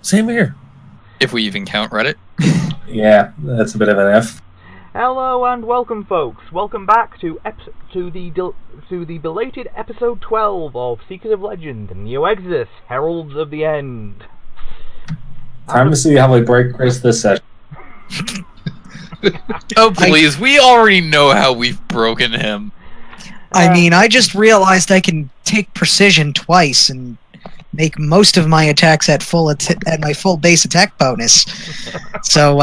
Same here. If we even count Reddit. Yeah, that's a bit of an F. Hello and welcome, folks. Welcome back to the belated episode 12 of Seekers of Legend, Neoexodus, Heralds of the End. Time to see how we break Chris this session. Oh, please. We already know how we've broken him. I mean, I just realized I can take precision twice and make most of my attacks at my full base attack bonus. So,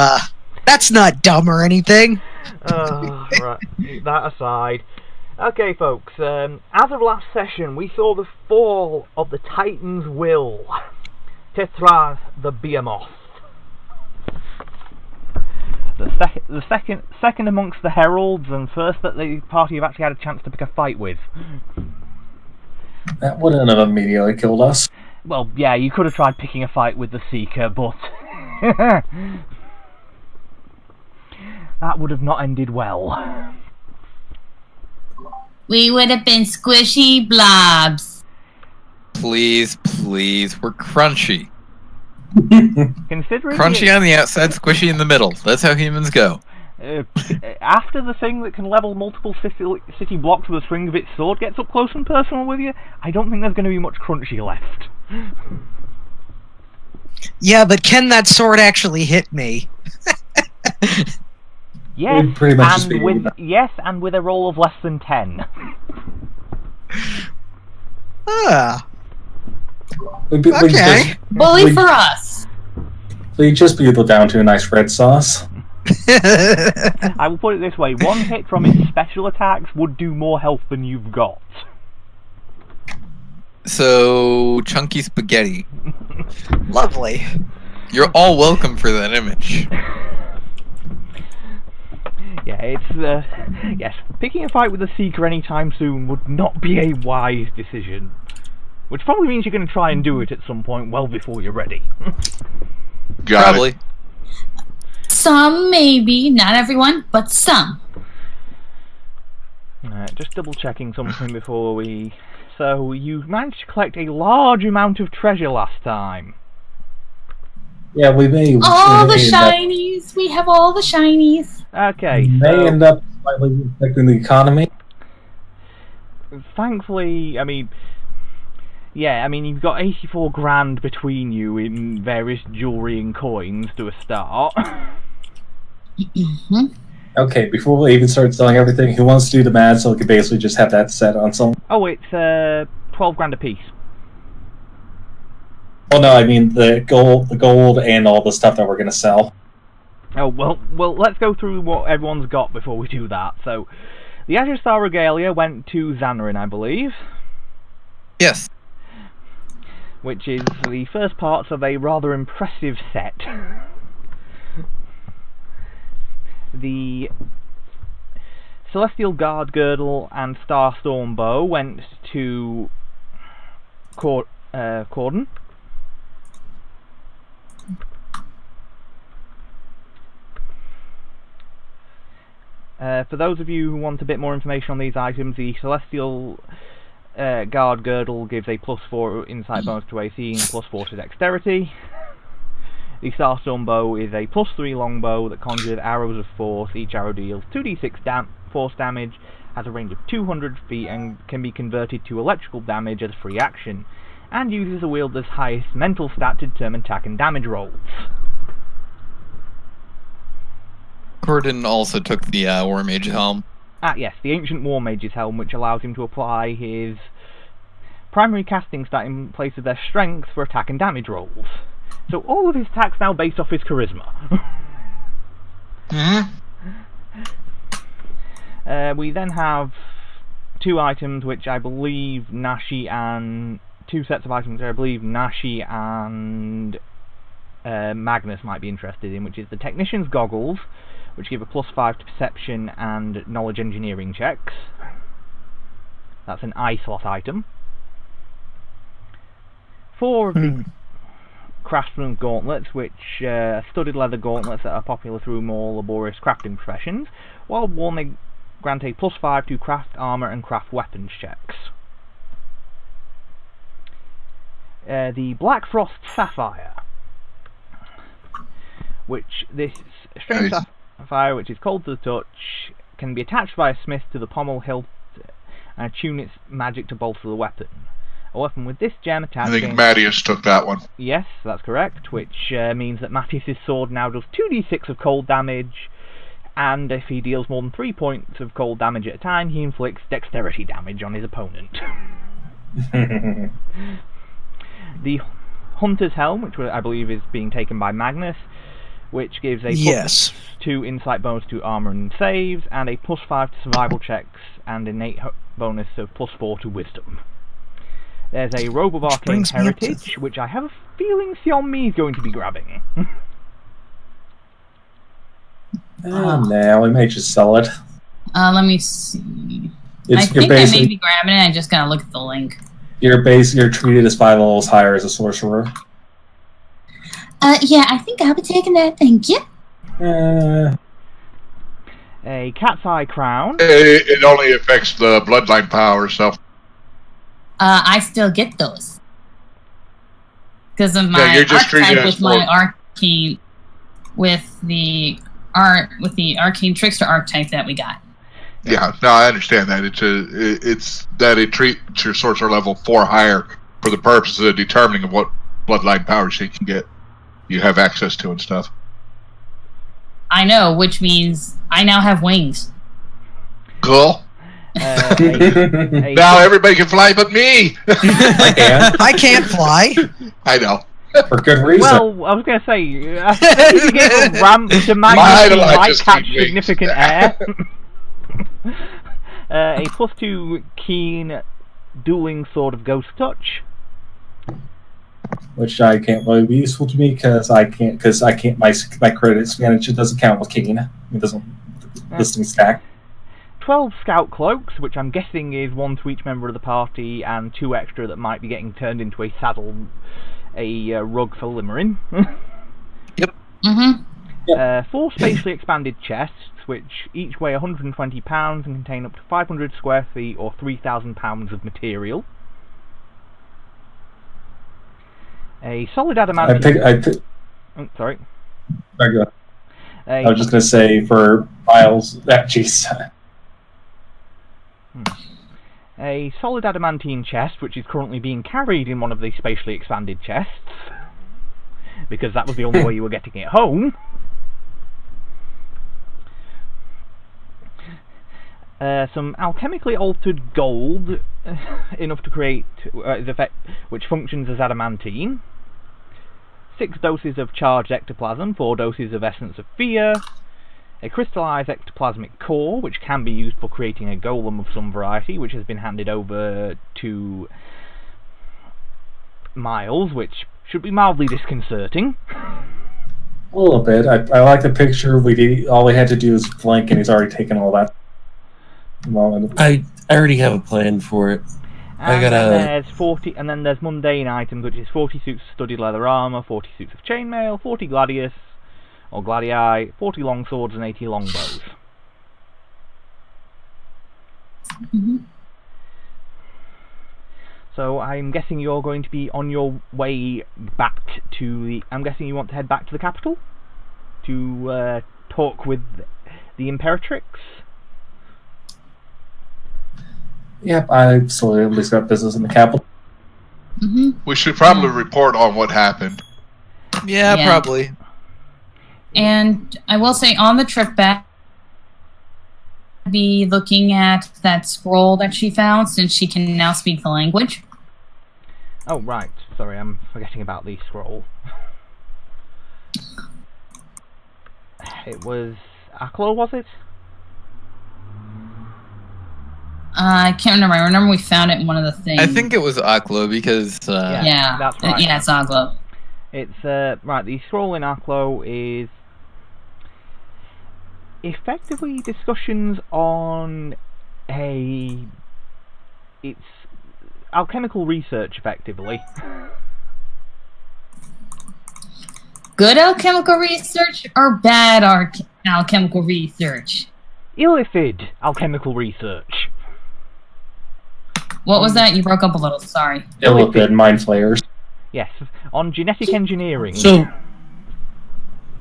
that's not dumb or anything. Right, that aside. Okay, folks, as of last session, we saw the fall of the Titan's will, Tehra the Behemoth. The second amongst the Heralds, and first that the party have actually had a chance to pick a fight with. That wouldn't have immediately killed us. Well, yeah, you could have tried picking a fight with the Seeker, but that would have not ended well. We would have been squishy blobs. Please, please, we're crunchy. Considering Crunchy on the outside, squishy in the middle. That's how humans go. After the thing that can level multiple city blocks with a swing of its sword gets up close and personal with you, I don't think there's going to be much crunchy left. Yeah, but can that sword actually hit me? Yes, pretty much and with a roll of less than 10. Okay. Bully for us. We'd just be able down to a nice red sauce. I will put it this way, one hit from its special attacks would do more health than you've got. So, chunky spaghetti. Lovely. You're all welcome for that image. Yeah, it's, yes, picking a fight with a Seeker anytime soon would not be a wise decision. Which probably means you're going to try and do it at some point well before you're ready. Probably. Some, maybe. Not everyone, but some. Just double checking something before we... So, you managed to collect a large amount of treasure last time. Yeah, we may... All the shinies! We have all the shinies. Okay, may end up slightly affecting the economy. Thankfully, I mean... Yeah, I mean, you've got 84 grand between you in various jewellery and coins to a start. Okay, before we even start selling everything, who wants to do the math so we can basically just have that set on some... Oh, it's 12 grand a piece. Oh no, I mean the gold and all the stuff that we're going to sell. Oh, well, let's go through what everyone's got before we do that. So, the Azure Star Regalia went to Xanarin, I believe. Yes. Which is the first parts of a rather impressive set. The Celestial Guard Girdle and Starstorm Bow went to Corden. For those of you who want a bit more information on these items, the Celestial Guard Girdle gives a +4 insight bonus to AC and +4 to Dexterity. The Starstorm Bow is a +3 longbow that conjures arrows of force. Each arrow deals 2d6 force damage, has a range of 200 feet, and can be converted to electrical damage as a free action, and uses the wielder's highest mental stat to determine attack and damage rolls. Corden also took the War Mage Helm. Ah, yes, the Ancient War Mage's Helm, which allows him to apply his primary casting stat in place of their strength for attack and damage rolls. So all of his attacks now based off his charisma. We then have two items which I believe Nashi and... two sets of items which I believe Nashi and Magnus might be interested in, which is the Technician's Goggles, which give a +5 to Perception and Knowledge Engineering checks. That's an eye slot item. 4 of the Craftsman's Gauntlets, which are studded leather gauntlets that are popular through more laborious crafting professions. While worn, they grant a +5 to craft armour and craft weapons checks. The Black Frost Sapphire. which this strange sapphire, which is cold to the touch, can be attached by a smith to the pommel hilt and attune its magic to bolster the weapon. A weapon with this gem attached... I think Mattias took that one. Yes, that's correct, which means that Mattias' sword now does 2d6 of cold damage, and if he deals more than 3 points of cold damage at a time, he inflicts dexterity damage on his opponent. The Hunter's Helm, which I believe is being taken by Magnus, which gives a +2 insight bonus to armor and saves, and a +5 to survival checks, and an innate bonus of +4 to wisdom. There's a Robe of Arcane Heritage, which I have a feeling Xiaomi is going to be grabbing. No, we may just sell it. Let me see. I think I may be grabbing it. I just gotta look at the link. You're treated as 5 levels higher as a sorcerer. Yeah, I think I'll be taking that. Thank you. A Cat's Eye Crown. It only affects the bloodline power, so. I still get those because of my archetype with my arcane, with the arcane trickster archetype that we got. Yeah, no, I understand that. It's that it treats your sorcerer level 4 higher for the purpose of determining what bloodline powers you can get, you have access to and stuff. I know, which means I now have wings. Cool. Now everybody can fly but me! I can't fly. I know. For good reason. Well, I was going to say, I think you give a ramp to Magnus, you might catch significant air. A +2 keen dueling sword of ghost touch. Which I can't really be useful to me because I can't my credits advantage doesn't count with keen. It doesn't listing stack. 12 scout cloaks, which I'm guessing is 1 to each member of the party, and 2 extra that might be getting turned into a saddle, a rug for Limerin. Yep. Mm-hmm. 4 spatially expanded chests, which each weigh 120 pounds and contain up to 500 square feet or 3,000 pounds of material. A solid adamantine... Oh, sorry. I was just going to say, for Miles... Jeez. A solid adamantine chest, which is currently being carried in one of these spatially expanded chests, because that was the only way you were getting it home. Some alchemically altered gold, enough to create which functions as adamantine. 6 doses of charged ectoplasm, 4 doses of essence of fear. A crystallized ectoplasmic core, which can be used for creating a golem of some variety, which has been handed over to Miles, which should be mildly disconcerting. A little bit. I like the picture. All we had to do is blink, and he's already taken all that. I already have a plan for it. There's 40, and then there's mundane items, which is 40 suits of studded leather armor, 40 suits of chainmail, 40 gladius, or gladii, 40 long swords and 80 longbows. Mm-hmm. So I'm guessing you're going to be on your way back to the... I'm guessing you want to head back to the capital? To talk with the Imperatrix? Yep, I still at least got business in the capital. Mm-hmm. We should probably report on what happened. Yeah, probably. And I will say, on the trip back, be looking at that scroll that she found, since she can now speak the language. Oh, right. Sorry, I'm forgetting about the scroll. It was Aklo, was it? I can't remember. I remember we found it in one of the things. I think it was Aklo because... yeah, that's right. Yeah, it's Aklo. It's, right, the scroll in Aklo is effectively discussions on it's alchemical research, effectively. Good alchemical research or bad alchemical research? Illithid alchemical research. What was that? You broke up a little, sorry. Illithid mind flayers. Yes, on genetic engineering. So,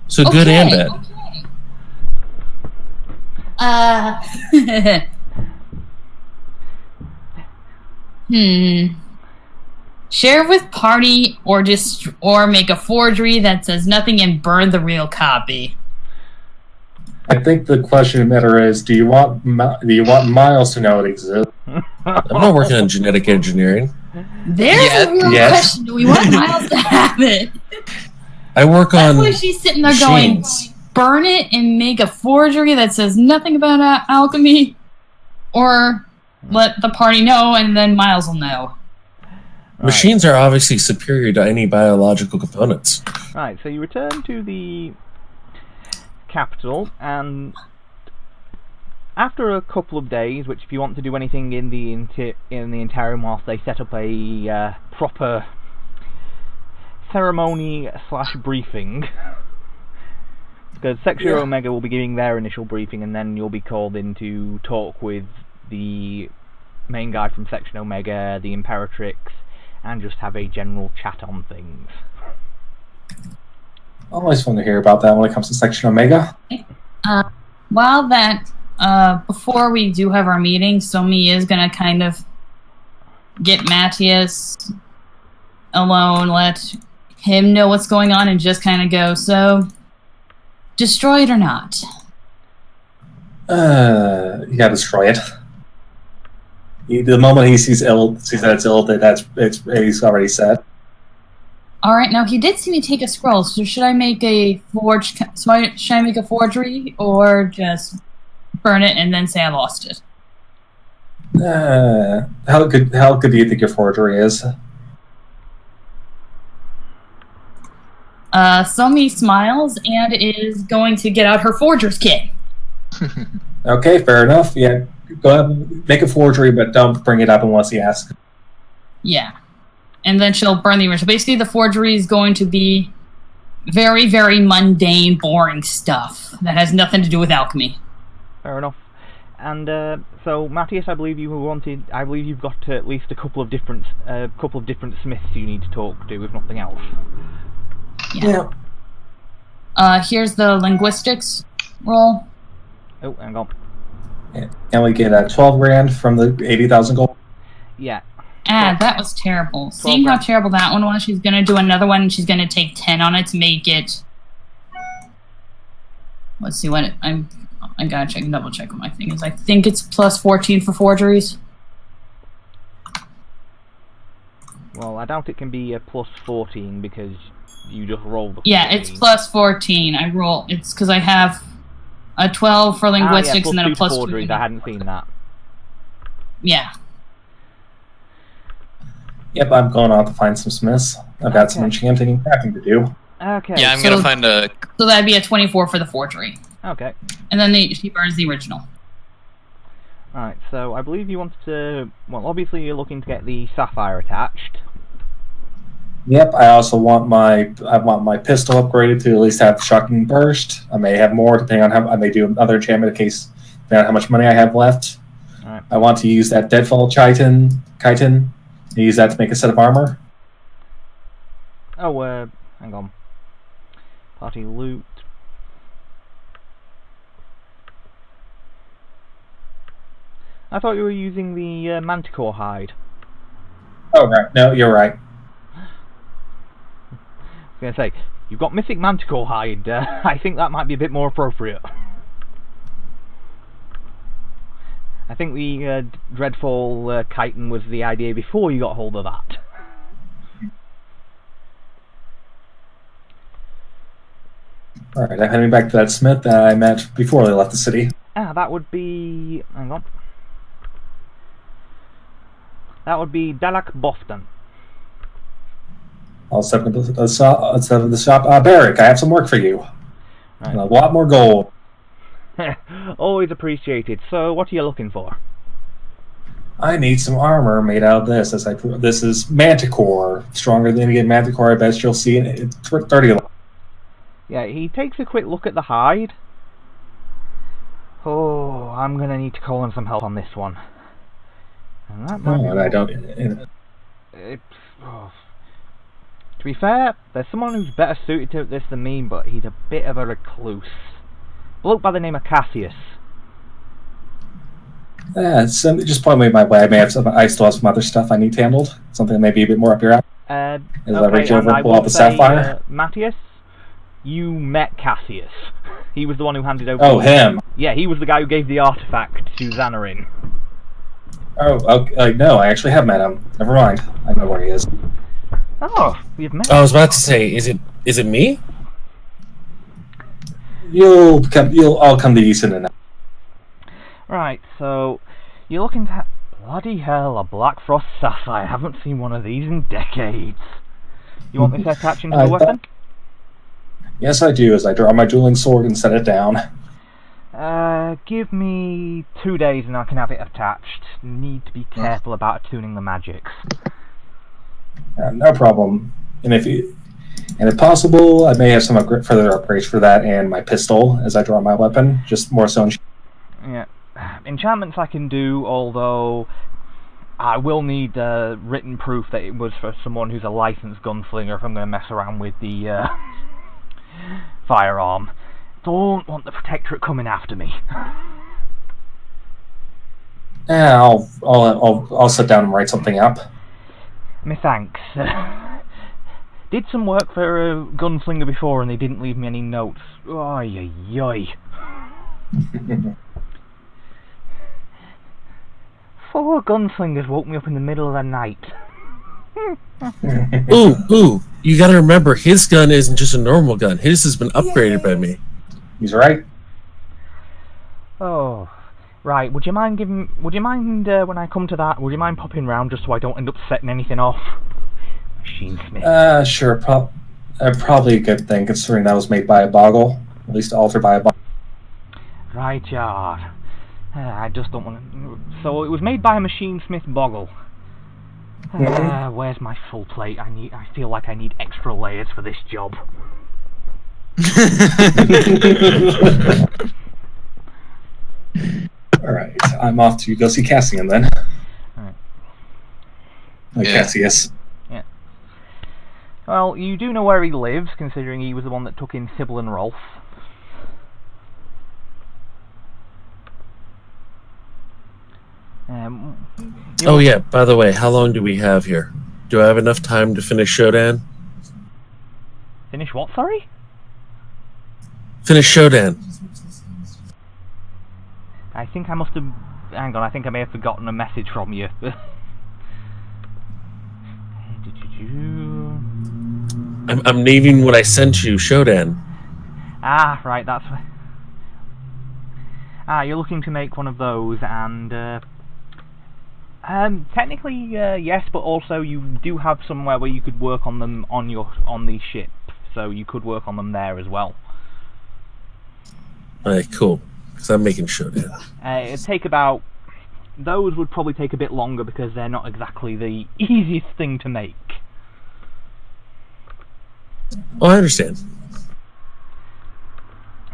So good and bad. Share with party or make a forgery that says nothing and burn the real copy. I think the question matter is: do you want Miles to know it exists? I'm not working on genetic engineering. There's a real question. Do we want Miles to have it? I work on. That's why she's sitting there machines. going, burn it and make a forgery that says nothing about alchemy, or let the party know and then Miles will know. Machines are obviously superior to any biological components. Right, so you return to the capital, and after a couple of days, which if you want to do anything in the interim whilst they set up a proper ceremony / briefing, because Section Omega will be giving their initial briefing, and then you'll be called in to talk with the main guy from Section Omega, the Imperatrix, and just have a general chat on things. Always fun to hear about that when it comes to Section Omega. Before we do have our meeting, Somi is going to kind of get Matthias alone, let him know what's going on, and just kind of go, so, destroy it or not? You gotta destroy it. The moment he sees that it's ill, he's already set. All right, now he did see me take a scroll. So should I make a forgery, or just burn it and then say I lost it? How good do you think your forgery is? Somi smiles and is going to get out her forger's kit. Okay, fair enough. Yeah, go ahead and make a forgery, but don't bring it up unless he asks. Yeah. And then she'll burn the original. Basically, the forgery is going to be very, very mundane, boring stuff that has nothing to do with alchemy. Fair enough. And so, Matthias, I believe you've got at least a couple of different smiths you need to talk to, if nothing else. Yeah. Here's the linguistics roll. Oh, hang on. Yeah. And we get 12 grand from the 80,000 gold. Yeah. That was terrible. Seeing how terrible that one was, she's going to do another one, and she's going to take 10 on it to make it... Let's see what I gotta double check what my thing is. I think it's plus 14 for forgeries. Well, I doubt it can be a plus 14 because you just rolled the 14. Yeah, it's plus 14. It's because I have a 12 for linguistics and then a plus 2. I hadn't seen that. Yeah. Yep, I'm going out to find some smiths. I've got some enchanting and crafting to do. Okay. Yeah, I'm going to find a... So that'd be a 24 for the forgery. Okay. And then she burns the original. Alright, so I believe you wanted to... Well, obviously you're looking to get the sapphire attached. Yep, I also want my pistol upgraded to at least have shocking burst. I may have more depending on how I may do another enchantment in case depending on how much money I have left. Alright. I want to use that Deadfall chitin and use that to make a set of armor. Oh, hang on. Party loot. I thought you were using the manticore hide. Oh, right. No, you're right. I was going to say, you've got mythic manticore hide. I think that might be a bit more appropriate. I think the Dreadfall chitin was the idea before you got hold of that. Alright, I'm heading back to that smith that I met before they left the city. That would be... Hang on. That would be Dalak Boston. I'll set up the shop. Barrick, I have some work for you. Right. And a lot more gold. Always appreciated. So, what are you looking for? I need some armor made out of this. This is Manticore. Stronger than any Manticore I bet you'll see. It's 30. Yeah, he takes a quick look at the hide. Oh, I'm gonna need to call in some help on this one. And that might I don't. To be fair, there's someone who's better suited to this than me, but he's a bit of a recluse. A bloke by the name of Cassius. Yeah, just point me my way. I still have some other stuff I need handled. Something maybe a bit more up your alley. As I reach over and pull out the sapphire. Matthias, you met Cassius. He was the one who handed over... Oh, him! Yeah, he was the guy who gave the artifact to Xanarin. Oh, okay, no, I actually have met him. Never mind. I know where he is. Oh, we've met. I was about to say, is it me? You'll all come to Easton and... Right, so you're looking to... Bloody hell, a Black Frost Sapphire. I haven't seen one of these in decades. You want me to attach into the weapon? Yes, I do, as I draw my dueling sword and set it down. Give me 2 days and I can have it attached. Need to be careful about attuning the magics. No problem. And if possible, I may have some further upgrades for that and my pistol as I draw my weapon. Just more so. Yeah. Enchantments I can do, although I will need written proof that it was for someone who's a licensed gunslinger if I'm going to mess around with the firearm. Don't want the Protectorate coming after me. Yeah, I'll sit down and write something up. Me thanks. Did some work for a gunslinger before and they didn't leave me any notes. Oy, oy, oy. 4 gunslingers woke me up in the middle of the night. Ooh, you gotta remember, his gun isn't just a normal gun. His has been upgraded by me. He's right. Oh, right. Would you mind when I come to that, would you mind popping round just so I don't end up setting anything off? Machinesmith. Sure. Probably a good thing, considering that was made by a boggle. At least altered by a boggle. Right, yard. I just don't want to... So it was made by a Machinesmith boggle. Where's my full plate? I feel like I need extra layers for this job. Alright, I'm off to go see Cassian then. Right. Cassius. Yeah. Well, you do know where he lives, considering he was the one that took in Sybil and Rolf. Oh yeah, by the way, how long do we have here? Do I have enough time to finish Shodan? Finish what, sorry? Finish Shodan. I think I must have... Hang on, I think I may have forgotten a message from you. I'm naming what I sent you, Shodan. Ah, right, that's... you're looking to make one of those, and... technically, yes, but also you do have somewhere where you could work on them on the ship, so you could work on them there as well. Alright, cool. Because I'm making Shodan. It'd take about... Those would probably take a bit longer because they're not exactly the easiest thing to make. Oh, I understand.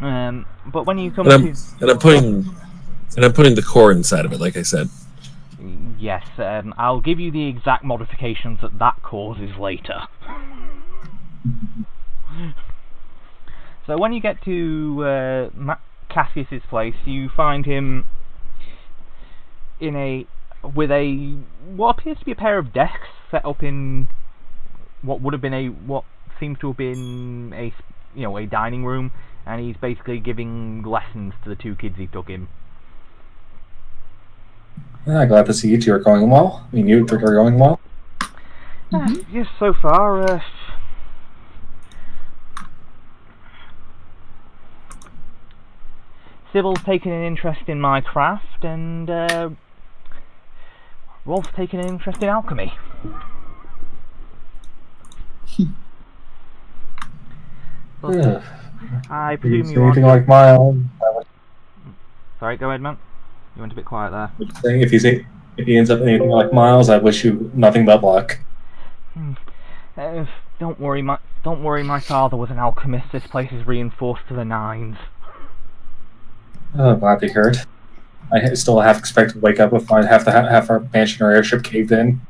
But when you come and I'm putting the core inside of it, like I said. Yes, I'll give you the exact modifications that causes later. So when you get to Cassius's place, you find him with what appears to be a pair of desks set up in what seems to have been a dining room, and he's basically giving lessons to the 2 kids he took in. Glad to see you 2 are going well. I mean, you 3 are going well. Yes, so far. Sybil's taken an interest in my craft, and Rolf's taken an interest in alchemy. Look, I presume you anything like Miles. Sorry, go ahead, man. You went a bit quiet there. Saying if he ends up anything like Miles, I wish you nothing but luck. Don't worry, my father was an alchemist. This place is reinforced to the 9s. Oh, glad to hear it. I still half expect to wake up with half our mansion or airship caved in.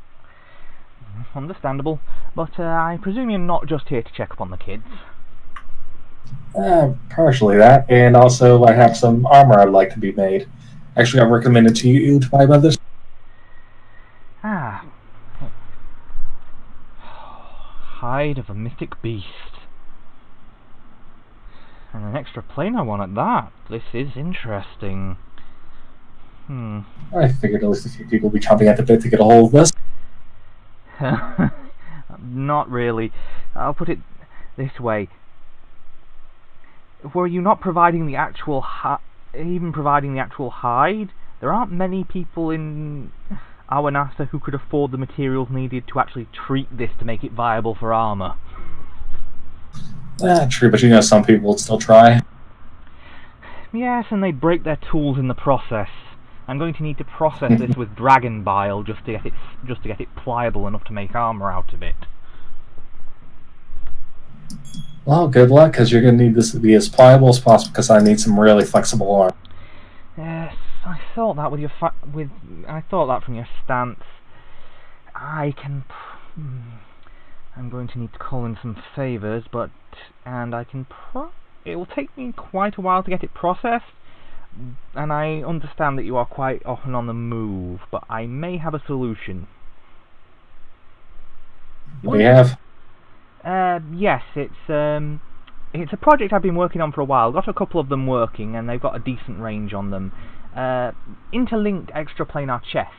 Understandable. But I presume you're not just here to check up on the kids. Partially that, and also I have some armor I'd like to be made. Actually, I recommended to you to my mother. Ah. Hide of a mythic beast. And an extra planar one at that. This is interesting. I figured at least a few people would be chomping at the bit to get a hold of this. Not really. I'll put it this way. Were you not providing the actual even providing the actual hide, there aren't many people in our NASA who could afford the materials needed to actually treat this to make it viable for armor. True, but you know some people would still try. Yes, and they'd break their tools in the process. I'm going to need to process this with dragon bile just to get it pliable enough to make armor out of it. Well, good luck, because you're going to need this to be as pliable as possible, because I need some really flexible armor. Yes, I thought that I thought that from your stance. I'm going to need to call in some favors, it will take me quite a while to get it processed, and I understand that you are quite often on the move, but I may have a solution. What do you have? Yes, it's a project I've been working on for a while. Got a couple of them working, and they've got a decent range on them. Interlinked extraplanar chests.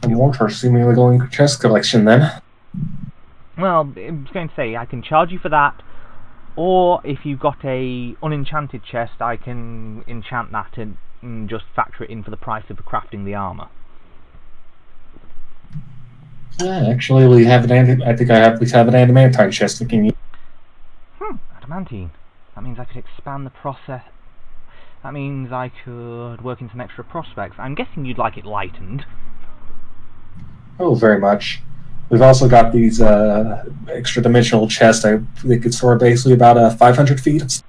A more seemingly going chest collection, then. Well, I was going to say, I can charge you for that, or if you've got a unenchanted chest, I can enchant that and just factor it in for the price of crafting the armor. Actually, we have I think we have an adamantine chest we can use. Adamantine. That means I could expand the process. That means I could work in some extra prospects. I'm guessing you'd like it lightened. Oh, very much. We've also got these extra dimensional chests. They could store basically about 500 feet.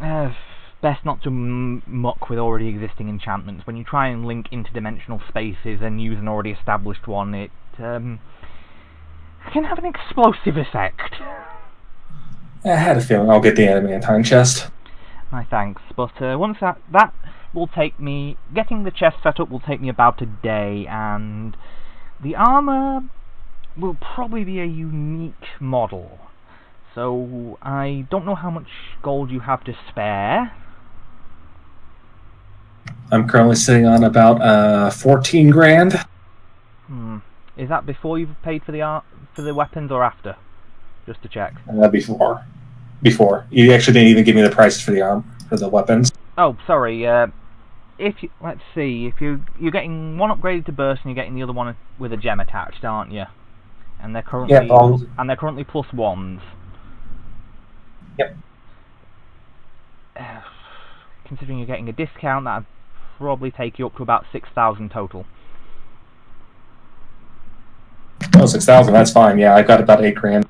Best not to muck with already existing enchantments. When you try and link interdimensional spaces and use an already established one, it can have an explosive effect. I had a feeling I'll get the adamantine chest. My thanks, but once that will take me, getting the chest set up will take me about a day, and the armor will probably be a unique model. So I don't know how much gold you have to spare. I'm currently sitting on about 14 grand. Is that before you've paid for the weapons or after? Just to check. Before. You actually didn't even give me the prices for the weapons. Oh, sorry. Let's see. If you're getting one upgraded to burst and you're getting the other one with a gem attached, aren't you? And they're currently +1s. Yep. Considering you're getting a discount, that'd probably take you up to about 6,000 total. Oh, 6,000, that's fine. Yeah, I've got about 8 grand.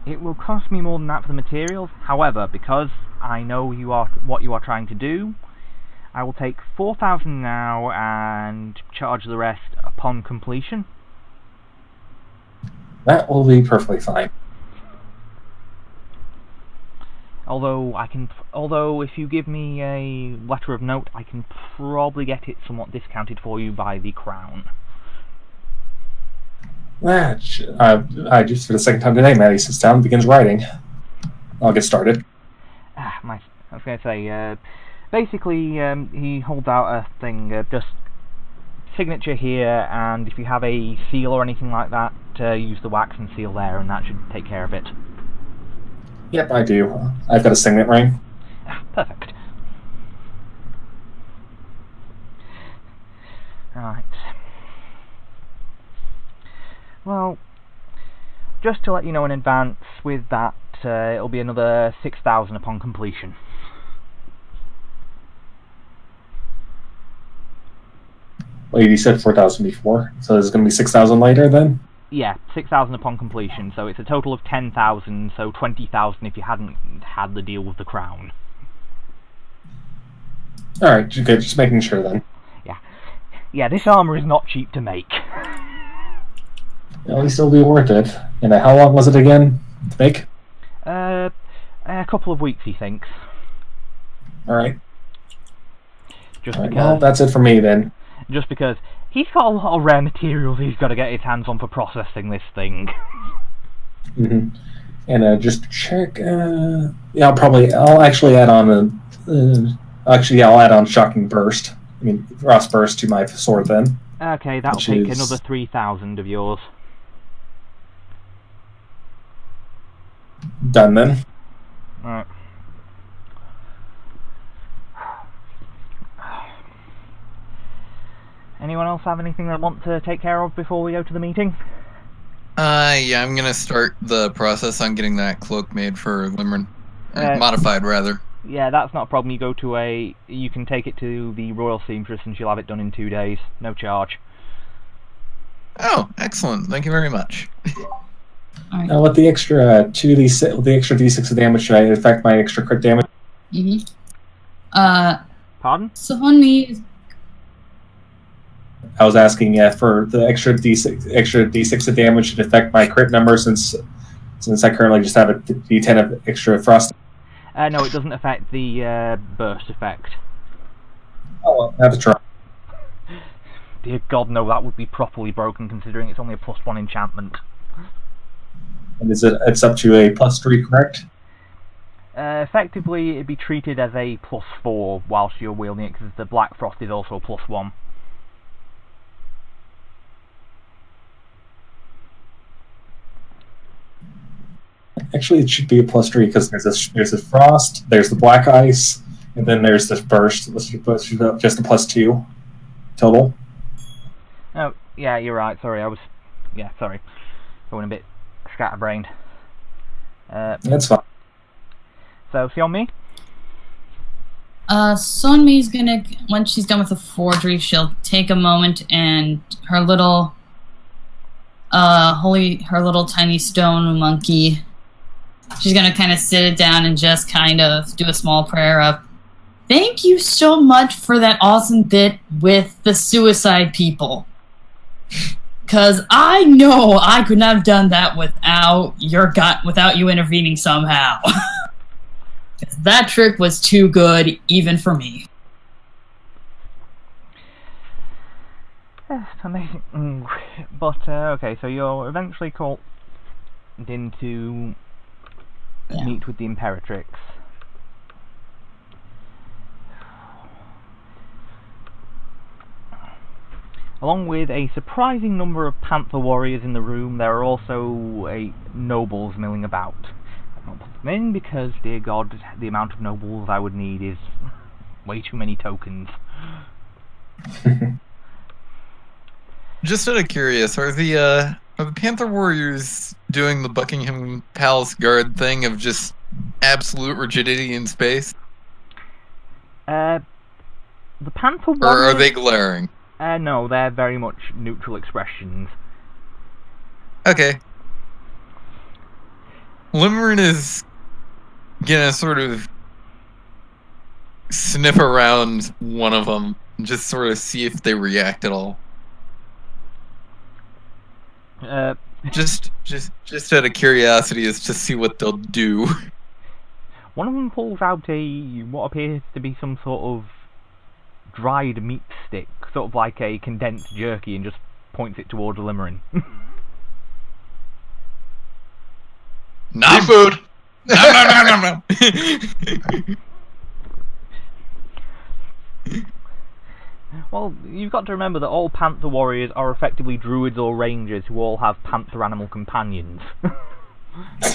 It will cost me more than that for the materials. However, because I know what you are trying to do, I will take 4,000 now and charge the rest upon completion. That will be perfectly fine. Although if you give me a letter of note, I can probably get it somewhat discounted for you by the crown. I just, for the second time today, Maddie sits down and begins writing. I'll get started. I was going to say, basically, he holds out a thing, just signature here, and if you have a seal or anything like that, use the wax and seal there, and that should take care of it. Yep, I do. I've got a signet ring. Perfect. Right. Well, just to let you know in advance, with that, it'll be another 6,000 upon completion. Wait, you said 4,000 before, so there's going to be 6,000 later then? Yeah, 6,000 upon completion, so it's a total of 10,000, so 20,000 if you hadn't had the deal with the crown. Alright, good. Just making sure then. Yeah, this armor is not cheap to make. At least it'll be worth it. And how long was it again to make? A couple of weeks, he thinks. Alright. Just Alright, because. well, that's it for me then. Just because he's got a lot of rare materials he's got to get his hands on for processing this thing. And just check. Yeah, I'll actually add on I'll add on shocking burst. I mean, frost burst to my sword then. Okay, that'll take another 3,000 of yours. Done then. Alright. Anyone else have anything they want to take care of before we go to the meeting? Yeah, I'm gonna start the process on getting that cloak made for Limrin. Modified, rather. Yeah, that's not a problem. You can take it to the Royal Seamstress and she'll have it done in 2 days. No charge. Oh, excellent. Thank you very much. Right. Now, with the extra D6, with the extra D6 of damage, should I affect my extra crit damage? Pardon? So on me. I was asking for the extra D6 of damage should affect my crit number since I currently just have a D10 of extra frost. No, it doesn't affect the burst effect. Oh, well, I have to try. Dear God, no, that would be properly broken considering it's only a +1 enchantment. And it's up to a +3, correct? Effectively, it'd be treated as a +4 whilst you're wielding it because the Black Frost is also a +1. Actually, it should be a +3 because there's a frost, there's the black ice, and then there's this burst. Let's just a +2 total. Oh, yeah, you're right. Sorry, sorry. Going a bit scatterbrained. That's fine. So, Xiaomi? Sonmi's gonna, once she's done with the forgery, she'll take a moment and her little tiny stone monkey, she's gonna kind of sit it down and just kind of do a small prayer of, thank you so much for that awesome bit with the suicide people. Cause I know I could not have done that without you intervening somehow. Cause that trick was too good even for me. Amazing. But, okay, so you're eventually called in to meet with the Imperatrix. Along with a surprising number of Panther warriors in the room, there are also nobles milling about. I don't put them in because, dear God, the amount of nobles I would need is way too many tokens. Just out of curious, are the Panther Warriors doing the Buckingham Palace Guard thing of just absolute rigidity in space? The Panther Warriors... Or are they glaring? No, they're very much neutral expressions. Okay. Limerick is gonna sort of sniff around one of them and just sort of see if they react at all. Just out of curiosity as to see what they'll do. One of them pulls out what appears to be some sort of dried meat stick, sort of like a condensed jerky, and just points it towards Limerin. Seafood! No. Well, you've got to remember that all Panther warriors are effectively druids or rangers who all have Panther animal companions.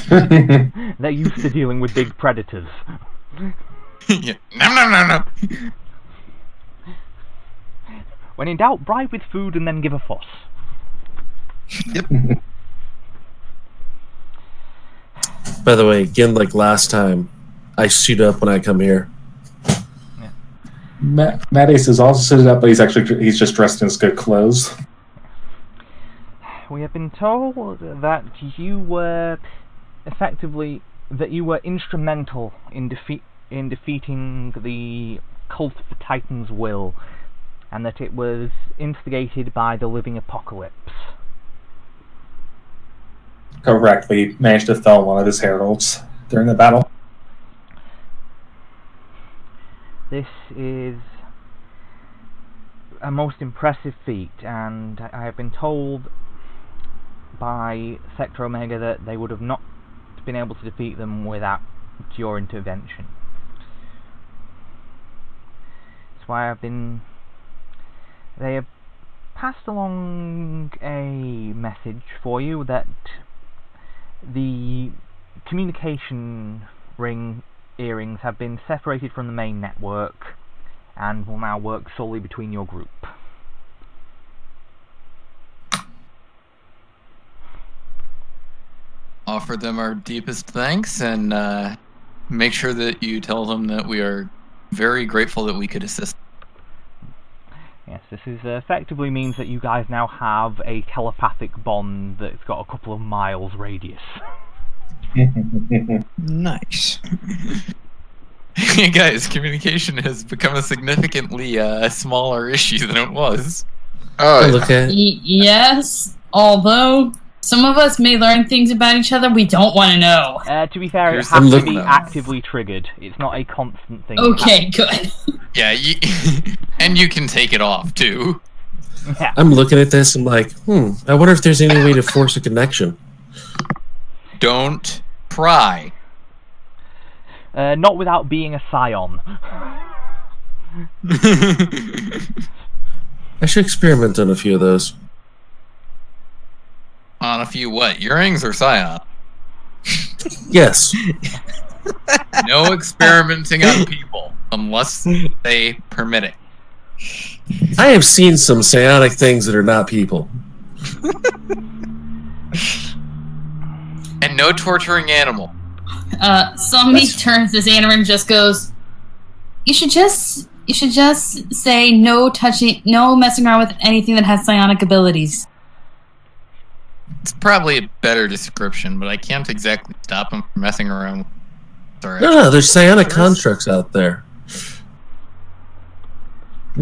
They're used to dealing with big predators. Yeah. No. When in doubt, bribe with food and then give a fuss. Yep. By the way, again, like last time, I suit up when I come here. Matt Ace is also suited up, but he's just dressed in his good clothes. We have been told that you were instrumental in defeating the cult of the Titan's will, and that it was instigated by the living apocalypse. Correct. We managed to fell one of his heralds during the battle. This is a most impressive feat, and I have been told by Sector Omega that they would have not been able to defeat them without your intervention. That's why they have passed along a message for you that the communication ring earrings have been separated from the main network and will now work solely between your group. Offer them our deepest thanks and make sure that you tell them that we are very grateful that we could assist. Yes, this is effectively means that you guys now have a telepathic bond that's got a couple of miles radius. Nice. Hey guys, communication has become a significantly smaller issue than it was. Look at Yes, although some of us may learn things about each other we don't want to know. To be fair, Here's it has to be the- actively triggered. It's not a constant thing. Okay, good. Yeah, and you can take it off too. Yeah. I'm looking at this. I'm like, I wonder if there's any way to force a connection. Don't pry. Not without being a scion. I should experiment on a few of those. On a few what? Earrings or Scion? Yes. No experimenting on people unless they permit it. I have seen some psionic things that are not people. And no torturing animal. Somebody turns to Xander and just goes, You should just say no touching, no messing around with anything that has psionic abilities. It's probably a better description, but I can't exactly stop them from messing around. Sorry. No, there's psionic constructs out there.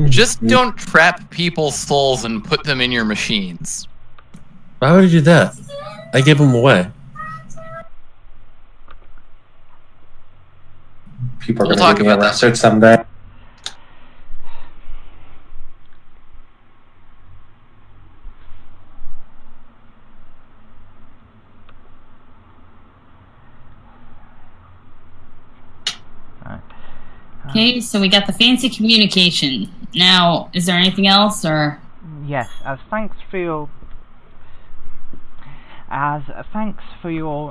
Just don't trap people's souls and put them in your machines. Why would you do that? I give them away. People are We'll going talk to get about that arrested someday. Okay, so we got the fancy communication. Now, is there anything else, or? Yes, as thanks for your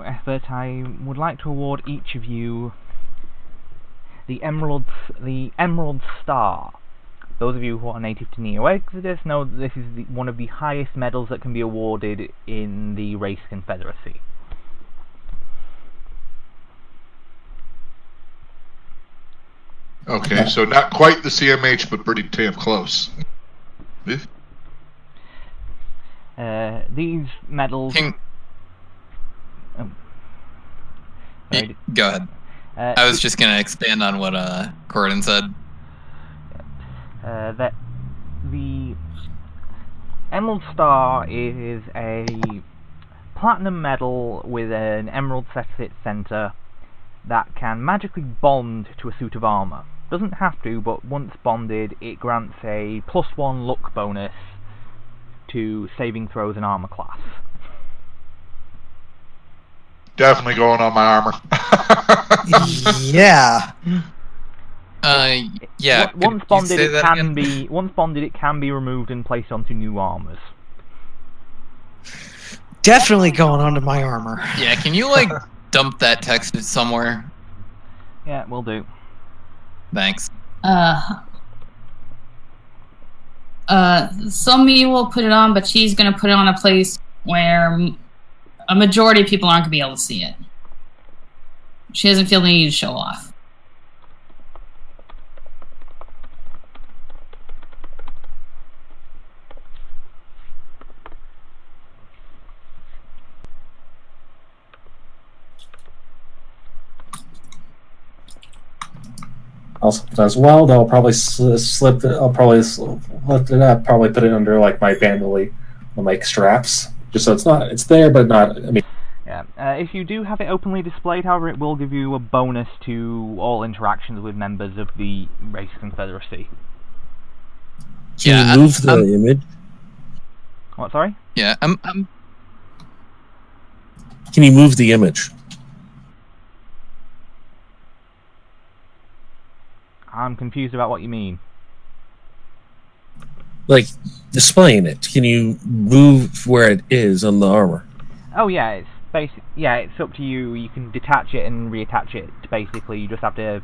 effort, I would like to award each of you the Emerald Star. Those of you who are native to Neoexodus know that this is one of the highest medals that can be awarded in the Race Confederacy. Okay, so not quite the CMH, but pretty damn close. These medals... Go ahead. I was just going to expand on what Corden said. That the Emerald Star is a platinum medal with an emerald set at its center that can magically bond to a suit of armor. Doesn't have to, but once bonded, it grants a +1 luck bonus to saving throws and armor class. Definitely going on my armor. Yeah. Yeah. Once bonded, it can be removed and placed onto new armors. Definitely going onto my armor. Yeah, can you dump that text somewhere? Yeah, will do. Thanks. Somebody will put it on, but she's going to put it on a place where a majority of people aren't going to be able to see it. She doesn't feel the need to show off. Also, as well, they'll probably slip it. I'll probably lift it up. Probably put it under like my bandolier, like straps, just so it's there, but not. I mean, yeah. If you do have it openly displayed, however, it will give you a bonus to all interactions with members of the race confederacy. Can you move the image? What? Sorry? Yeah, I'm. Can you move the image? I'm confused about what you mean. Like, displaying it. Can you move where it is on the armor? Oh yeah, it's basic. Yeah, it's up to you. You can detach it and reattach it. Basically, you just have to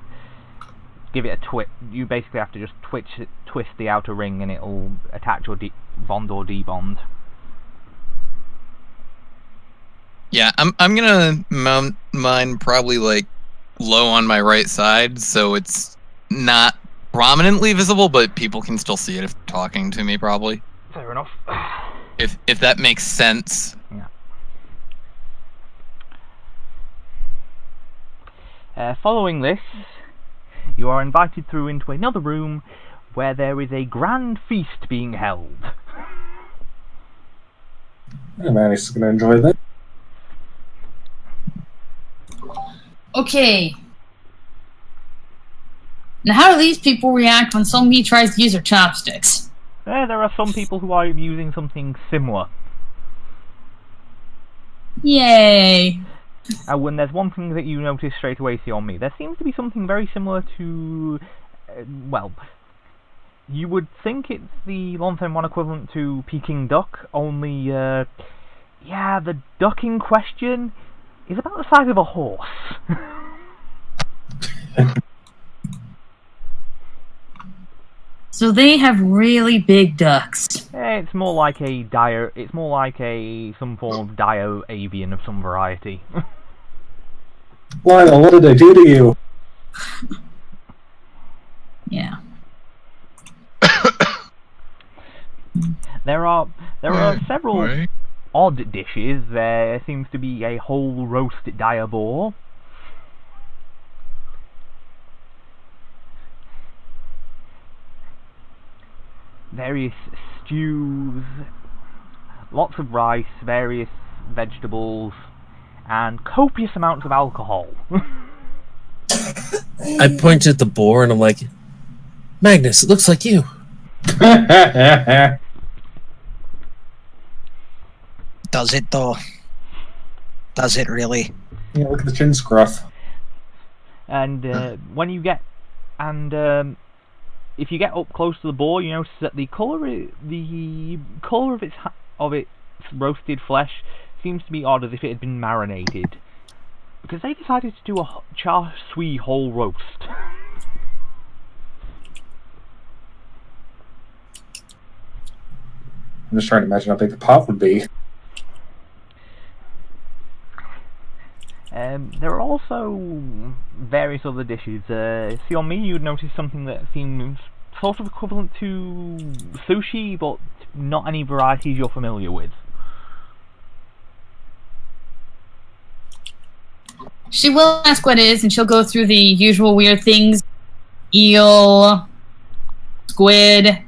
give it a twist. You basically have to just twist the outer ring, and it'll attach or bond or debond. Yeah, I'm gonna mount mine probably like low on my right side, so it's not prominently visible, but people can still see it if they're talking to me, probably. Fair enough. If that makes sense. Yeah. Following this, you are invited through into another room where there is a grand feast being held. Yeah, man, he's gonna enjoy that. Okay. Now, how do these people react when somebody tries to use their chopsticks? There are some people who are using something similar. Yay! When there's one thing that you notice straight away, see on me, there seems to be something very similar to, well, you would think it's the long-term one equivalent to Peking duck, only, yeah, the duck in question is about the size of a horse. So they have really big ducks. It's more like a some form of dio avian of some variety. Lionel, what did they do to you? Yeah. There are several odd dishes. There seems to be a whole roast dire boar. Various stews, lots of rice, various vegetables, and copious amounts of alcohol. I point at the boar and I'm like, Magnus, it looks like you. Does it though? Does it really? Yeah, look at the chin scruff. And when you get if you get up close to the boar, you notice that the colour of its roasted flesh seems to be odd, as if it had been marinated. Because they decided to do a char siu whole roast. I'm just trying to imagine how big the pot would be. There are also various other dishes. See, on me, you'd notice something that seems sort of equivalent to sushi, but not any varieties you're familiar with. She will ask what it is, and she'll go through the usual weird things. Eel, squid,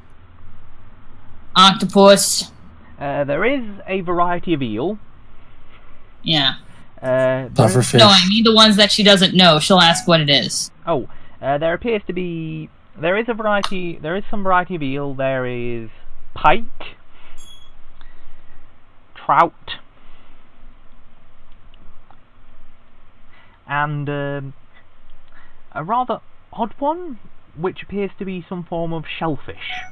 octopus. There is a variety of eel. Yeah. Pufferfish. No, I mean the ones that she doesn't know. She'll ask what it is. Oh, there appears to be... There is some variety of eel. There is pike, trout, and a rather odd one, which appears to be some form of shellfish.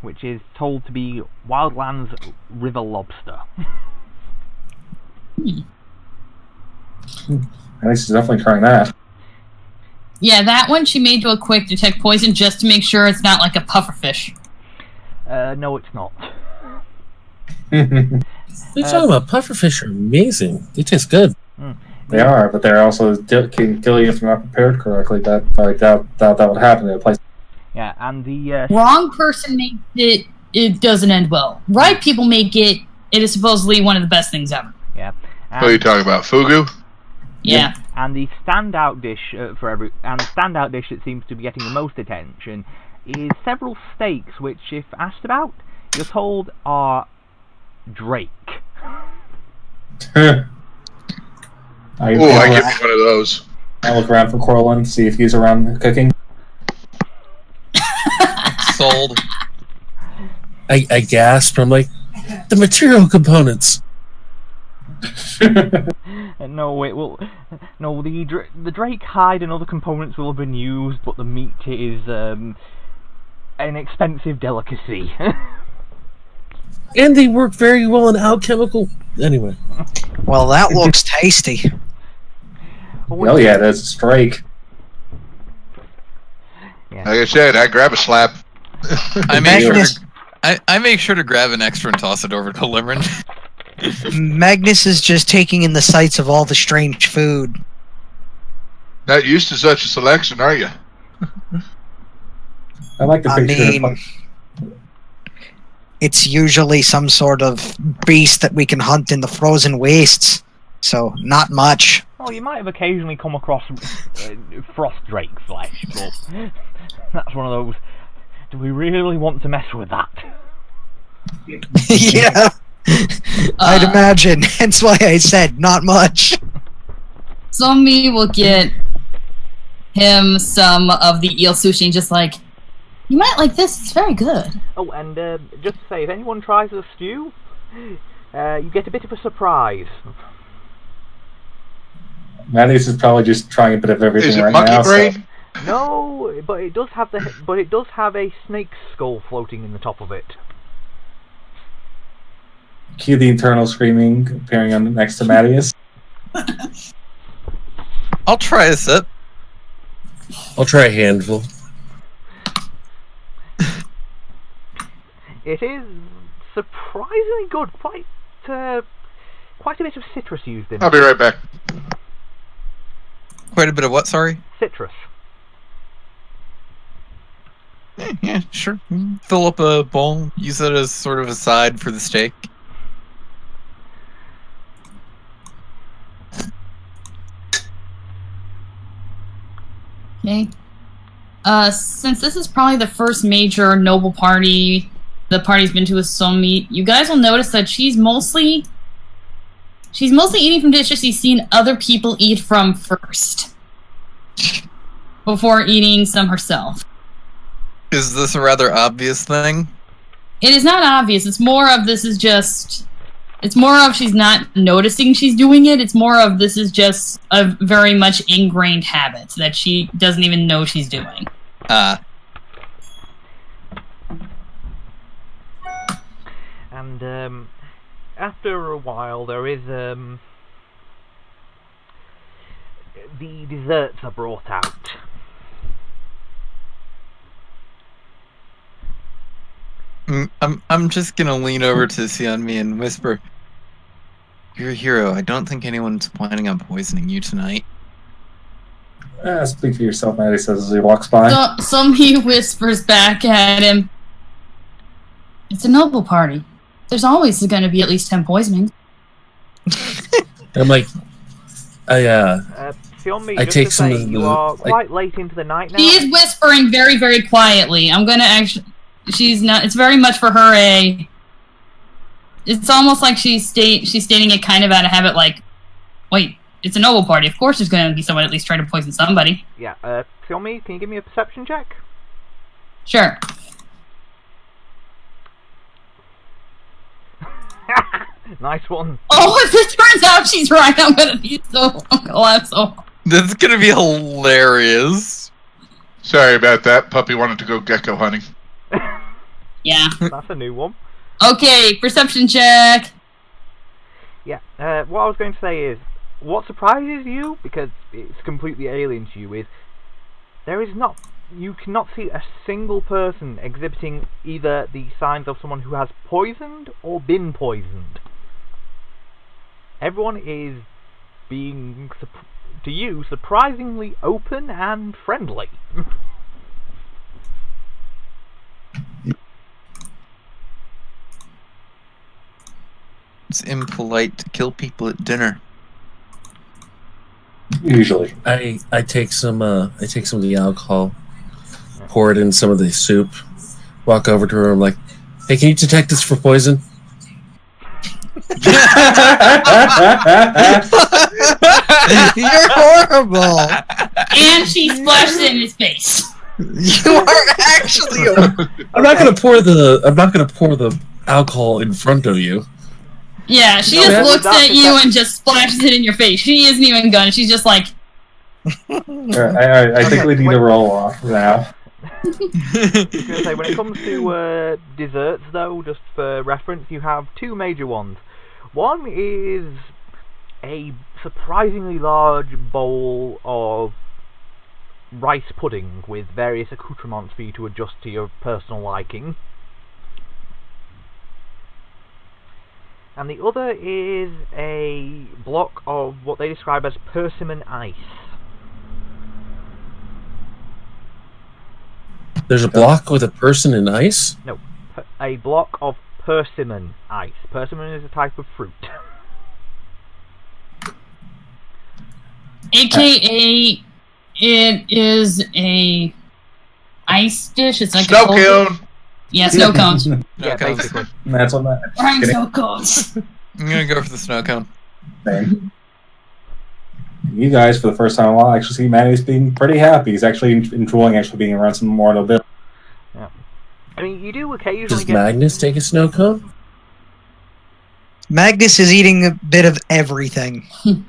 Which is told to be Wildlands river lobster. At least she's definitely trying that. Yeah, that one she made to a quick detect poison just to make sure it's not like a pufferfish. No, it's not. What are you talking about? Pufferfish are amazing. They taste good. They are, but they're also can kill you if you're not prepared correctly. I doubt that would happen in a place. Yeah, and the wrong person makes it. It doesn't end well. Right people make it. It is supposedly one of the best things ever. Yeah. What are you talking about? Fugu? Yeah. And the standout dish standout dish that seems to be getting the most attention is several steaks, which, if asked about, you're told are Drake. I give me one of those. I look around for Corlin, see if he's around cooking. Sold. I gasp. I'm like, the material components. No, it will. No, the Drake hide and other components will have been used, but the meat is an expensive delicacy. And they work very well in alchemical. Anyway. Well, that looks tasty. Oh yeah, that's a strike. Yeah. Like I said, I grab a slab. I make sure to grab an extra and toss it over to Limerick. Magnus is just taking in the sights of all the strange food. Not used to such a selection, are you? I like the picture. It's usually some sort of beast that we can hunt in the frozen wastes, so not much. Well, you might have occasionally come across frost drake flesh, but that's one of those. Do we really want to mess with that? Yeah, I'd imagine. Hence why I said not much. Zombie will get him some of the eel sushi and just like, you might like this, it's very good. Oh, and just to say, if anyone tries the stew, you get a bit of a surprise. Matthews is probably just trying a bit of everything is it right monkey now. brain? So. No, but it does have a snake skull floating in the top of it. Cue the internal screaming appearing on next to Mattias. I'll try a sip. I'll try a handful. It is surprisingly good. Quite a bit of citrus used in it. I'll be right back. Quite a bit of what, sorry? Citrus. Yeah, sure. Fill up a bowl. Use it as sort of a side for the steak. Okay. Since this is probably the first major noble party the party's been to with Soulmeat, you guys will notice that she's mostly eating from dishes she's seen other people eat from first, before eating some herself. Is this a rather obvious thing? It is not obvious. It's more of she's not noticing she's doing it. It's more of this is just a very much ingrained habit that she doesn't even know she's doing. And after a while, there is the desserts are brought out. I'm just gonna lean over to Sionmi and whisper, "You're a hero. I don't think anyone's planning on poisoning you tonight." Speak for yourself, Maddie says as he walks by. Somebody whispers back at him, "It's a noble party. There's always going to be at least 10 poisonings." I'm like, Sionmi, I just take to some say, of you the, are quite late into the night now. She is whispering very, very quietly. I'm going to actually... She's not... It's very much for her It's almost like she's stating it kind of out of habit, like, wait, it's a noble party. Of course there's going to be someone at least trying to poison somebody. Yeah, Sionmi, can you give me a perception check? Sure. Nice one. Oh, if it turns out she's right, I'm gonna be so... That's gonna be hilarious. Sorry about that. Puppy wanted to go gecko hunting. Yeah. That's a new one. Okay, perception check. Yeah, what I was going to say is, what surprises you, because it's completely alien to you, is you cannot see a single person exhibiting either the signs of someone who has poisoned or been poisoned. Everyone is being, to you, surprisingly open and friendly. It's impolite to kill people at dinner. Usually. I take some of the alcohol, pour it in some of the soup, walk over to her. I'm like, hey, can you detect this for poison? You're horrible. And she splashed it in his face. You are actually. I'm not gonna pour the alcohol in front of you. Yeah, she just looks at you and just splashes it in your face. She isn't even gonna. She's just like. I think we need to roll off now. I was going to say, when it comes to desserts, though, just for reference, you have two major ones. One is a surprisingly large bowl of rice pudding with various accoutrements for you to adjust to your personal liking. And the other is a block of what they describe as persimmon ice. There's a block with a person in ice? No, a block of persimmon ice. Persimmon is a type of fruit. AKA, it is a ice dish. It's like Snow a cone. Yeah, snow cones. Yeah, basically. That's what that. I'm snow cones. I'm gonna go for the snow cone. Same. You guys, for the first time in a while, actually see Manny's being pretty happy. He's actually enjoying being around some more nobility. Yeah. I mean, you do occasionally Does get... Magnus take a snow cone? Magnus is eating a bit of everything. I'm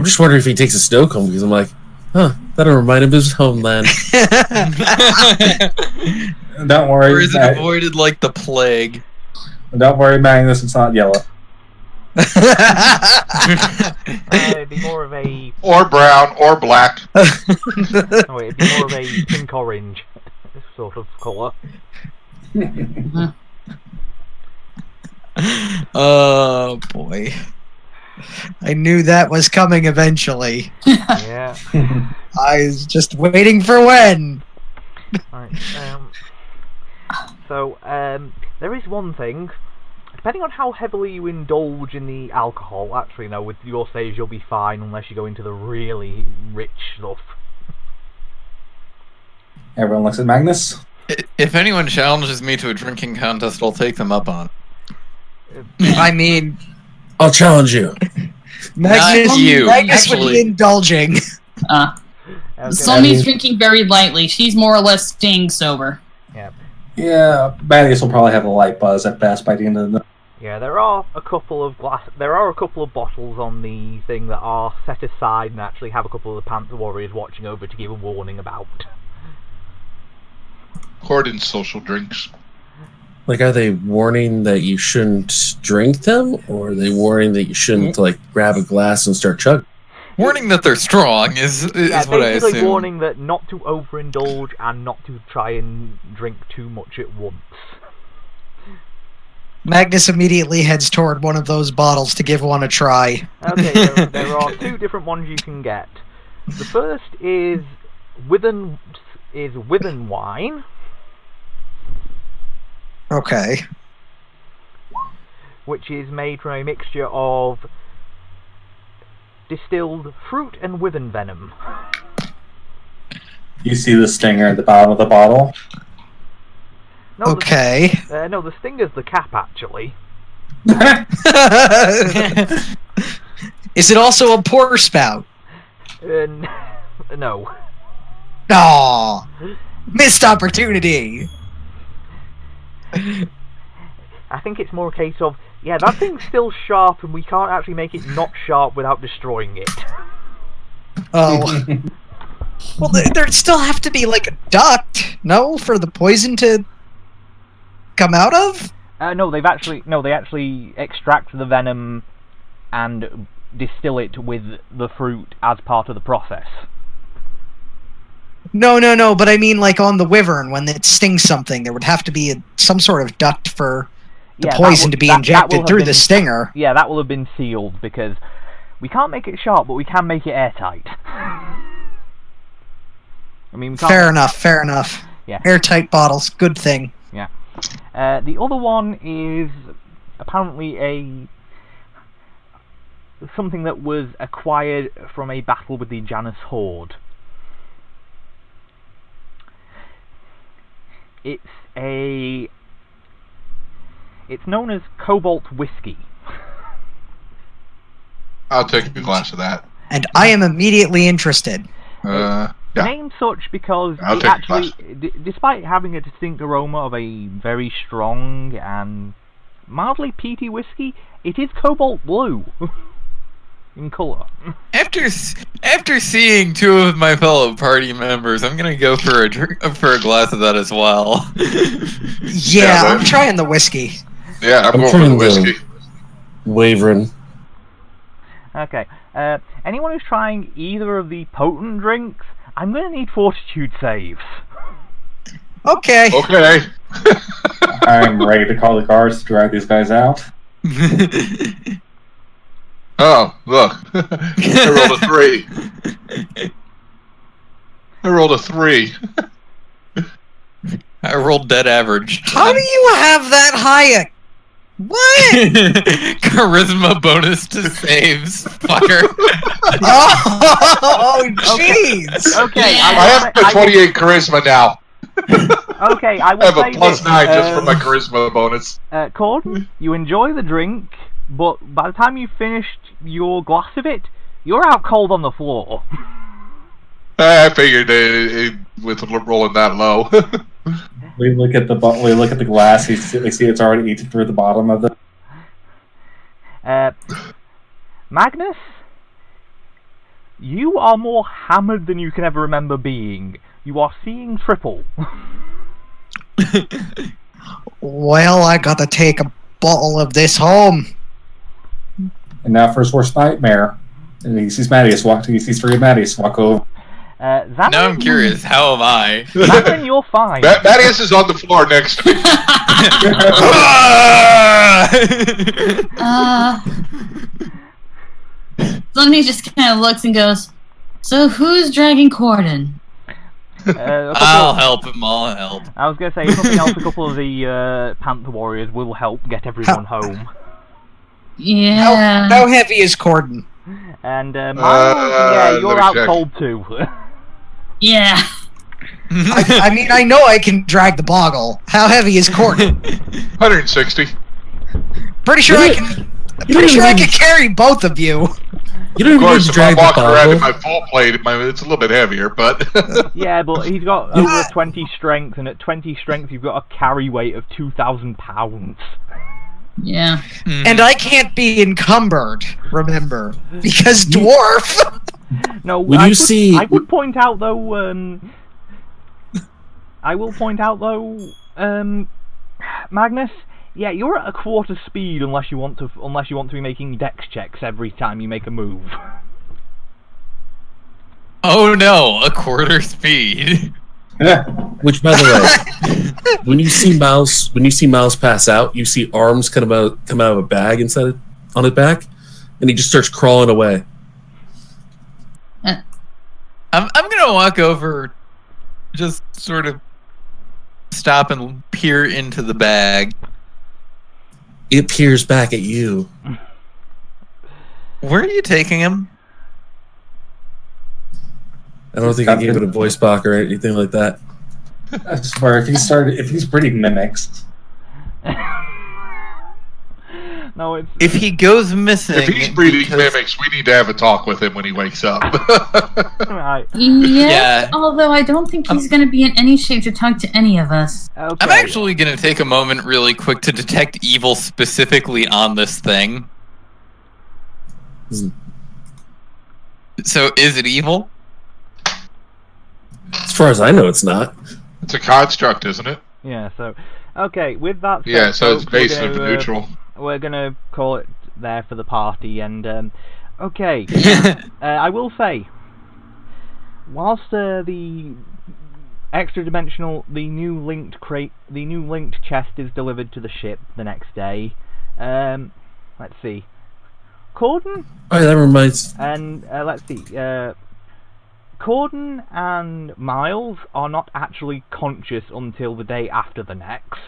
just wondering if he takes a snow cone because I'm like, that'll remind him of his homeland. Don't worry. Or is it avoided like the plague? Don't worry, Magnus. It's not yellow. it'd be more of a... Or brown, or black. Oh, it'd be more of a pink-orange sort of colour. Oh, boy. I knew that was coming eventually. Yeah. I was just waiting for when. Right, there is one thing. Depending on how heavily you indulge in the alcohol, actually, no, with your stage you'll be fine unless you go into the really rich stuff. Everyone looks at Magnus. If anyone challenges me to a drinking contest, I'll take them up on it. I mean, I'll challenge you. Magnus, Not you, Magnus would be actually. Indulging. Somi's drinking very lightly. She's more or less staying sober. Yeah, Magnus will probably have a light buzz at best by the end of the night. Yeah, there are a couple of bottles on the thing that are set aside and actually have a couple of the Panther Warriors watching over to give a warning about. According to social drinks. Like, are they warning that you shouldn't drink them, or are they warning that you shouldn't like grab a glass and start chugging? Warning that they're strong is what I basically assume. warning that not to overindulge and not to try and drink too much at once. Magnus immediately heads toward one of those bottles to give one a try. Okay, there are two different ones you can get. The first is Withen wine. Okay. Which is made from a mixture of distilled fruit and withen venom. You see the stinger at the bottom of the bottle? No, Okay. No, the stinger's the cap, actually. Is it also a pour spout? No. Aw, missed opportunity. I think it's more a case of, yeah, that thing's still sharp and we can't actually make it not sharp without destroying it. Oh. Well, there still have to be like a duct, no, for the poison to come out of? They actually extract the venom and distill it with the fruit as part of the process. No, but I mean like on the wyvern, when it stings something, there would have to be some sort of duct for the poison to be injected through the stinger. Yeah, that will have been sealed, because we can't make it sharp, but we can make it airtight. I mean, we can't Fair enough. Yeah. Airtight bottles, good thing. Yeah. The other one is apparently something that was acquired from a battle with the Janus Horde. It's known as Cobalt Whiskey. I'll take a glass of that. And I am immediately interested. Yeah. Named such because I'll it take a actually, despite having a distinct aroma of a very strong and mildly peaty whiskey, it is cobalt blue in colour. After seeing two of my fellow party members, I'm gonna go for a glass of that as well. Yeah, I'm trying the whiskey. Yeah, I'm going for the whiskey. Wavering. Okay. Anyone who's trying either of the potent drinks, I'm going to need fortitude saves. Okay. Okay. I'm ready to call the guards to drag these guys out. Oh, look. I rolled a 3. I rolled a 3. I rolled dead average. How do you have that high? What? Charisma bonus to saves, fucker. Oh, jeez. Okay. I have a 28 charisma now. Okay, I will I have a say plus this, 9 just for my charisma bonus. Corden, you enjoy the drink, but by the time you finished your glass of it, you're out cold on the floor. I figured with rolling that low. We look at the glass. We see it's already eaten through the bottom of the. Magnus, you are more hammered than you can ever remember being. You are seeing triple. Well, I gotta take a bottle of this home. And now for his worst nightmare. And he sees Mattias walk. He sees 3 of Mattias walk over. Xamarin, Now I'm curious, how am I? Xamarin, you're fine. Mattias is on the floor next to me. Somebody just kind of looks and goes, "So who's dragging Corden?" I'll help him, I'll help. I was going to say, if nothing else, a couple of the Panther Warriors will help get everyone home. Yeah. How heavy is Corden? And Miles, you're out cold too. Yeah. I mean, I know I can drag the boggle. How heavy is Corden? 160. Pretty sure I can. Pretty sure I can carry both of you. You don't Of course, need to if drag I'm the walking around in bottle. my full plate, it's a little bit heavier, but... Yeah, but he's got over 20 strength, and at 20 strength you've got a carry weight of 2,000 pounds. Yeah. And I can't be encumbered, remember, because dwarf. No, When I you see- I would point out though. Magnus. Yeah, you're at a quarter speed unless you want to be making dex checks every time you make a move. Oh no, a quarter speed. Which, by the way, when you see Miles pass out, you see arms come out of a bag on his back, and he just starts crawling away. I'm gonna walk over, just sort of stop and peer into the bag. It peers back at you. Where are you taking him? I don't think I gave it a voice box or anything like that. I swear, if he's breeding mimics. No, it's. If he goes missing, If he's breeding mimics, we need to have a talk with him when he wakes up. Right. Yes, although I don't think he's going to be in any shape to talk to any of us. Okay. I'm actually going to take a moment really quick to detect evil specifically on this thing. So, is it evil? As far as I know, it's not. It's a construct, isn't it? Yeah. So, okay. With that said, Yeah, so it's folks, we're based gonna, on neutral. We're gonna call it there for the party, and okay. I will say, whilst the new linked chest is delivered to the ship the next day. Let's see, Corden. Oh, that reminds. And let's see, Corden and Miles are not actually conscious until the day after the next.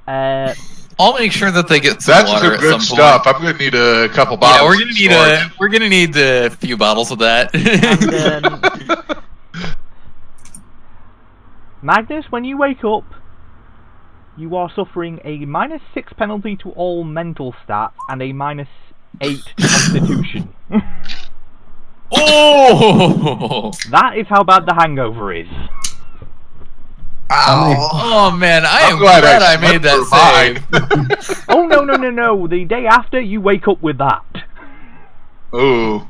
I'll make sure that they get some That's water some at good some stuff. point. I'm gonna need a couple bottles. Yeah, we're gonna need a few bottles of that. And, Magnus, when you wake up, you are suffering a -6 penalty to all mental stats and a -8 Constitution. Oh! That is how bad the hangover is. Oh man, I'm I'm glad glad I made that save. Oh no! The day after, you wake up with that. Ooh.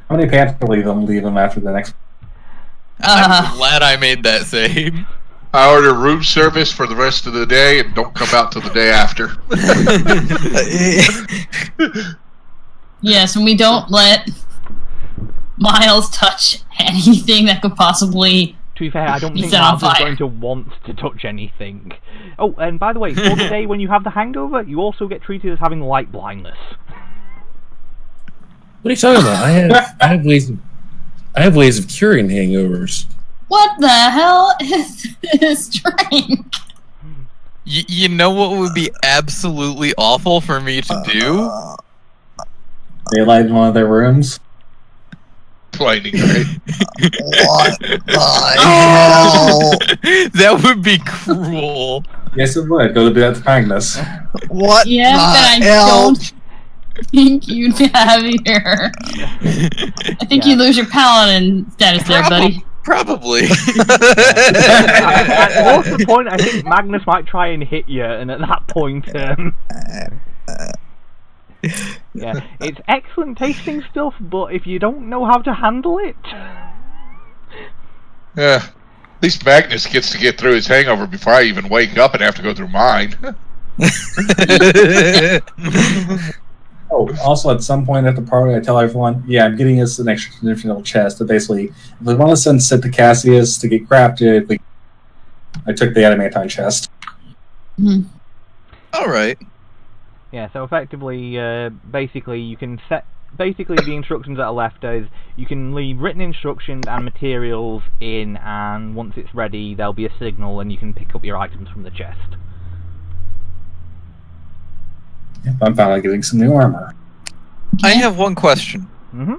How many pants to leave them after the next? I'm glad I made that save. I order room service for the rest of the day and don't come out till the day after. Yes, and we don't let Miles touch anything that could possibly. To be fair, I don't think set on Miles is fire. going to want to touch anything. Oh, and by the way, for the day when you have the hangover, you also get treated as having light blindness. What are you talking about? I have ways of curing hangovers. What the hell is this drink? You know what would be absolutely awful for me to do? They light in one of their rooms. Lightning, right? What the hell? That would be cruel. Yes, it would. Go to do that to Magnus. What Yeah, but I the hell? don't think you'd have here. I think you lose your paladin status there, buddy. Probably. At most the point, I think Magnus might try and hit you, and at that point, yeah, it's excellent tasting stuff, but if you don't know how to handle it, Yeah. At least Magnus gets to get through his hangover before I even wake up and have to go through mine. Oh, also at some point at the party, I tell everyone, yeah, I'm getting us an extra dimensional chest. But basically, if we want to send Sid to Cassius to get crafted, I took the adamantine chest. All right. yeah. So effectively, basically, you can set. Basically, the instructions that are left is you can leave written instructions and materials in, and once it's ready, there'll be a signal, and you can pick up your items from the chest. Yep, I'm finally getting some new armor. I have one question. Mm-hmm.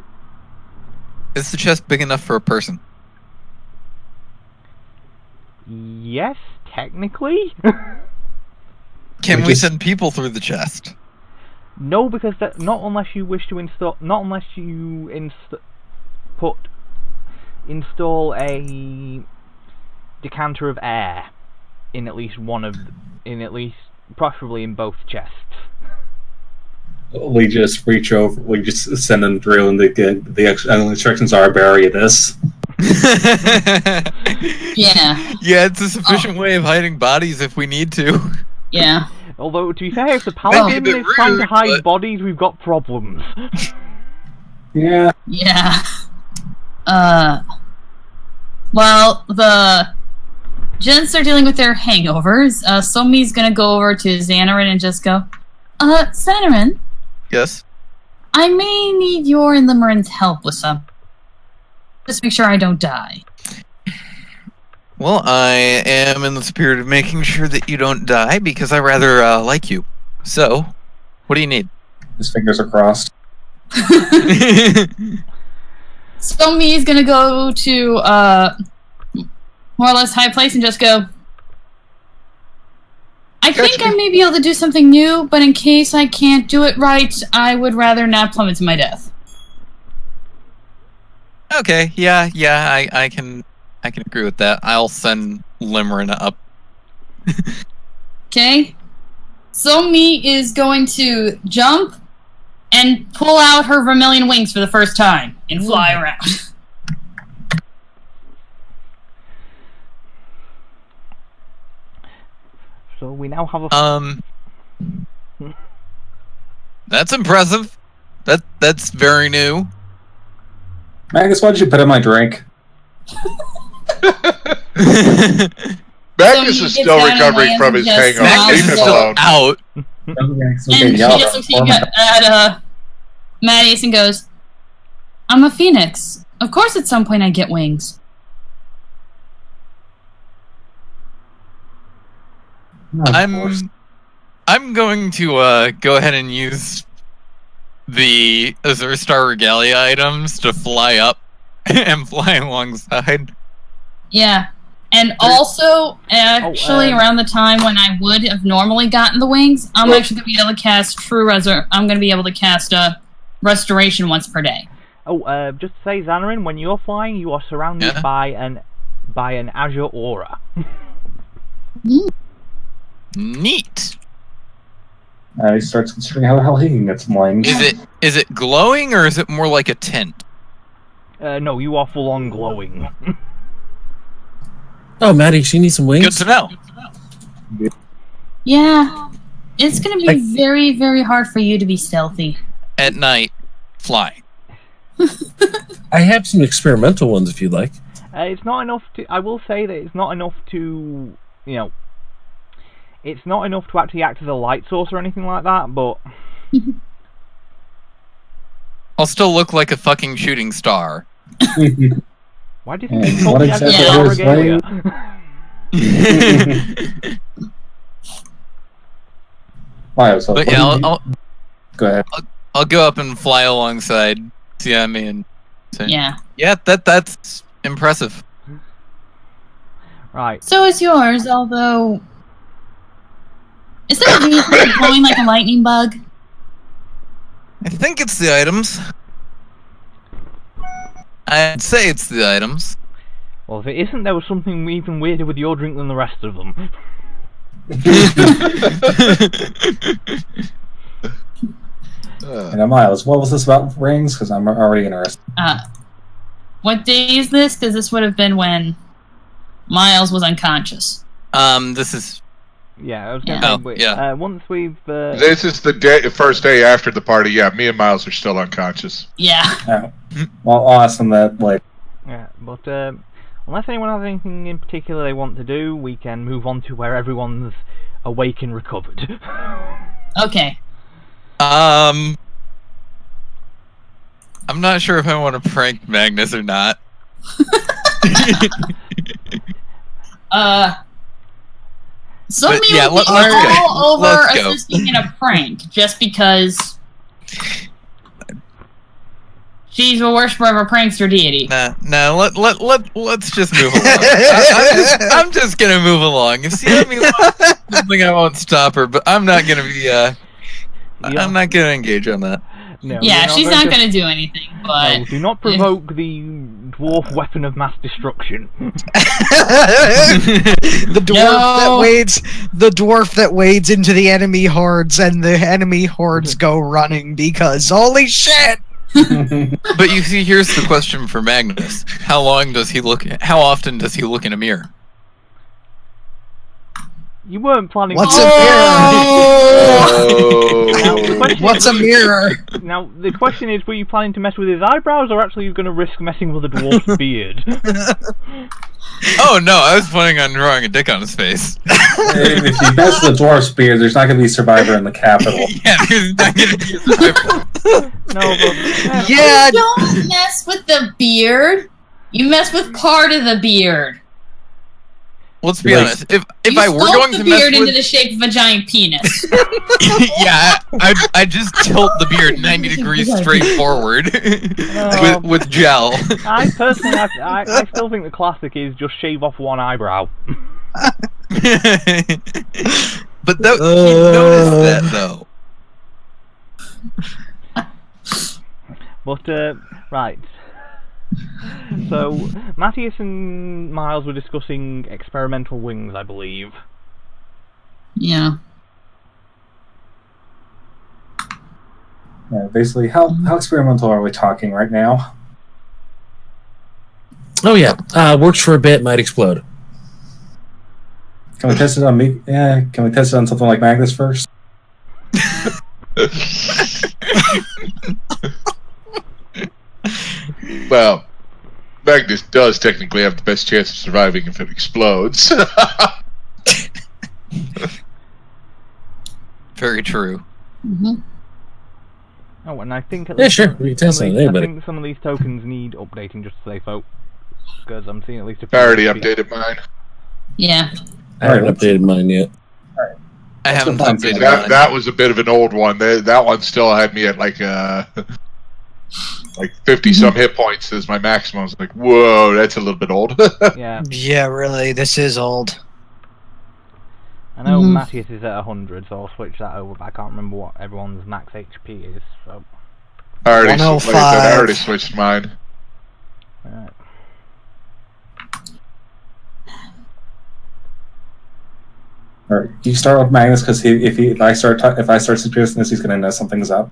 Is the chest big enough for a person? Yes, technically. Can we send people through the chest? No, because that, not unless you wish to install. Not unless you install a decanter of air in at least one of, preferably in both chests. We just reach over. We just send them through, and the instructions are bury this. Yeah. Yeah, it's a sufficient way of hiding bodies if we need to. Yeah. Although, to be fair, if the paladin is trying to hide bodies, we've got problems. Yeah. Yeah. While the gents are dealing with their hangovers, Somi's gonna go over to Xanarin and just go, Xanarin, Yes. I may need your and Limerence help with some. Just make sure I don't die. Well, I am in the spirit of making sure that you don't die because I rather like you. So, what do you need? His fingers are crossed. Somi is gonna go to more or less high place and just go, I think I may be able to do something new, but in case I can't do it right, I would rather not plummet to my death. Okay, yeah, I can agree with that. I'll send Limerence up. Okay? Somi is going to jump and pull out her vermilion wings for the first time and fly around. So we now have a. That's impressive. That's very new. Magnus, why did you put in my drink? Magnus is still recovering from his hangover. Magnus Leave is him still alone. out. And she just looks at Mattias and goes, I'm a phoenix. Of course at some point I get wings. I'm going to go ahead and use the Azure Star Regalia items to fly up and fly alongside. Yeah. And also, actually, around the time when I would have normally gotten the wings, I'm actually going to be able to cast I'm going to be able to cast Restoration once per day. Just to say, Xanarin, when you're flying, you are surrounded by an azure aura. Neat. He starts considering how the hell he can get some wings. Is it glowing or is it more like a tent? No, you are full on glowing. Oh, Maddie, she needs some wings. Good to know. Yeah, it's going to be very, very hard for you to be stealthy at night. Flying. I have some experimental ones if you'd like. It's not enough to. I will say that it's not enough to. It's not enough to actually act as a light source or anything like that, but I'll still look like a fucking shooting star. Why do you think it's called the Azure Regalia? But yeah, I'll go ahead. I'll go up and fly alongside Siami and say, yeah, that's impressive. Right. So is yours, although is that really glowing like a lightning bug? I think it's the items. I'd say it's the items. Well, if it isn't, there was something even weirder with your drink than the rest of them. And Miles, what was this about rings? Because I'm already interested. What day is this? Because this would have been when Miles was unconscious. This is. Yeah, I was going to say, once we've... This is the first day after the party. Yeah, me and Miles are still unconscious. Yeah. Well, awesome that, like... Yeah, but unless anyone has anything in particular they want to do, we can move on to where everyone's awake and recovered. Okay. I'm not sure if I want to prank Magnus or not. Some of you will be all over assisting in a prank just because she's the worst ever prankster deity. Nah, let's just move along. I'm just gonna move along. If Siami wants something, I won't stop her, but I'm not gonna be I'm not gonna engage on that. No, yeah, she's not going to do anything, but... No, do not provoke the dwarf weapon of mass destruction. The dwarf that wades into the enemy hordes, and the enemy hordes go running because holy shit! But you see, here's the question for Magnus: how often does he look in a mirror? You weren't planning. What's a mirror? What's a mirror? Now the question is: were you planning to mess with his eyebrows, or actually you're going to risk messing with a dwarf's beard? Oh no! I was planning on drawing a dick on his face. If you mess with the dwarf's beard, there's not going to be a survivor in the capital. Yeah, there's not going to be a survivor. No, but you don't mess with the beard. You mess with part of the beard. Let's be honest. If I were going to mess with the beard into the shape of a giant penis. Yeah, I just tilt the beard 90 degrees straight forward with gel. I personally, I still think the classic is just shave off one eyebrow. But you notice that though. But right. So, Matthias and Miles were discussing experimental wings, I believe. Yeah. Yeah, basically, how experimental are we talking right now? Oh yeah, works for a bit, might explode. Can we test it on me? Yeah, can we test it on something like Magnus first? Well, Magnus does technically have the best chance of surviving if it explodes. Very true. Mm-hmm. Oh, and I think we can test it on anybody. I think some of these tokens need updating just to say folk, because I'm seeing at least a few. I already updated mine. Yeah. I haven't updated mine yet. Alright, I haven't fun. updated That was a bit of an old one. That one still had me at like 50 some hit points as my maximum. I was like, whoa, that's a little bit old. Yeah. Yeah, really, this is old. I know Matthias is at 100, so I'll switch that over, but I can't remember what everyone's max HP is, so... I already switched mine. Alright. Alright, you start with Magnus, because if I start suggesting this, he's going to know something's up.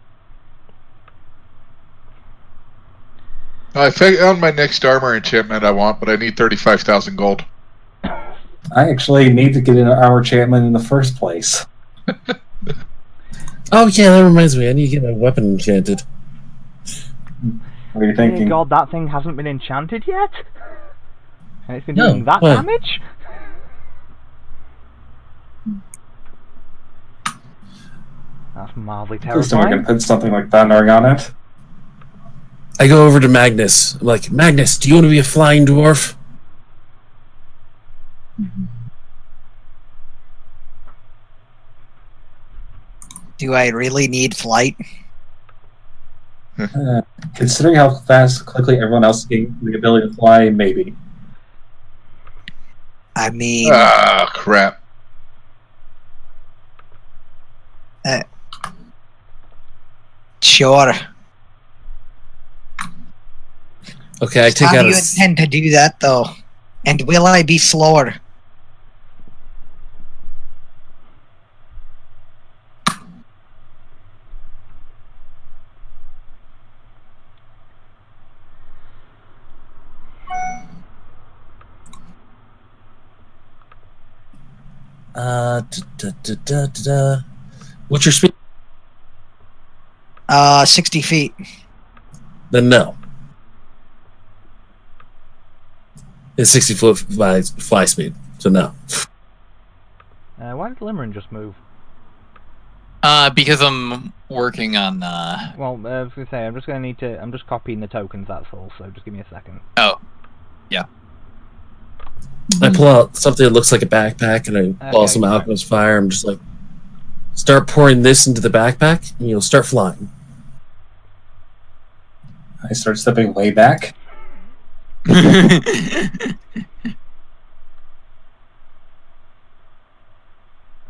I found my next armor enchantment I want, but I need 35,000 gold. I actually need to get an armor enchantment in the first place. Oh yeah, that reminds me. I need to get a weapon enchanted. What are you thinking? Oh god, that thing hasn't been enchanted yet? And it's been doing that damage? That's mildly terrifying. Please don't put something like thundering on it. I go over to Magnus. I'm like, Magnus, do you want to be a flying dwarf? Do I really need flight? Considering how quickly everyone else gained the ability to fly, maybe. I mean... Ah, crap. Sure. Okay, I take How out do you intend to do that, though? And will I be slower? What's your speed? 60 feet. Then no. It's 60-foot fly speed, so no. Why did Limmering just move? Because I'm working on. Well, I was gonna say I'm just copying the tokens. That's all. So just give me a second. Oh, yeah. I pull out something that looks like a backpack, and I pull some alchemist fire. I'm just like, start pouring this into the backpack, and you'll start flying. I start stepping way back.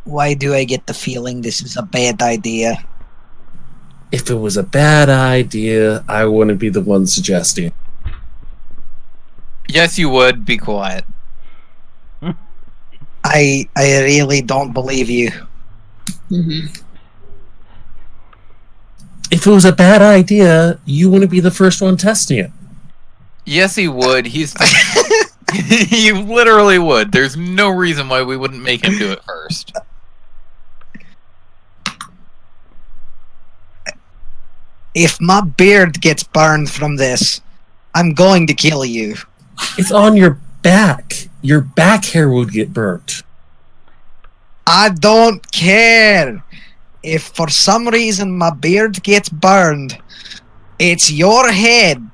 Why do I get the feeling this is a bad idea? If it was a bad idea, I wouldn't be the one suggesting. Yes, you would. Be quiet. I really don't believe you. If it was a bad idea, you wouldn't be the first one testing it. Yes, he would. He literally would. There's no reason why we wouldn't make him do it first. If my beard gets burned from this, I'm going to kill you. It's on your back. Your back hair would get burnt. I don't care. If for some reason my beard gets burned, it's your head.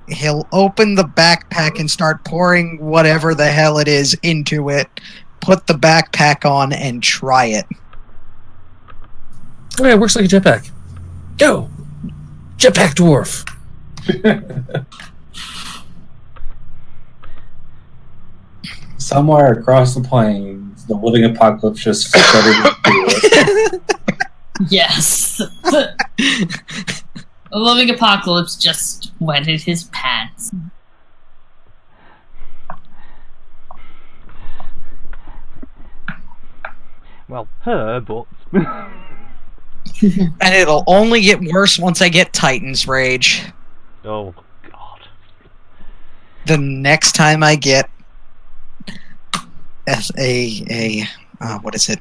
He'll open the backpack and start pouring whatever the hell it is into it, put the backpack on, and try it. Oh yeah, it works like a jetpack. Go! Jetpack dwarf! Somewhere across the plains, the living apocalypse just started to do it. Yes. The living apocalypse just wetted his pants. Well, her, but... And it'll only get worse once I get Titan's Rage. Oh, God. The next time I get what is it?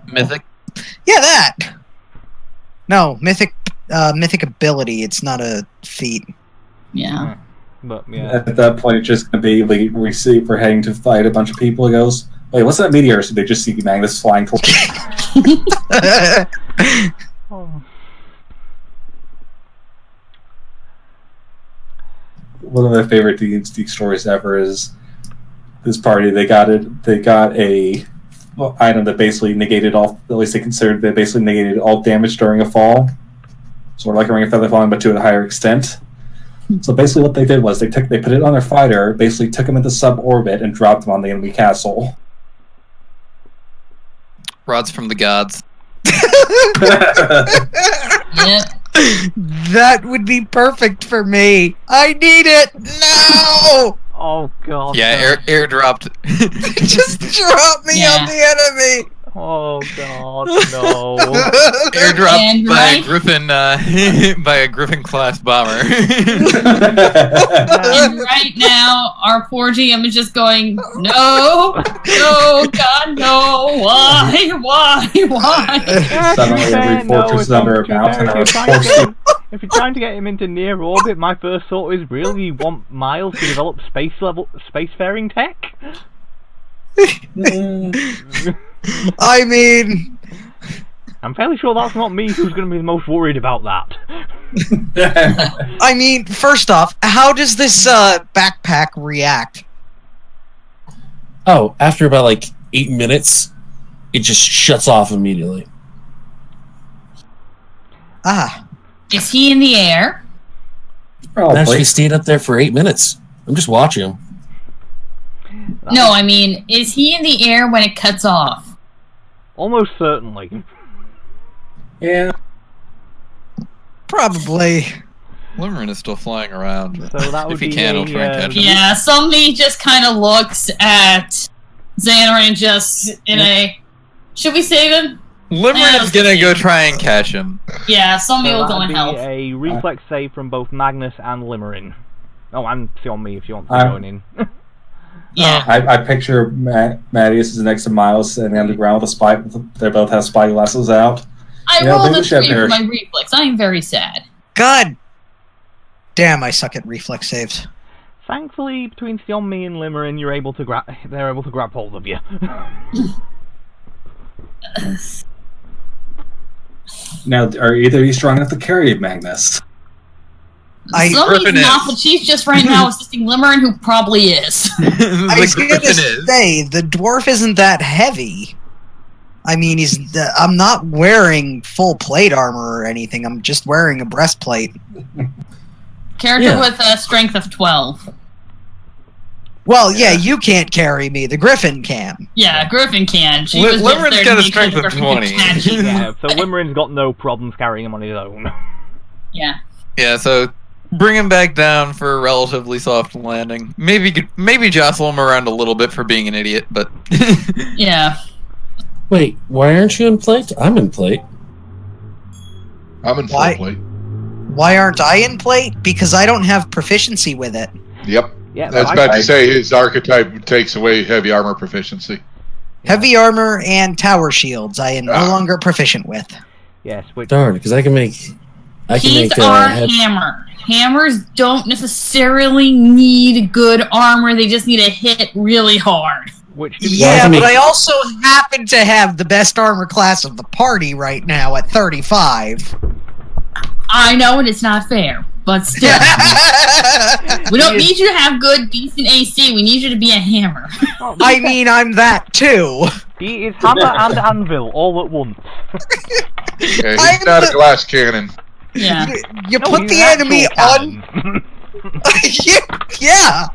Mythic? Yeah, that! No, mythic ability, it's not a feat. Yeah. But, yeah. At that point, it's just going to be like we're heading to fight a bunch of people. It goes, wait, what's that meteor? So they just see Magnus flying towards. Oh. One of my favorite D&D stories ever is this party, they got a item that basically negated all. At least they considered that basically negated all damage during a fall. Sort of like a ring of feather falling, but to a higher extent. So basically, what they did was they put it on their fighter, basically took him into suborbit, and dropped him on the enemy castle. Rods from the gods. Yep. That would be perfect for me. I need it. No. Oh god. Yeah, airdropped. Just drop me on the enemy. Oh god, no. Airdropped And by right- a Griffin, by a Griffin class bomber. And right now, our poor GM is just going, no, God, no, why? Suddenly, every fortress is under a mountain or a force. If you're trying to get him into near orbit, my first thought is really you want Miles to develop spacefaring tech? I mean, I'm fairly sure that's not me who's going to be the most worried about that. I mean, first off, how does this backpack react? Oh, after about like 8 minutes, it just shuts off immediately. Ah. Is he in the air? I actually stayed up there for 8 minutes. I'm just watching him. No, I mean, is he in the air when it cuts off? Almost certainly. Yeah. Probably. Limerine is still flying around. So that would If he be can, he'll try and catch him. Yeah, somebody just kind of looks at Xander and just in a... Should we save him? Limerine's gonna go try and catch him. Yeah, somebody So will go that'd and be help. a reflex save from both Magnus and Limerine. Oh, and Xiaomi if you want to join in. Yeah. I picture Mattias is next to Miles in the underground with a spy. They both have spyglasses out. I Yeah, rolled they a should 3 have for theirs. my reflex. I am very sad. God damn, I suck at reflex saves. Thankfully, between Xiaomi and Limerine, they're able to grab hold of you. Now, are either of you strong enough to carry Magnus? Somebody's Griffin not, is. but she's just right now assisting Limerine, who probably is. I The was going to Griffin is. say, the dwarf isn't that heavy. I mean, I'm not wearing full plate armor or anything. I'm just wearing a breastplate. Character with a strength of 12. Well, yeah, you can't carry me. The Griffin can. Yeah, Griffin can. She Li- was just Limerine's there got to a make sure strength the of Griffin could 20. catch him. Yeah, so Limerine's got no problems carrying him on his own. Yeah. Yeah, so bring him back down for a relatively soft landing. Maybe jostle him around a little bit for being an idiot, but Yeah. Wait, why aren't you in plate? I'm in plate. I'm in full Why? plate. Why aren't I in plate? Because I don't have proficiency with it. Yep. Yeah, I was about to say his archetype takes away heavy armor proficiency. Heavy armor and tower shields I am no longer proficient with. Yes, which Darn, because I can make. He's our hammer. Hammers don't necessarily need good armor, they just need to hit really hard. Yeah, but I also happen to have the best armor class of the party right now at 35. I know, and it's not fair, but still. We don't need you to have good, decent AC. We need you to be a hammer. I mean, I'm that too. He is hammer and anvil all at once. Yeah, he's not a glass cannon. Yeah. You No, put he's the an enemy actual on. Yeah.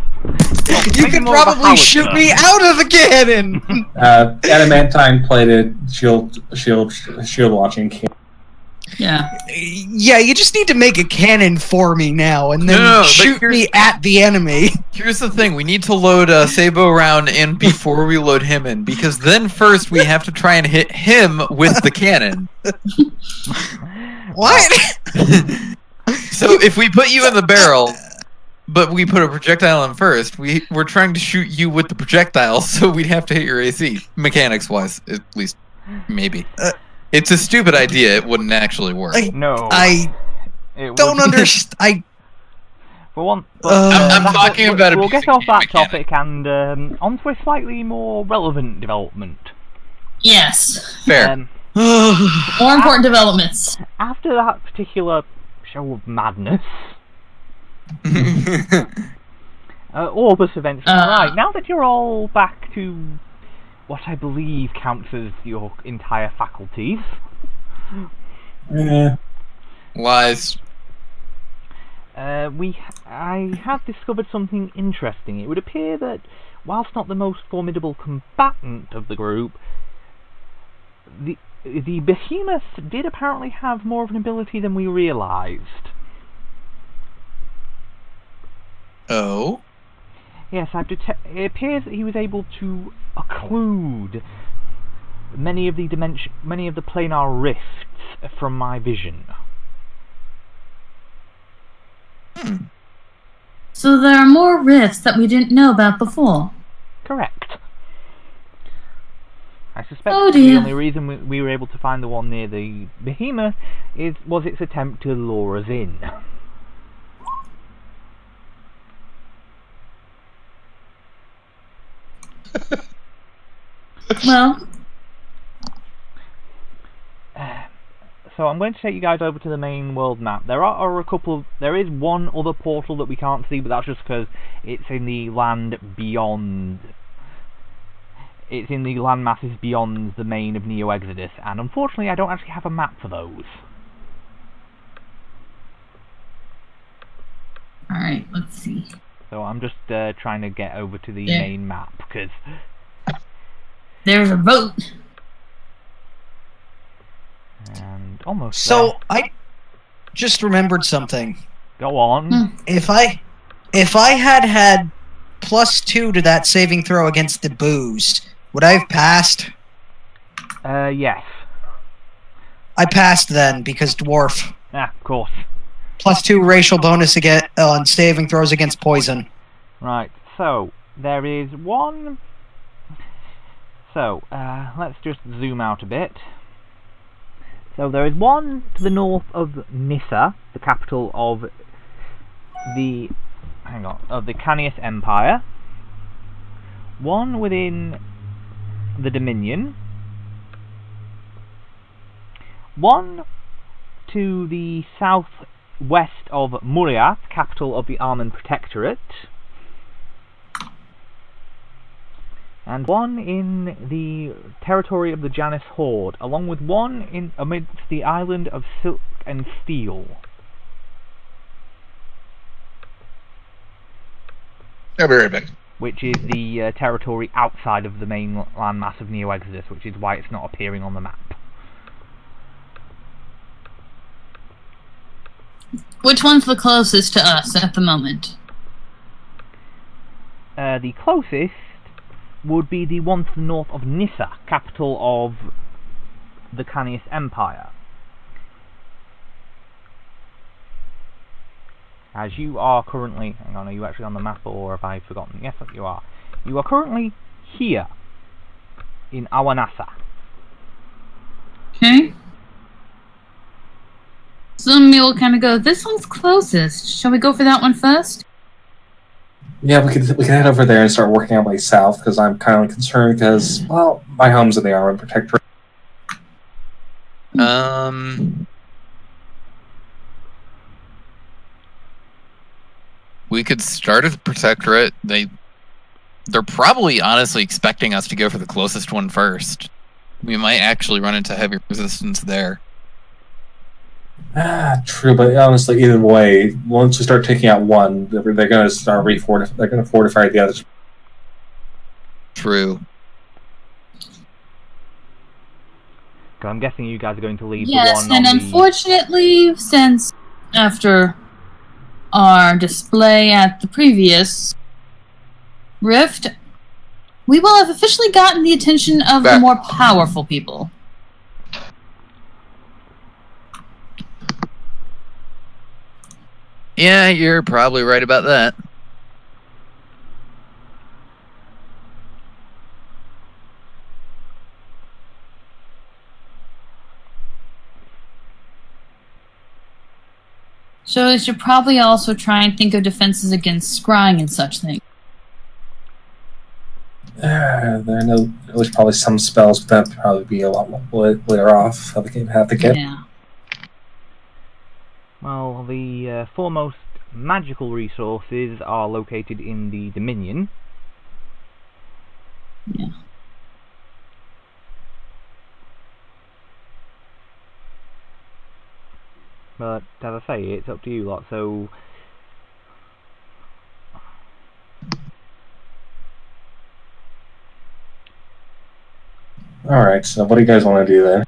You can more of a probably shoot me out of the cannon. Adamantine plated shield launching cannon. Yeah. Yeah, you just need to make a cannon for me now, and then No, but shoot me at the enemy. here's the thing: we need to load Sabo round in before we load him in, because then first we have to try and hit him with the cannon. What? So if we put you in the barrel, but we put a projectile in first, we're trying to shoot you with the projectile, so we'd have to hit your AC, mechanics-wise, at least, maybe. It's a stupid idea. It wouldn't actually work. I don't understand. I'm talking about We'll get off that mechanic. topic and onto a slightly more relevant development. Yes. Fair. More important developments. After that particular show of madness, Orbis eventually. Right, now that you're all back to what I believe counts as your entire faculties. Yeah. Lies. I have discovered something interesting. It would appear that, whilst not the most formidable combatant of the group, the Behemoth did apparently have more of an ability than we realised. Oh? Yes, it appears that he was able to occlude many of the planar rifts from my vision. So there are more rifts that we didn't know about before. Correct. I suspect Oh, the dear. only reason we were able to find the one near the Behemoth was its attempt to lure us in. Well, so I'm going to take you guys over to the main world map. There is one other portal that we can't see, but that's just because it's in the land beyond. It's in the land masses beyond the main of Neoexodus, and unfortunately I don't actually have a map for those. alright, let's see. So I'm just trying to get over to the main map, because... There's a boat! And almost So, I just remembered something. Go on. If I had +2 to that saving throw against the booze, would I have passed? Yes. I passed then, because dwarf. Of course. +2 racial bonus on saving throws against poison. Right, so, there is one... So, let's just zoom out a bit. So there is one to the north of Nyssa, the capital of the Canius Empire. One within the Dominion. One to the southwest of myriad, capital of the Armen Protectorate. And one in the territory of the Janus Horde, along with one amidst the island of Silk and Steel. Yeah, very big. Which is the territory outside of the main landmass of Neoexodus, which is why it's not appearing on the map. Which one's the closest to us at the moment? The closest would be the one to the north of Nyssa, capital of the Canius Empire. As you are currently... Hang on, are you actually on the map, or have I forgotten? Yes, you are. You are currently here, in Awanasa. Okay. So we will kind of go, this one's closest. Shall we go for that one first? Yeah, we can head over there and start working our way south, because I'm kind of concerned because, well, my home's in the Armen Protectorate. We could start at the Protectorate. They're probably honestly expecting us to go for the closest one first. We might actually run into heavy resistance there. True, but honestly, either way, once we start taking out one, they're going to start they're going to fortify the others. True. I'm guessing you guys are going to leave the Yes, one and on unfortunately, since after our display at the previous rift, we will have officially gotten the attention of the more powerful people. Yeah, you're probably right about that. So we should probably also try and think of defenses against scrying and such things. There's probably some spells, but that'd probably be a lot more later off. Have to get. Yeah. Well, the foremost magical resources are located in the Dominion. Yeah. But as I say, it's up to you lot. So Alright, so what do you guys want to do then?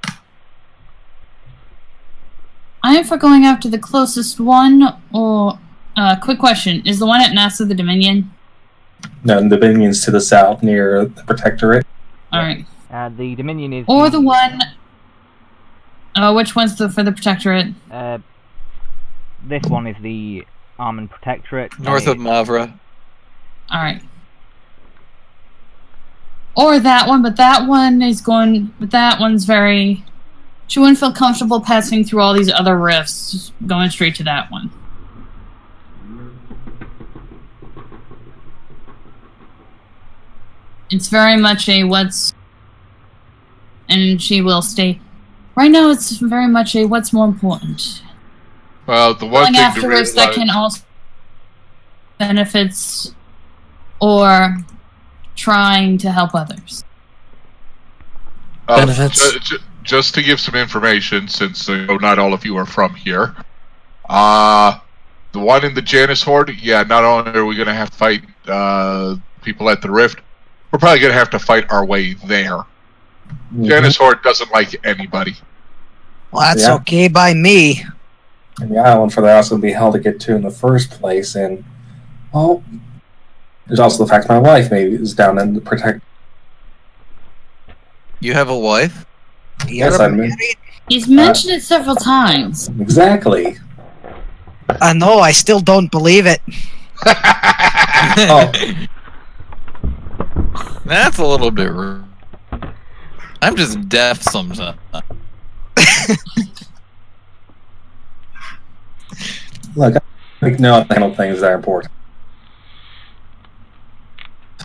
I am for going after the closest one, or... quick question. Is the one at NASA the Dominion? No, the Dominion's to the south, near the Protectorate. Alright. the Dominion is... Or the one... which one's for the Protectorate? This one is the Armand Protectorate. North of Mavra. Alright. Or that one, but that one is going... But that one's very... She wouldn't feel comfortable passing through all these other rifts, just going straight to that one. It's very much a what's... And she will stay... Right now it's very much a what's more important. Well, the one Going thing after to rifts that can also... benefits... Or... trying to help others. Benefits. Just to give some information, since not all of you are from here, the one in the Janus Horde, yeah, not only are we going to have to fight people at the Rift, we're probably going to have to fight our way there. Janus Horde doesn't like anybody. Well, that's okay by me. And the island for that is going to be hell to get to in the first place, and, well, there's also the fact my wife maybe is down in the Protect. You have a wife? Yes, I mean. He's mentioned it several times. Exactly. I know, I still don't believe it. Oh. That's a little bit rude. I'm just deaf sometimes. Look, I know how to handle things that are important.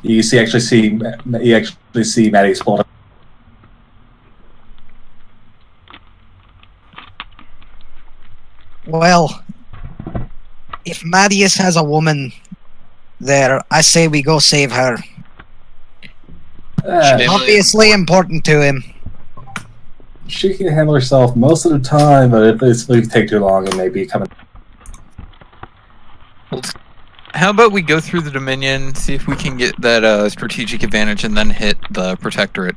You actually see Maddie's pulled up. Well, if Mattias has a woman there, I say we go save her. Obviously important to him. She can handle herself most of the time, but if it's going to take too long, it may be coming. How about we go through the Dominion, see if we can get that strategic advantage, and then hit the Protectorate.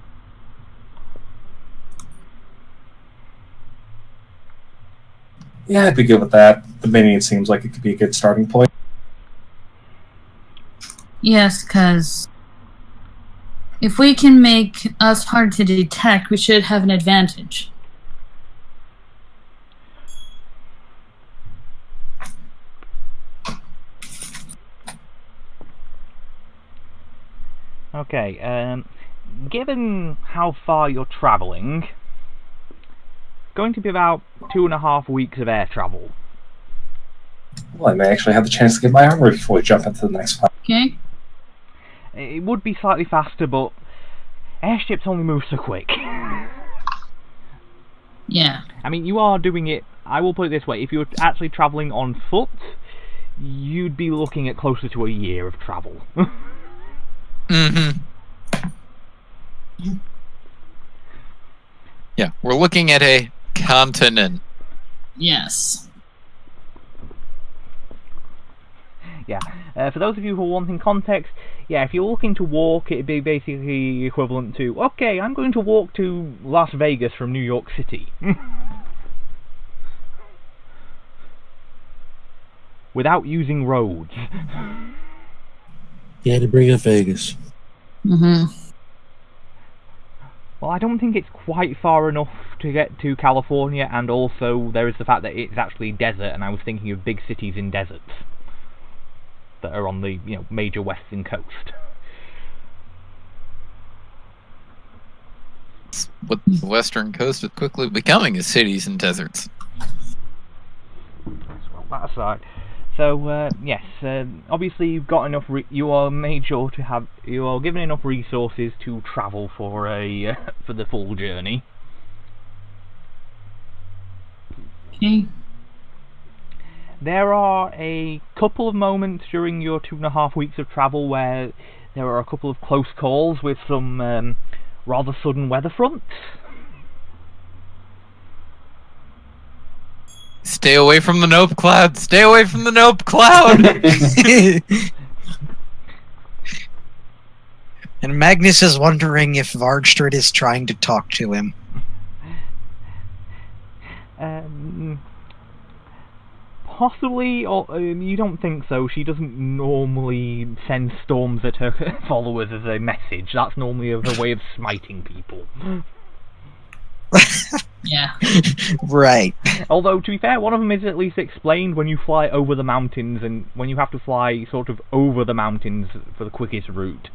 Yeah, I'd be good with that. The Dominion seems like it could be a good starting point. Yes, because if we can make us hard to detect, we should have an advantage. Okay, given how far you're travelling, going to be about 2.5 weeks of air travel. Well, I may actually have the chance to get my armor before we jump into the next fight. Okay. It would be slightly faster, but airships only move so quick. Yeah. I mean, you are doing it, I will put it this way, if you're actually travelling on foot, you'd be looking at closer to a year of travel. Mm-hmm. Yeah, we're looking at a continent. Yes. Yeah. For those of you who are wanting context, yeah, if you're looking to walk, it'd be basically equivalent to, okay, I'm going to walk to Las Vegas from New York City. Without using roads. Yeah, to bring up Vegas. Mm-hmm. Well, I don't think it's quite far enough to get to California, and also there is the fact that it's actually desert, and I was thinking of big cities in deserts that are on the major western coast. What the western coast is quickly becoming is cities and deserts. Well, that aside. So yes, obviously you've got enough. You are made sure to have. You are given enough resources to travel for for the full journey. There are a couple of moments during your 2.5 weeks of travel where there are a couple of close calls with some rather sudden weather fronts. Stay away from the nope cloud! Stay away from the nope cloud! And Magnus is wondering if Vargstrid is trying to talk to him. Possibly, or you don't think so. She doesn't normally send storms at her followers as a message. That's normally her way of smiting people. Yeah. Right. Although, to be fair, one of them is at least explained when you fly over the mountains, and when you have to fly sort of over the mountains for the quickest route,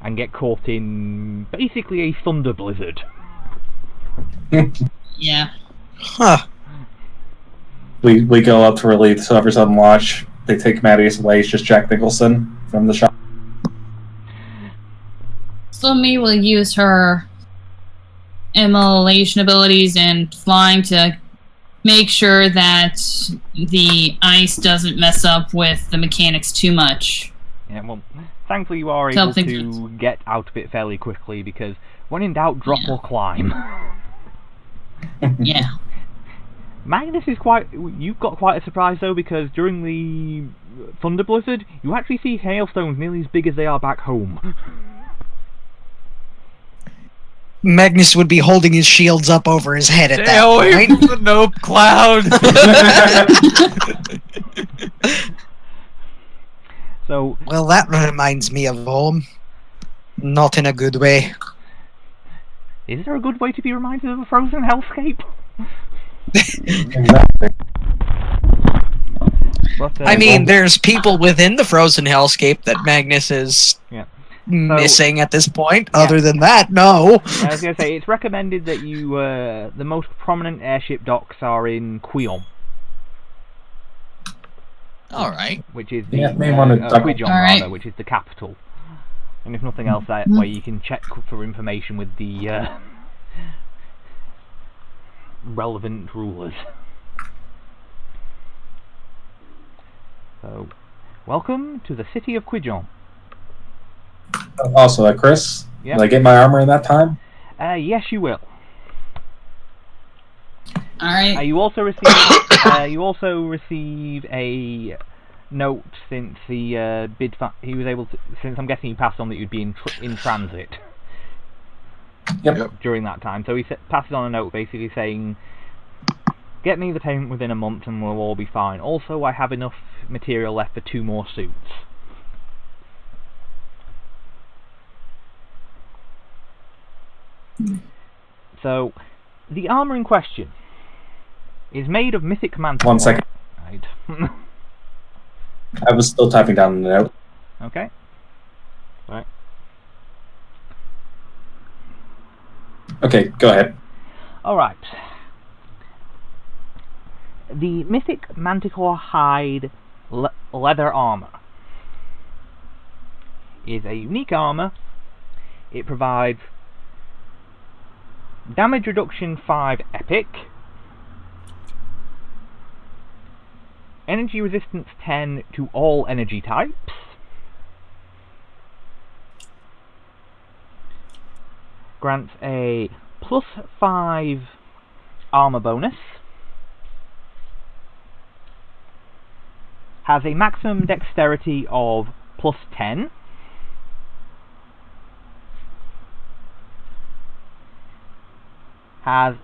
and get caught in basically a thunder blizzard. Yeah. Huh. We go up to relieve the survivors on watch. They take Mattias away. It's just Jack Nicholson from the shop. Slummy will use her immolation abilities and flying to make sure that the ice doesn't mess up with the mechanics too much. Yeah, well, thankfully you are able to get out of it fairly quickly, because when in doubt, drop or climb. Yeah. Magnus is you've got quite a surprise though, because during the thunder blizzard, you actually see hailstones nearly as big as they are back home. Magnus would be holding his shields up over his head at that point. Stay away from the nope cloud! So, well, that reminds me of home. Not in a good way. Is there a good way to be reminded of a frozen hellscape? Exactly. But, I mean, there's people within the frozen hellscape that Magnus is missing at this point. Yeah. Other than that, no. I was going to say, it's recommended that you, the most prominent airship docks are in Quion. Alright. Which is the Quijon, rather, which is the capital. And if nothing else, that way you can check for information with the relevant rulers. So, welcome to the city of Quijon. Also, Chris, yep. Will I get my armor in that time? Yes, you will. All right. You also receive a note since the he was able to. Since I'm guessing he passed on that you'd be in transit. Yep. During that time, so he passes on a note basically saying, "Get me the payment within a month, and we'll all be fine. Also, I have enough material left for 2 more suits." So, the armor in question is made of mythic mantle. 1 second. Right. I was still typing down the note. Okay. Right. Okay, go ahead. Alright. The mythic manticore hide leather armor is a unique armor. It provides damage reduction 5 epic, energy resistance 10 to all energy types, grants a +5 armor bonus, has a maximum dexterity of +10, has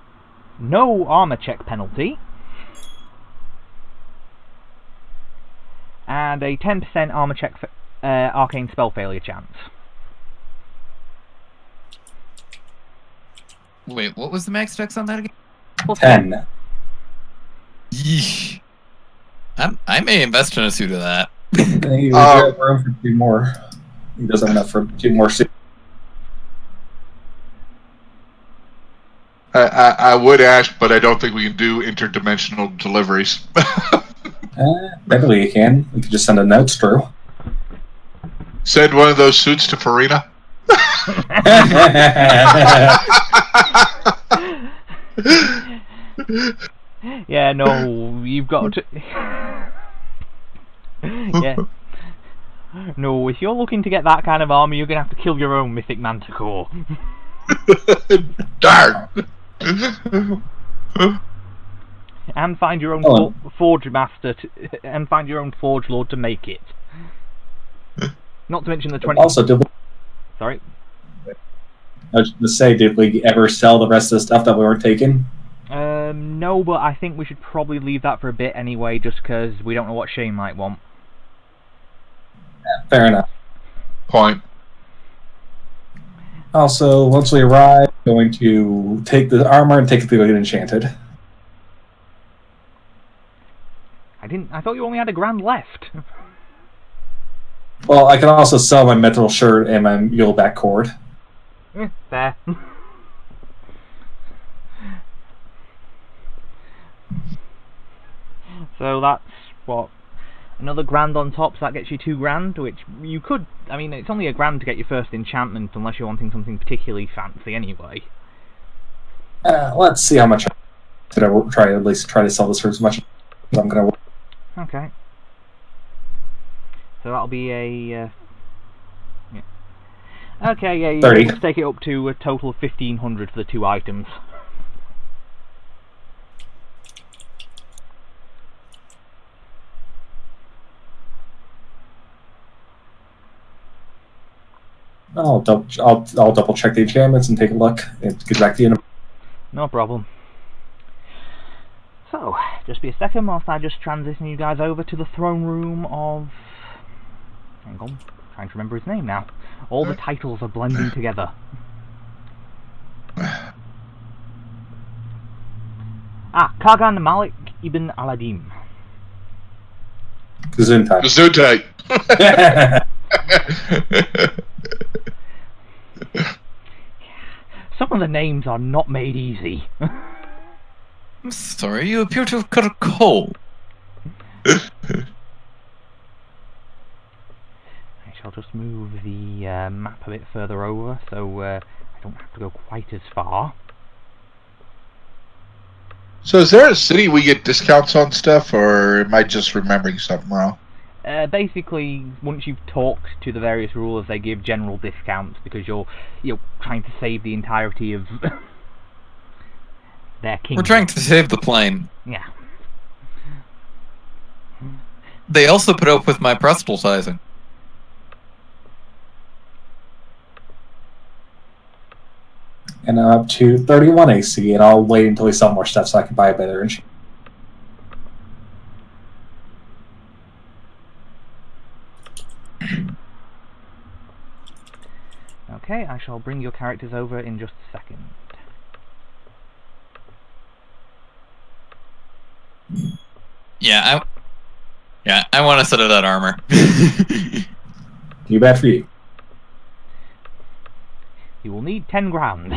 no armor check penalty, and a 10% armor check arcane spell failure chance. Wait, what was the max dex on that again? +10. Yeesh. I may invest in a suit of that. He has room for 2 more. He doesn't have enough for 2 more suits. I would ask, but I don't think we can do interdimensional deliveries. Maybe we can. We could just send a note through. Send one of those suits to Farina. Yeah, no, you've got to. Yeah. No, if you're looking to get that kind of armor, you're going to have to kill your own mythic manticore. Darn! And find your own forge master, and find your own forge lord to make it. Not to mention the 20... Also, Sorry? I was going to say, did we ever sell the rest of the stuff that we weren't taking? No, but I think we should probably leave that for a bit anyway, just because we don't know what Shane might want. Yeah, fair enough. Point. Also, once we arrive, we're going to take the armor and take it to get enchanted. I thought you only had a grand left. Well, I can also sell my metal shirt and my muleback cord. Fair. So that's, what, another grand on top, so that gets you 2 grand, which you could... I mean, it's only a grand to get your first enchantment, unless you're wanting something particularly fancy anyway. Let's see how much I at least try to sell this for as much as I'm going to... Okay. So that'll be a... yeah. Okay, yeah, 30. Let's take it up to a total of 1,500 for the 2 items. I'll double check the enchantments and take a look and get back to you. No problem. So, just be a second whilst I just transition you guys over to the throne room of... Hang on, trying to remember his name now. All the titles are blending together. Kagan Malik ibn Aladim. Gesundheit. Gesundheit. Some of the names are not made easy. I'm sorry, you appear to have cut a cold. I shall just move the map a bit further over, so I don't have to go quite as far. So is there a city we get discounts on stuff, or am I just remembering something wrong? Basically, once you've talked to the various rulers, they give general discounts because you're trying to save the entirety of their kingdom. We're trying to save the plane. Yeah. They also put up with my proselytizing. And I'm up to 31 AC, and I'll wait until we sell more stuff so I can buy a better enchantment. Okay, I shall bring your characters over in just a second. Yeah, I want a set of that armor. Too bad for you. You will need 10 grand.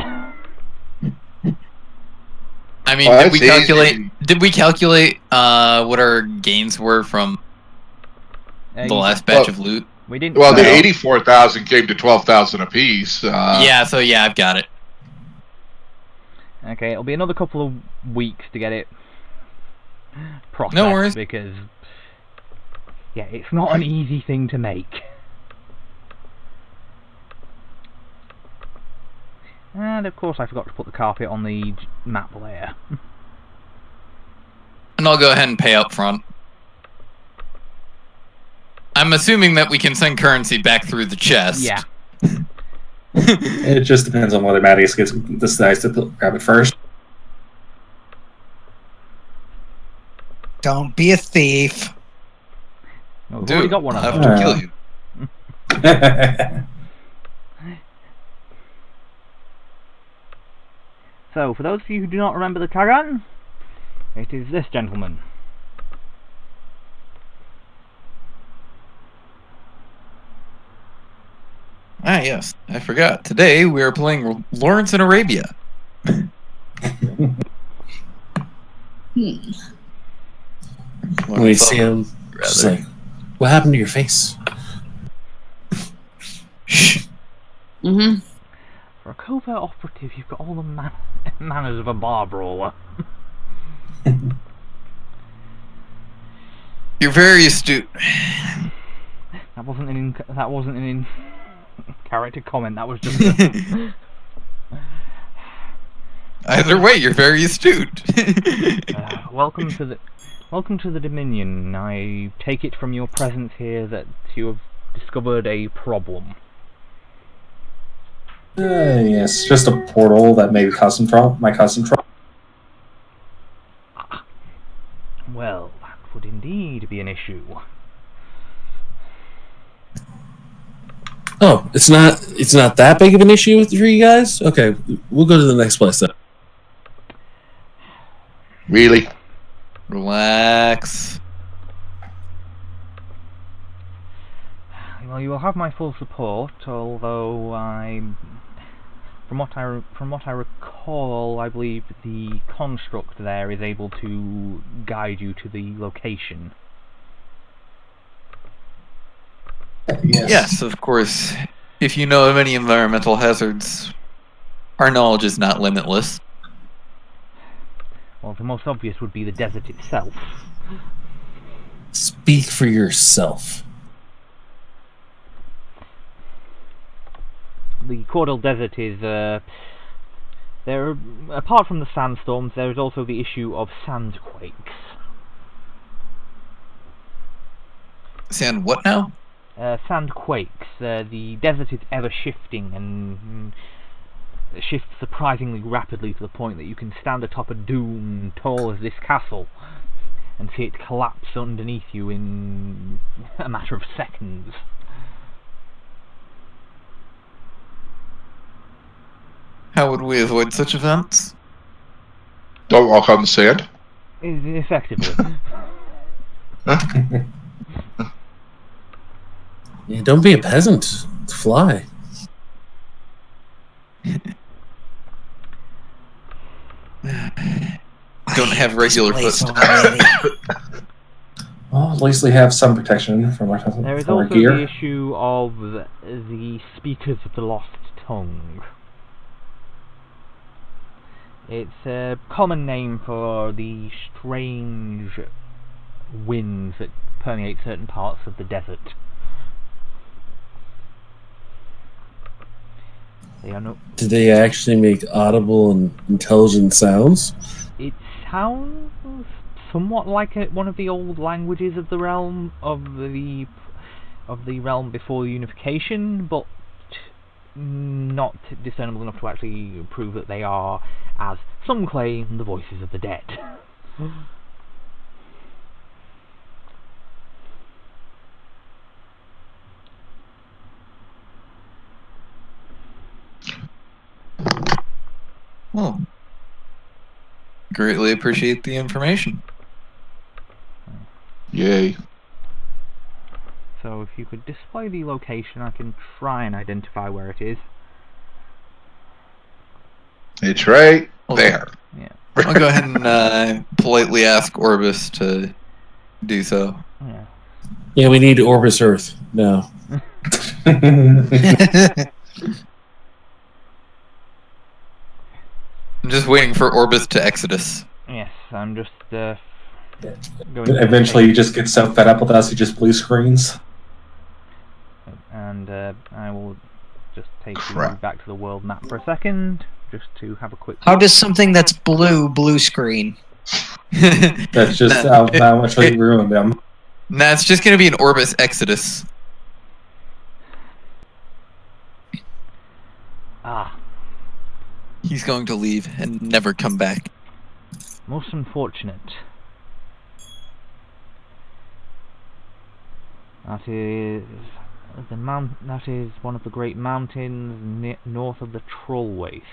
I mean, did we calculate? Easy. Did we calculate what our gains were from the last batch of loot? We didn't. Well, the 84,000 came to 12,000 apiece. Yeah, so yeah, I've got it. Okay, it'll be another couple of weeks to get it processed. No worries. Because yeah, it's not an easy thing to make. And of course I forgot to put the carpet on the map layer. And I'll go ahead and pay up front. I'm assuming that we can send currency back through the chest. Yeah. It just depends on whether Mattias decides to grab it first. Don't be a thief. No, we've already got one of I'll them. have to kill you. So, for those of you who do not remember the Kagan, it is this gentleman. Ah, yes. I forgot. Today we are playing Lawrence in Arabia. When we see him, just like, what happened to your face? Shh. Mm-hmm. For a covert operative, you've got all the manners of a bar brawler. You're very astute. That wasn't an in character comment. That was just. Either way, you're very astute. Welcome to the Dominion. I take it from your presence here that you have discovered a problem. Yes, just a portal that may be my custom trouble. Well, that would indeed be an issue. Oh, it's not that big of an issue for you guys? Okay, we'll go to the next place then. Really? Relax. Well, you will have my full support, although from what I recall, I believe the construct there is able to guide you to the location. Yes, of course. If you know of any environmental hazards, our knowledge is not limitless. Well, the most obvious would be the desert itself. Speak for yourself. The Cordell Desert is, apart from the sandstorms, there is also the issue of sandquakes. Sand what now? Sandquakes. The desert is ever shifting and shifts surprisingly rapidly to the point that you can stand atop a dune tall as this castle and see it collapse underneath you in a matter of seconds. How would we avoid such events? Don't walk on the sand. Effectively. Yeah, don't be a peasant. Fly. Don't have regular footsteps. Well, at least they have some protection from our gear. There is also the issue of the speakers of the lost tongue. It's a common name for the strange winds that permeate certain parts of the desert. Do they actually make audible and intelligent sounds? It sounds somewhat like one of the old languages of the realm realm before unification, but not discernible enough to actually prove that they are, as some claim, the voices of the dead. Well, greatly appreciate the information. Yay. So if you could display the location, I can try and identify where it is. It's right there. Yeah. I'll go ahead and politely ask Orbis to do so. Yeah. Yeah, we need Orbis Earth now. I'm just waiting for Orbis to Exodus. Yes, I'm just going. Eventually, he just gets so fed up with us, he just blue screens. And I will just take you back to the world map for a second, just to have a quick. How does something that's blue screen? That's just how much we ruined them. Nah, it's just going to be an Orbis Exodus. Ah. He's going to leave and never come back. Most unfortunate. That is That is one of the great mountains north of the Troll Wastes.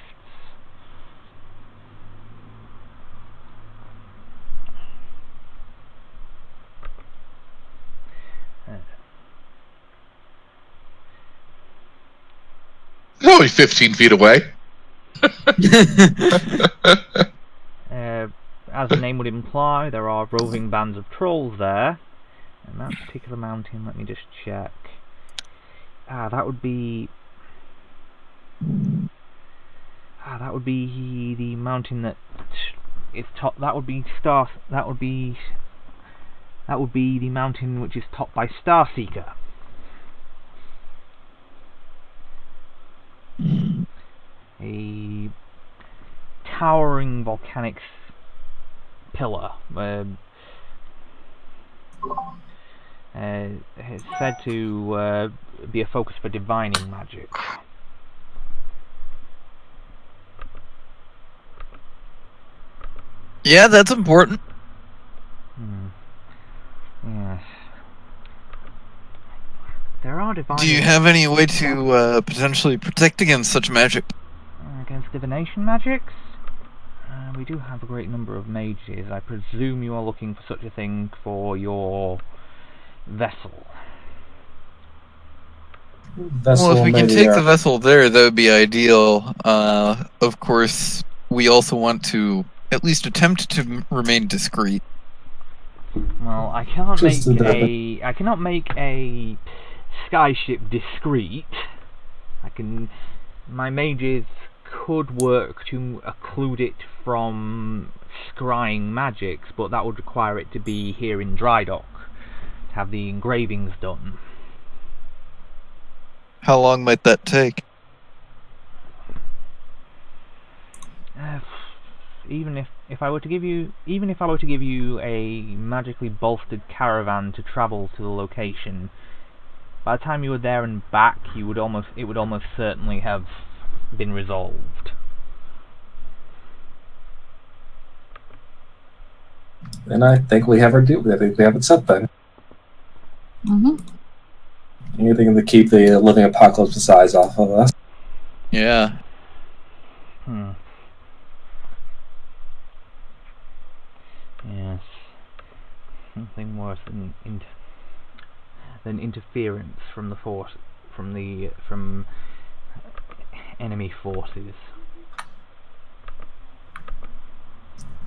It's only 15 feet away. As the name would imply, there are roving bands of trolls there. And that particular mountain, let me just check. That would be the mountain that is top. That would be the mountain which is topped by Starseeker. a towering volcanic pillar. It's said to be a focus for divining magic. Yeah, that's important. Yes. There are divining... Do you have any way to potentially protect against such magic? Against divination magics? We do have a great number of mages. I presume you are looking for such a thing for your vessel. Well, if we can take the vessel there, that would be ideal. Of course, we also want to at least attempt to remain discreet. Well, I cannot make a skyship discreet. My mages could work to occlude it from scrying magics, but that would require it to be here in Drydock to have the engravings done. How long might that take? Even if I were to give you a magically bolstered caravan to travel to the location, by the time you were there and back, it would almost certainly have been resolved. And I think we have our due. I think we have it set then. Anything to keep the living apocalypse's eyes off of us. Yeah. Yes. Nothing worse than interference from enemy forces.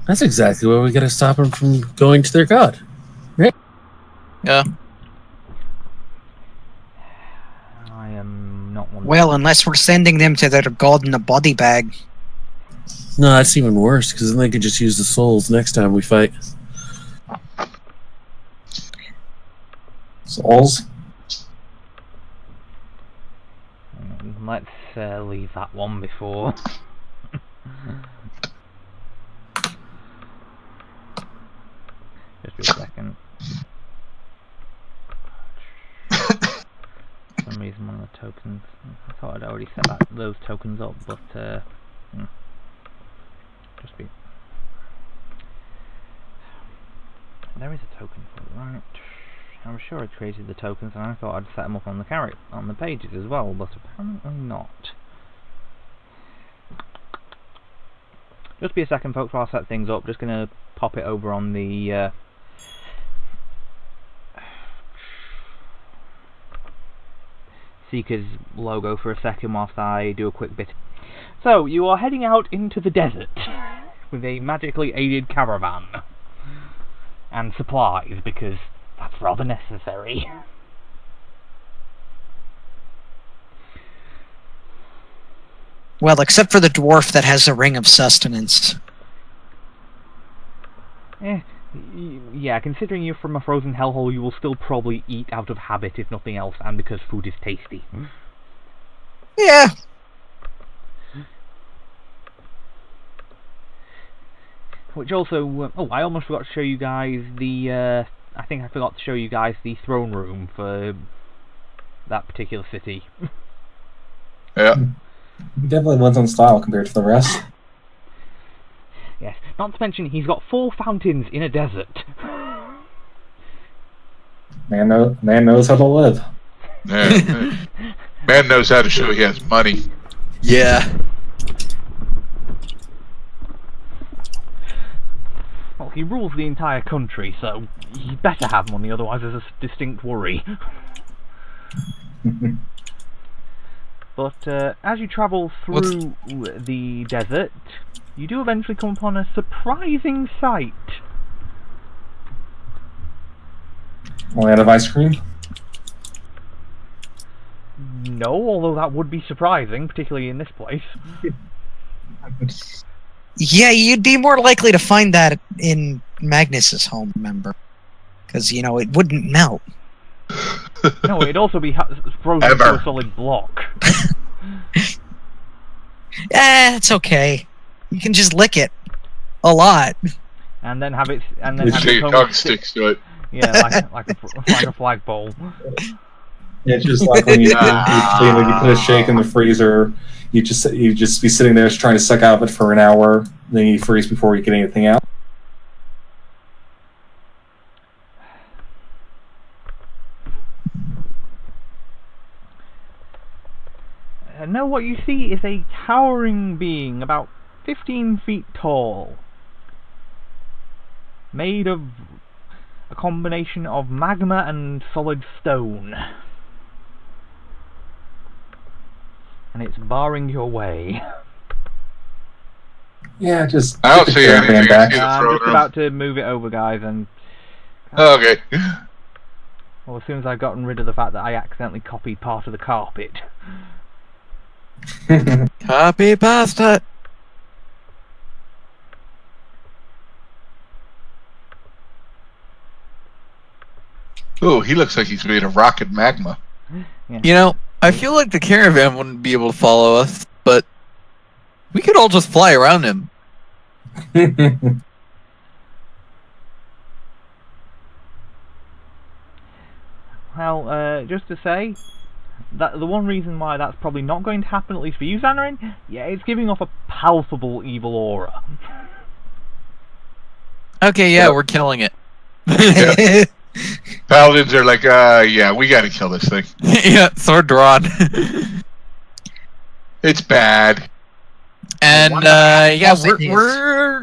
That's exactly why we gotta stop them from going to their god. Right? Yeah. I am not one. Well, unless we're sending them to their god in a body bag. No, that's even worse, because then they could just use the souls next time we fight. Souls? Let's leave that one before. Just a second. For some reason, one of the tokens. I thought I'd already set those tokens up, but just be. There is a token for it, right? I'm sure I created the tokens, and I thought I'd set them up on the pages as well, but apparently not. Just be a second, folks, while I set things up. Just gonna pop it over on the Seeker's logo for a second whilst I do a quick bit. So, you are heading out into the desert with a magically aided caravan and supplies, because that's rather necessary. Well, except for the dwarf that has a ring of sustenance. Yeah, considering you're from a frozen hellhole, you will still probably eat out of habit, if nothing else, and because food is tasty. Yeah. Which also, I almost forgot to show you guys the, I think I forgot to show you guys the throne room for that particular city. Yeah. Definitely one's on style compared to the rest. Yes, not to mention he's got 4 fountains in a desert. Man knows how to live. Yeah. Man knows how to show he has money. Yeah. Well, he rules the entire country, so he better have money, otherwise there's a distinct worry. But as you travel through the desert, you do eventually come upon a surprising sight. Land of ice cream? No, although that would be surprising, particularly in this place. Yeah, you'd be more likely to find that in Magnus's home, remember? Because, you know, it wouldn't melt. No, it'd also be frozen to a solid block. It's okay. You can just lick it a lot. And then have it. And then Make have sure its your tongue tongue sticks to it. Yeah, like a flagpole. Yeah, it's just like when you put a shake in the freezer, you just be sitting there trying to suck out of it for an hour, then you freeze before you get anything out. No, what you see is a towering being about 15 feet tall, made of a combination of magma and solid stone. And it's barring your way. Yeah, just... I don't see anything. I see the I'm throne just room. about to move it over, guys, and... Okay. Well, as soon as I've gotten rid of the fact that I accidentally copied part of the carpet. Copy pasta. Ooh, he looks like he's made of rocket magma. Yeah. You know, I feel like the caravan wouldn't be able to follow us, but we could all just fly around him. Well, just to say, that the one reason why that's probably not going to happen, at least for you, Xanarin, yeah, it's giving off a palpable evil aura. Okay, yeah, we're killing it. Paladins are like, yeah, we gotta kill this thing. Yeah, sword drawn. It's bad. And yeah,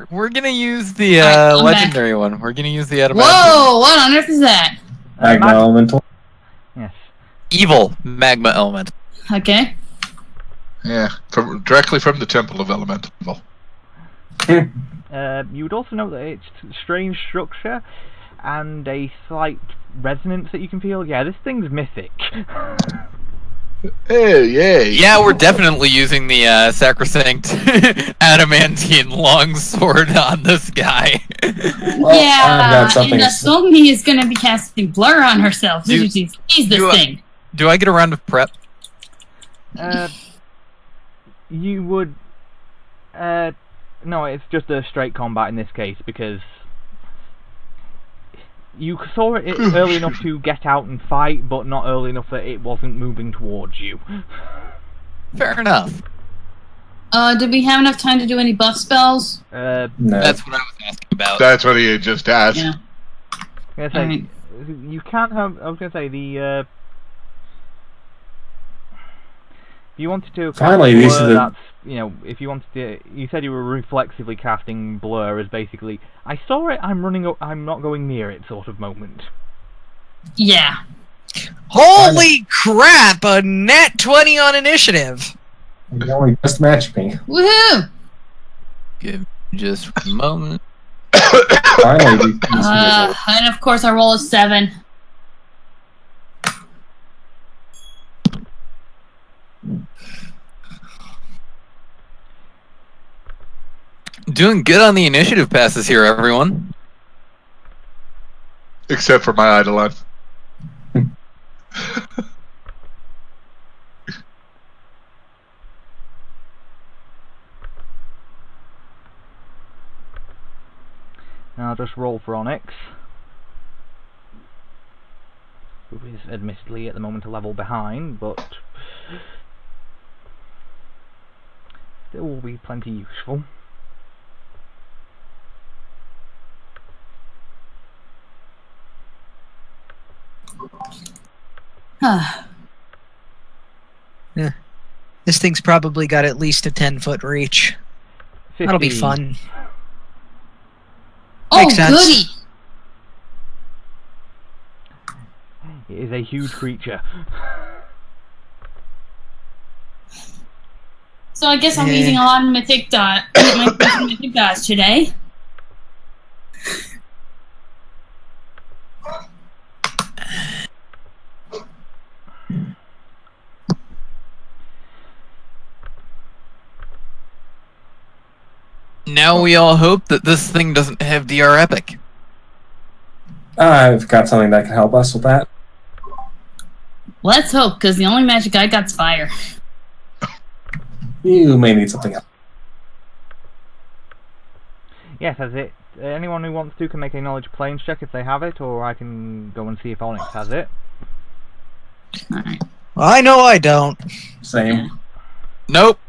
we're gonna use the Alright, legendary one. We're gonna use the adamantium. Whoa! What on earth is that? Magma elemental. Yes. Evil magma element. Okay. Yeah, directly from the Temple of Elemental. You would also note that it's strange structure and a slight resonance that you can feel. Yeah, this thing's mythic. Hey, yay! Yeah, we're definitely using the sacrosanct adamantine longsword on this guy. Well, yeah, I've got something. Nasomi is going to be casting blur on herself. Do- She's this do- thing. Do I get a round of prep? You would... no, it's just a straight combat in this case, because you saw it early enough to get out and fight, but not early enough that it wasn't moving towards you. Fair enough. Did we have enough time to do any buff spells? No. That's what I was asking about. That's what he had just asked. Yeah. I was gonna say, Alright. you can't have... I was going to say, the... if you wanted to... Finally, cast these blur, are the- that's, you know, if you wanted to... You said you were reflexively casting blur as basically, I saw it, I'm not going near it sort of moment. Yeah. Holy crap! A nat 20 on initiative. You only just matched me. Woohoo! Give me just a moment. Finally, And of course our roll is 7. Doing good on the initiative passes here, everyone. Except for my Eidolon. Now I'll just roll for Onyx, who is admittedly at the moment a level behind, but still will be plenty useful. This thing's probably got at least a 10-foot reach. 15. That'll be fun. Oh, Makes sense. goody! It is a huge creature. So I guess I'm Yeah. using a lot of mythic dots today. Now we all hope that this thing doesn't have DR Epic. I've got something that can help us with that. Let's hope, because the only magic I got's fire. You may need something else. Yes, has it. Anyone who wants to can make a knowledge planes check if they have it, or I can go and see if Onyx has it. Alright. Well, I know I don't. Same. Nope.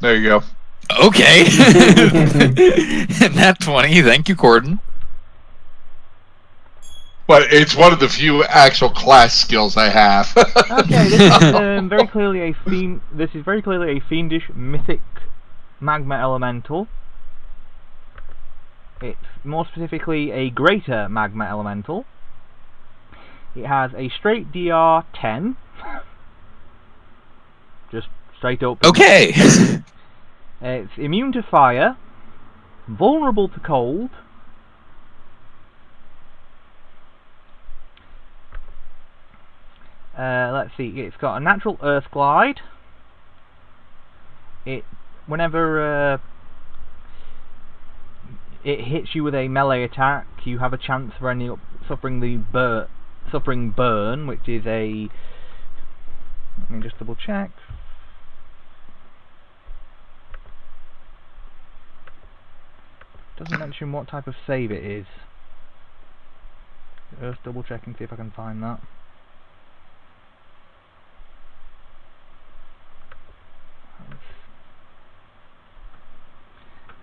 There you go. Okay. Nat 20. Thank you, Corden. But it's one of the few actual class skills I have. Okay, this is very clearly a This is very clearly a fiendish mythic magma elemental. It's more specifically a greater magma elemental. It has a straight DR 10. Just straight up. Okay. It's immune to fire, vulnerable to cold, let's see, it's got a natural earth glide. Whenever it hits you with a melee attack, you have a chance for ending up suffering burn, which is a... Let me just double check. Doesn't mention what type of save it is. Just double checking, see if I can find that.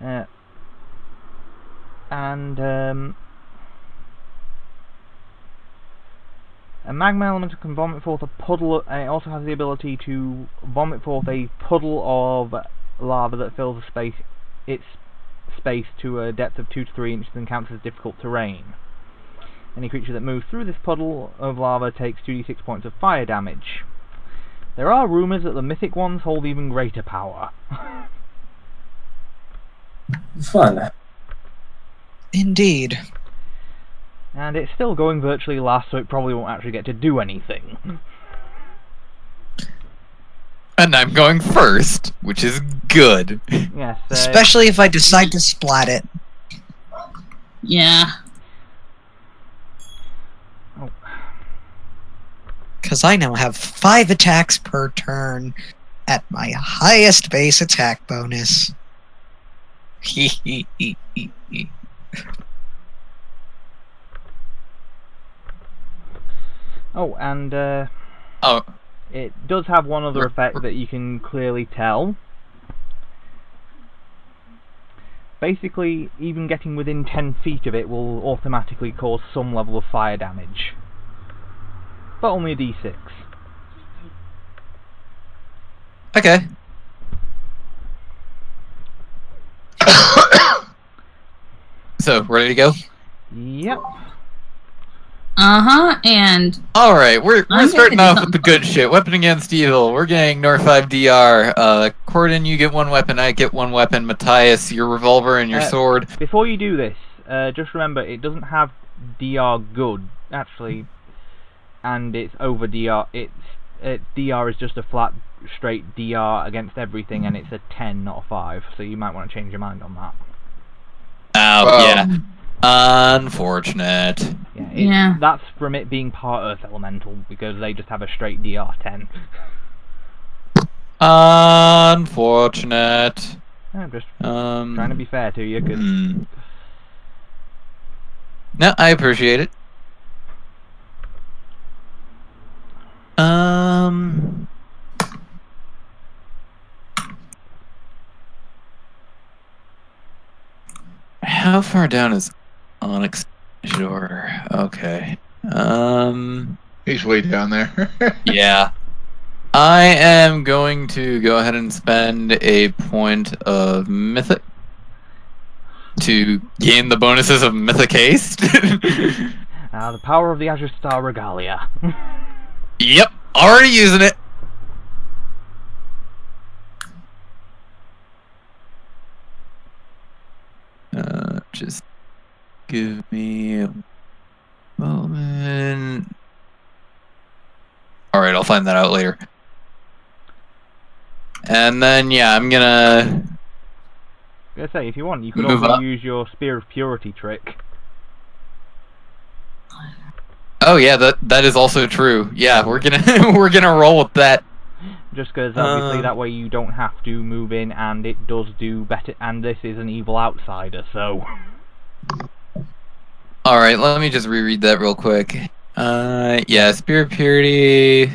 A magma element can vomit forth a puddle, and it also has the ability to vomit forth a puddle of lava that fills its space to a depth of 2 to 3 inches and counts as difficult terrain. Any creature that moves through this puddle of lava takes 2d6 points of fire damage. There are rumours that the mythic ones hold even greater power. Fun. Indeed. And it's still going virtually last, so it probably won't actually get to do anything. And I'm going first, which is good. Yes. Especially if I decide to splat it. Yeah. Oh. Because I now have 5 attacks per turn at my highest base attack bonus. Oh, and Oh. it does have one other effect that you can clearly tell. Basically, even getting within 10 feet of it will automatically cause some level of fire damage. But only a d6. Okay. So, ready to go? Yep. And Alright, we're I'm starting gonna off do with the good shit. Weapon against evil. We're getting Nor 5 DR. Corden, you get 1 weapon, I get 1 weapon. Matthias, your revolver and your sword. Before you do this, just remember it doesn't have DR good, actually, and it's over DR. DR is just a flat, straight DR against everything, and it's a 10, not a 5, so you might want to change your mind on that. Oh, yeah. Unfortunate. Yeah, that's from it being part Earth Elemental, because they just have a straight DR 10. Unfortunate. I'm just trying to be fair to you, because... No, I appreciate it. How far down is Onyx? Sure. Okay. He's way down there. Yeah. I am going to go ahead and spend a point of Mythic to gain the bonuses of Mythic Haste. the power of the Azure Star Regalia. Yep, already using it. Just give me a moment. Alright, I'll find that out later. And then, yeah, I'm gonna... I was gonna say, if you want, you could also use your Spear of Purity trick. Oh yeah, that is also true. Yeah, we're gonna we're gonna roll with that. Just because obviously that way you don't have to move in, and it does do better. And this is an evil outsider, so. All right, let me just reread that real quick. Yeah, Spirit Purity.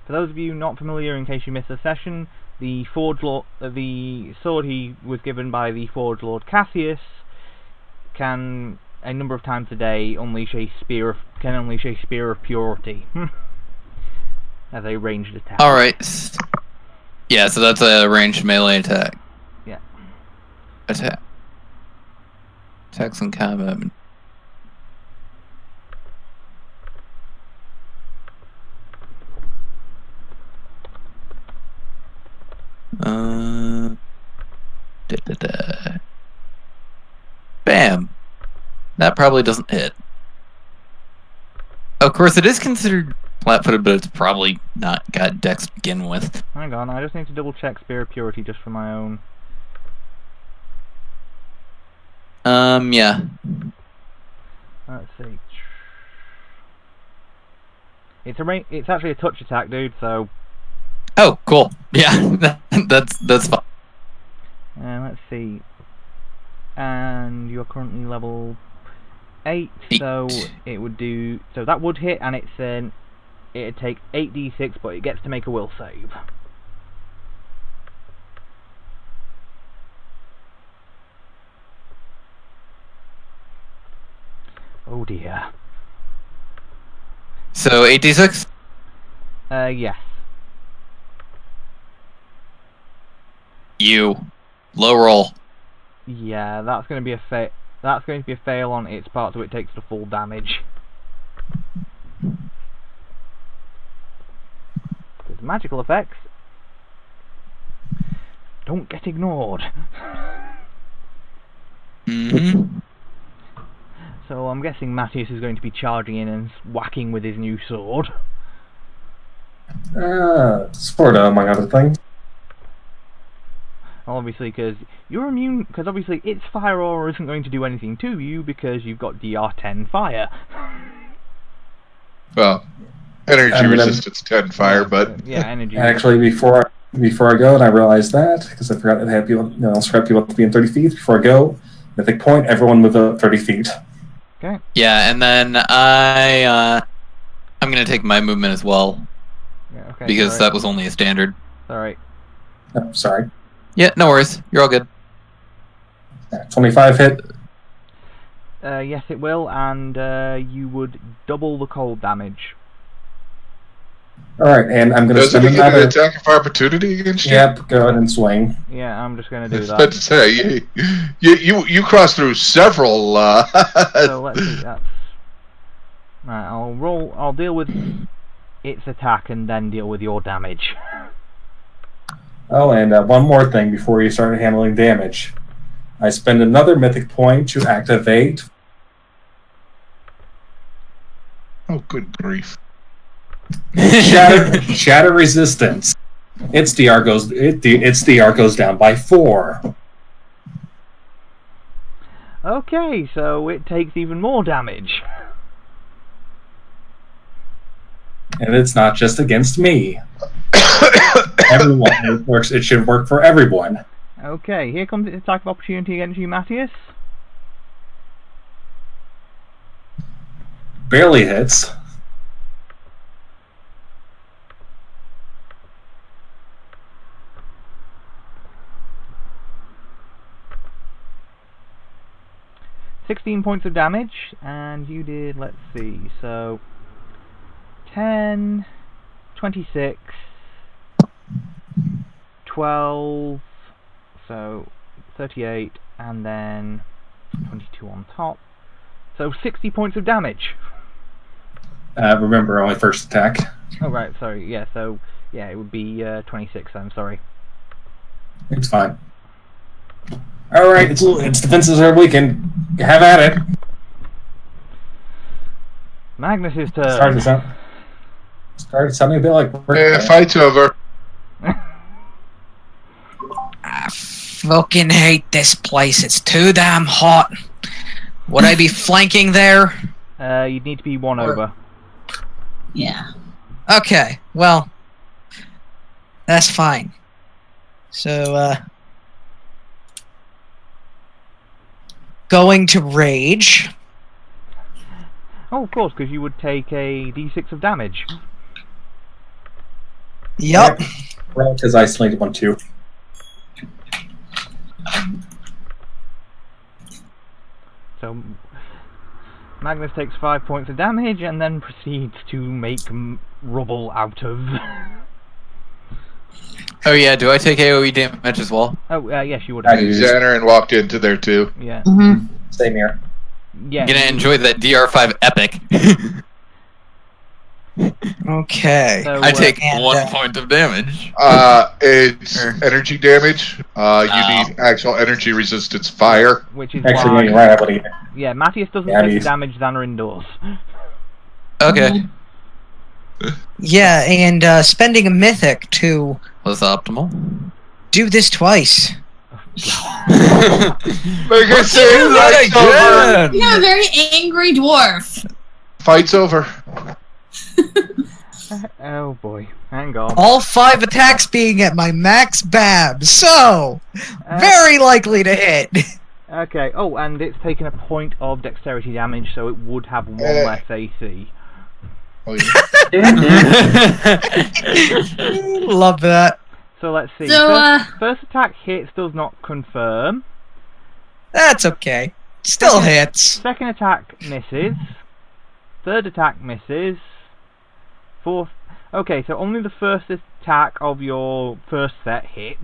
For those of you not familiar, in case you missed the session, the Forge Lord, the sword he was given by the Forge Lord Cassius, can a number of times a day unleash a spear of purity as a ranged attack. All right. Yeah, so that's a ranged melee attack. Yeah. Attacks in combat. Bam. That probably doesn't hit. Of course, it is considered flat-footed, but it's probably not got dex to begin with. Hang on, I just need to double check Spear of Purity just for my own. Yeah. Let's see. It's actually a touch attack, dude. So. Oh, cool. Yeah, that's fine. Let's see. And you're currently level 8, so it would do. So that would hit, and it'd take 8d6, but it gets to make a will save. Oh dear. So 8d6? Yes. You low roll. Yeah, that's going to be a That's going to be a fail on its part, so it takes the full damage. Because magical effects don't get ignored. Mm-hmm. So I'm guessing Matthias is going to be charging in and whacking with his new sword. Sort of, among other things. Obviously, because you're immune. Because obviously, its fire aura isn't going to do anything to you because you've got DR10 fire. Well, energy resistance 10 fire, but yeah, energy. Actually, before I go, and I realized that because I forgot to have people, scrap people to be in 30 feet. Before I go, mythic point, everyone move up 30 feet. Okay. Yeah, and then I'm gonna take my movement as well. Yeah, okay. Because that was only a standard. Alright. Oh, sorry. Yeah, no worries. You're all good. 25 hit. Yes, it will, and you would double the cold damage. Alright, and I'm going to spend another attack of opportunity against you. Yep, go ahead and swing. Yeah, I'm just going to do that. But to say, you crossed through several. So let's see. That's right. I'll deal with its attack and then deal with your damage. Oh, and one more thing before you start handling damage. I spend another mythic point to activate. Oh, good grief! Shatter resistance. Its DR goes down by 4. Okay, so it takes even more damage. And it's not just against me. Everyone, it should work for everyone. Okay, here comes its attack of opportunity against you, Matthias. Barely hits. $16 points of damage, and you did, let's see, so 10, 26, 12, so 38, and then 22 on top. So 60 points of damage. Remember, only first attack. Oh, right, sorry, yeah, so, yeah, it would be 26, I'm sorry. It's fine. Alright, it's defenses are weakened. Have at it. Magnus's turn. Started sounding a bit like... Fight's over. I fucking hate this place. It's too damn hot. Would I be flanking there? You'd need to be one over. Yeah. Okay, well, that's fine. So, going to rage. Oh, of course, because you would take a d6 of damage. Yup. Right, because I slated one too. So, Magnus takes 5 points of damage and then proceeds to make rubble out of. Oh yeah, do I take AoE damage as well? Oh, yes, you would. Xander walked into there too. Yeah. Mm-hmm. Same here. Yeah. I'm gonna enjoy that DR5 epic. Okay. So, I take and, 1 point of damage. It's energy damage. You need actual energy resistance fire. which is Actually, why. you're right. I believe it. Yeah, Matthias doesn't Yeah, take he's- damage than are indoors. Okay, Yeah, and spending a mythic to was optimal. do this twice. Like I said, fight's over. You're a very angry dwarf. Fight's over. Oh boy, hang on. All 5 attacks being at my max BAB, so very likely to hit. Okay, oh, and it's taken a point of dexterity damage, so it would have 1 less AC. Oh, yeah. Love that. So let's see. So, first attack hits, does not confirm. That's okay. Still hits. Second attack misses. Third attack misses. Fourth. Okay, so only the first attack of your first set hit.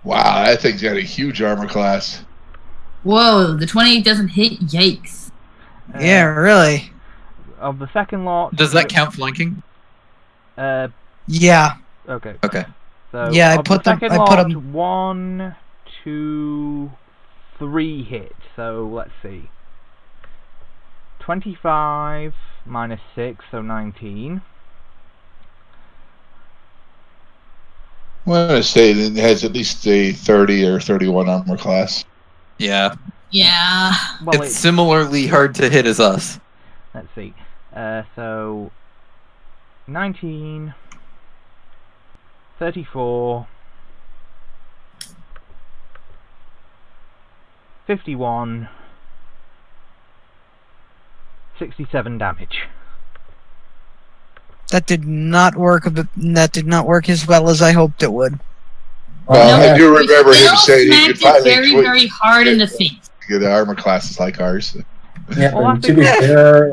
Wow, that thing's got a huge armor class. whoa, the 28 doesn't hit. Yikes. Yeah, really. Of the second lot. Does that count flanking? Yeah. Okay. Okay. So Yeah, I of put the them- second I put lot, 'em- 1, 2, 3 hit. So let's see. 25 minus 6, so 19. I'm gonna say that it has at least a 30 or 31 armor class. Yeah. Yeah. Well, It's similarly hard to hit as us. let's see. So 19, 34, 51, 67 damage. That did not work. That did not work as well as I hoped it would. Well, yeah. I do remember him Still saying he smacked could it finally very, tweak very hard in the face. the armor classes like ours. Yeah, Well, and to be fair,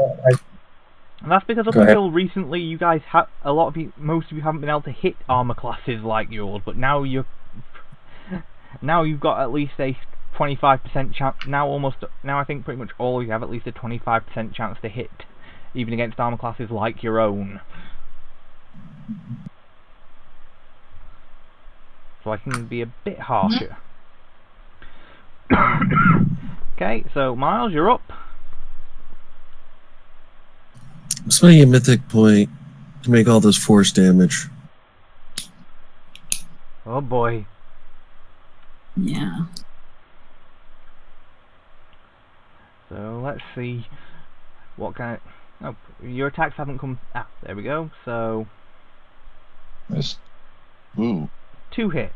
And that's because up Go ahead. until recently, you guys most of you haven't been able to hit armor classes like yours, but now you've got at least a 25% chance. Now I think pretty much all of you have at least a 25% chance to hit, even against armor classes like your own. So I can be a bit harsher. Okay, so Miles, you're up. I'm spending a mythic point to make all this force damage. Oh boy. Yeah. So let's see what kind of... Oh, your attacks haven't come... Ah, there we go. So, That's- Ooh. 2 hits.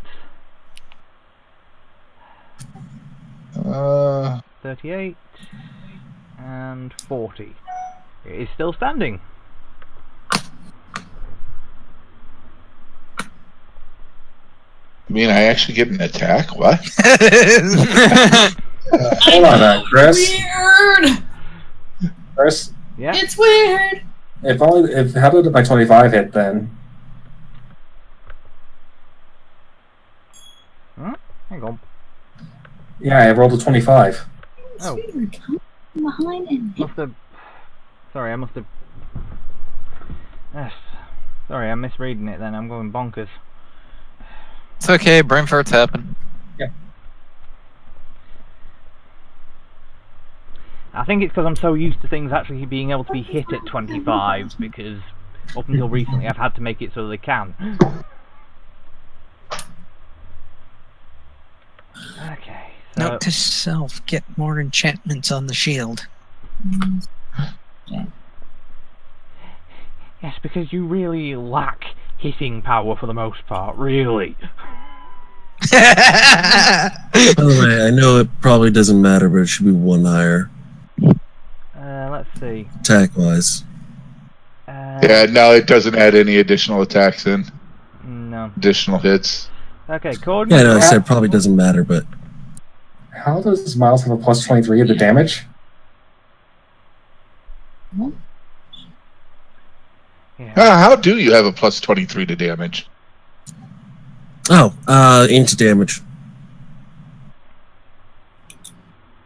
38 and 40. It is still standing. You mean I actually get an attack? What? hold on, Chris. Weird. Chris, Yeah. It's weird. if how did my 25 hit then? Hang on. Yeah, I rolled a 25. Oh. Weird. Come behind and Must have... Sorry, I must have... Yes. Sorry, I'm misreading it then. I'm going bonkers. It's okay, brain farts happen. I think it's because I'm so used to things actually being able to be hit at 25, because up until recently I've had to make it so they can. Okay. So, Note to self: get more enchantments on the shield. Yeah. yes, because you really lack hitting power for the most part. Really. By the way, I know it probably doesn't matter, but it should be 1 higher. Let's see. Attack-wise. Yeah, no, it doesn't add any additional attacks in. No. Additional hits. Okay, coordinate. Yeah, no, I said it probably doesn't matter, but... How does Miles have a plus 23 of the damage? Yeah. How do you have a plus 23 to damage? Oh, into damage.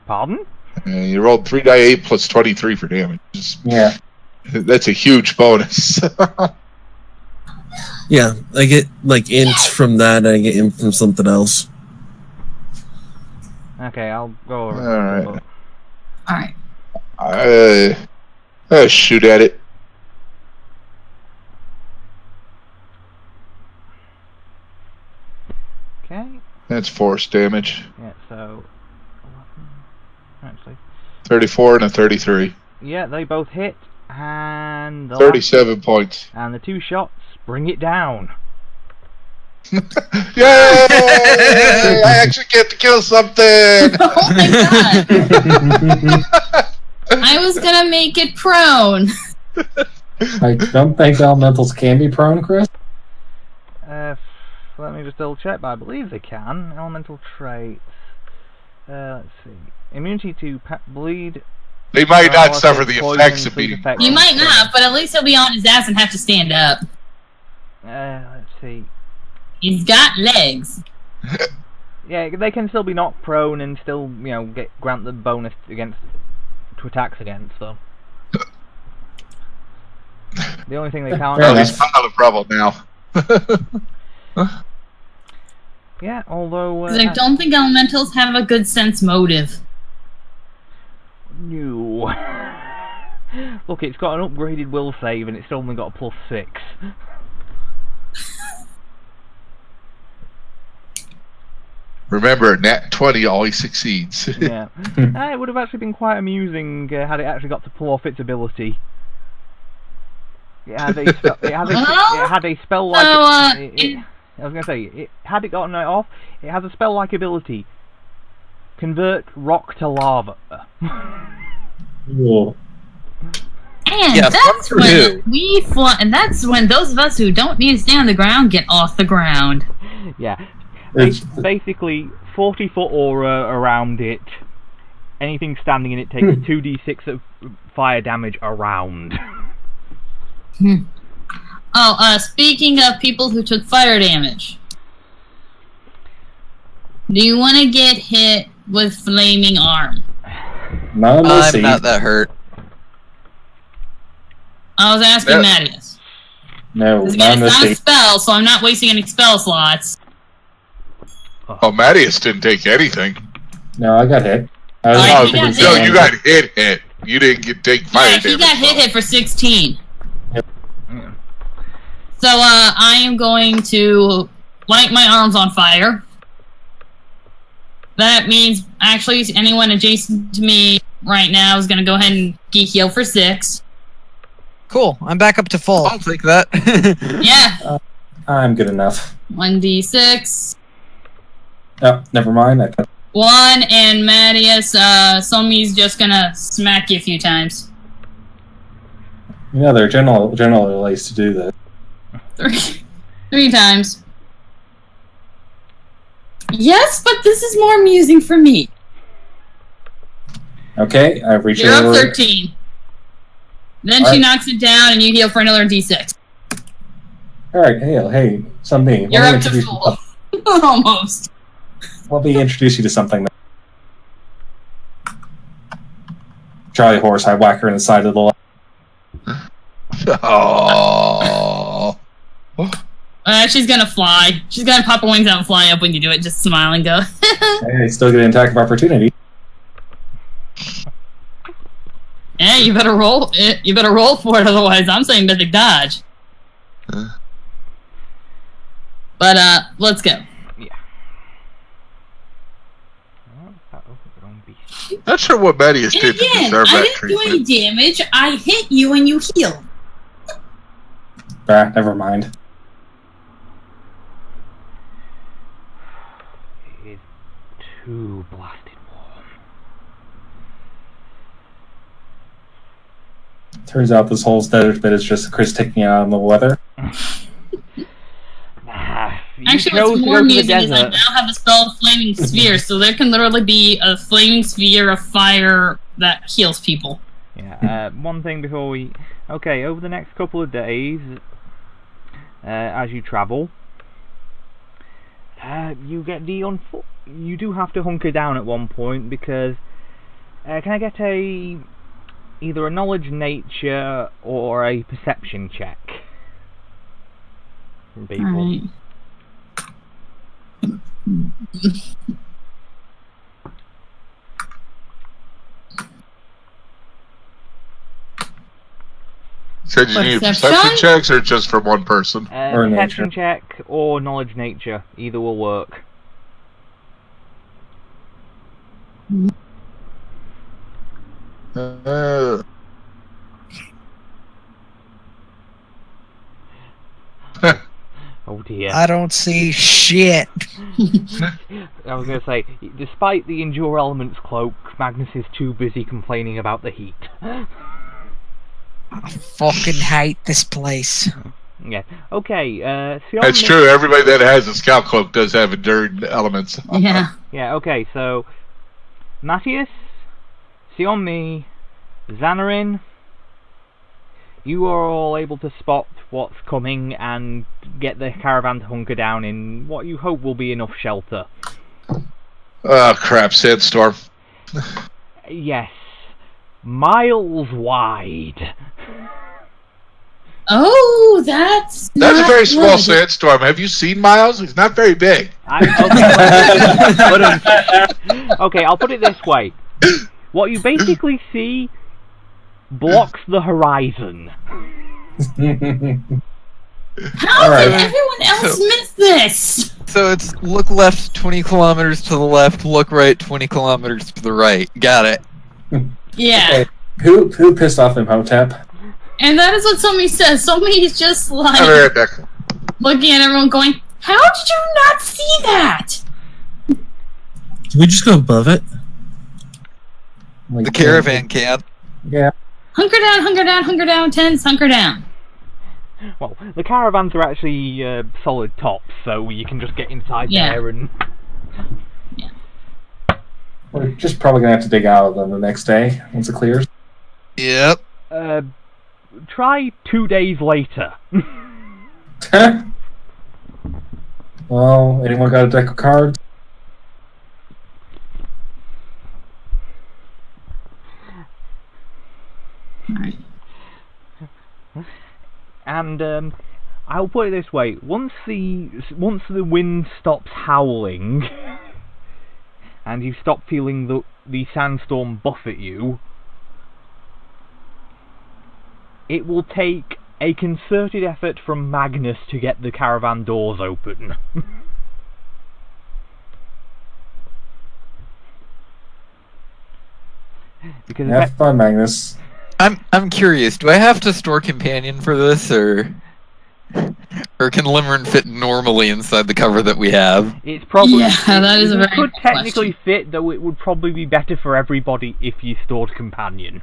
Pardon? You rolled 3d8 plus 23 for damage. Yeah. That's a huge bonus. Yeah, I get, like, int from that, and I get int from something else. Okay, I'll go over. Alright. Alright. Shoot at it. Okay. That's force damage. Yeah, so... Actually. 34 and a 33. Yeah, they both hit, and... 37 points. And the 2 shots bring it down. Yay! I actually get to kill something! Oh my god! I was gonna make it prone. I don't think elementals can be prone, Chris. Let me just double check, but I believe they can. Elemental traits. Let's see. Immunity to bleed. They might not paralysis, suffer the poison, effects of sleep being... effects. You might not, but at least he'll be on his ass and have to stand up. Let's see. He's got legs. Yeah, they can still be knocked prone and still, grant the bonus to attacks against them. The only thing they can't. Oh, he's pile of trouble now. Yeah, although. I don't think elementals have a good sense motive. No. Look, it's got an upgraded will save and it's only got a +6. Remember, nat 20 always succeeds. Yeah. It would have actually been quite amusing had it actually got to pull off its ability. It had a spell like. I was going to say, had it gotten it off, it has a spell-like ability. Convert rock to lava. Whoa. And Yeah, that's fun for when we fly, and that's when those of us who don't need to stay on the ground get off the ground. Yeah. Basically, 40-foot aura around it. Anything standing in it takes 2d6 of fire damage around. Oh, speaking of people who took fire damage, do you want to get hit with flaming arm? I'm not that hurt. I was asking Mattias. No, It's not a spell, so I'm not wasting any spell slots. Oh, Mattias didn't take anything. No, I got hit. You got hit. You didn't take fire damage. Yeah, he got hit for 16. Yep. So, I am going to light my arms on fire. That means, actually, anyone adjacent to me right now is going to go ahead and heal for 6. Cool. I'm back up to full. I'll take that. Yeah. I'm good enough. 1d6. Oh, never mind. 1, and Mattias, Somi's just going to smack you a few times. There are general ways to do this. 3 times. Yes, but this is more amusing for me. Okay, I've reached You're over. up 13. Then she knocks it down, and you heal for another d6. Alright, hey, something. You're up to full. Almost. Let me introduce you to something. Charlie Horse, I whack her in the side of the leg. Oh. She's gonna fly. She's gonna pop her wings out and fly up when you do it. Just smile and go. Hey, still get an attack of opportunity. Yeah, you better roll. You better roll for it. Otherwise, I'm saying mythic dodge. But let's go. Yeah. Not sure what Medius did to deserve I that didn't do any treatment. damage. I hit you and you healed. Never mind. It's too blasted warm. Turns out this whole desert bit is just Chris taking out on the weather. Actually, what's more amusing is I now have a spell of Flaming Sphere, so there can literally be a Flaming Sphere of fire that heals people. Yeah, one thing before we... Okay, over the next couple of days, as you travel, you get the you do have to hunker down at one point, because... can I get either a knowledge nature or a perception check from people? Alright. Said you need perception checks or just from one person? Or Perception nature. check or knowledge nature. Either will work. Oh dear. I don't see shit. I was going to say, despite the Endure Elements cloak, Magnus is too busy complaining about the heat. I fucking hate this place. Yeah. Okay, That's true. Everybody that has a scout cloak does have enduring elements. Yeah. Yeah, okay, so... Matthias, Sionmi, Xanarin, you are all able to spot what's coming and get the caravan to hunker down in what you hope will be enough shelter. Oh, crap. Sandstorm. Yes. Miles wide. Oh, that's a not very small good. sandstorm. Have you seen Miles? He's not very big. Okay, I'll put it this way. What you basically see blocks the horizon. How did everyone else miss this? So it's look left 20 kilometers to the left, look right 20 kilometers to the right. Got it. Yeah. Okay. Who pissed off Imhotep? And that is what somebody says. Somebody's just like I'll be right back. looking at everyone going, how did you not see that? Can we just go above it? Like, The caravan can't. Yeah. Hunker down, hunker down, hunker down, tents, hunker down. Well, the caravans are actually solid tops, so you can just get inside there and... We're just probably going to have to dig out of them the next day, once it clears. Yep. Try 2 days later. Well, anyone got a deck of cards? And I'll put it this way: once the wind stops howling, and you stop feeling the sandstorm buffet you, it will take a concerted effort from Magnus to get the caravan doors open. Because Have fun, Magnus. I'm curious. Do I have to store companion for this, or can Limerick fit normally inside the cover that we have? it's probably that is a very could good technically question. fit, though it would probably be better for everybody if you stored companion.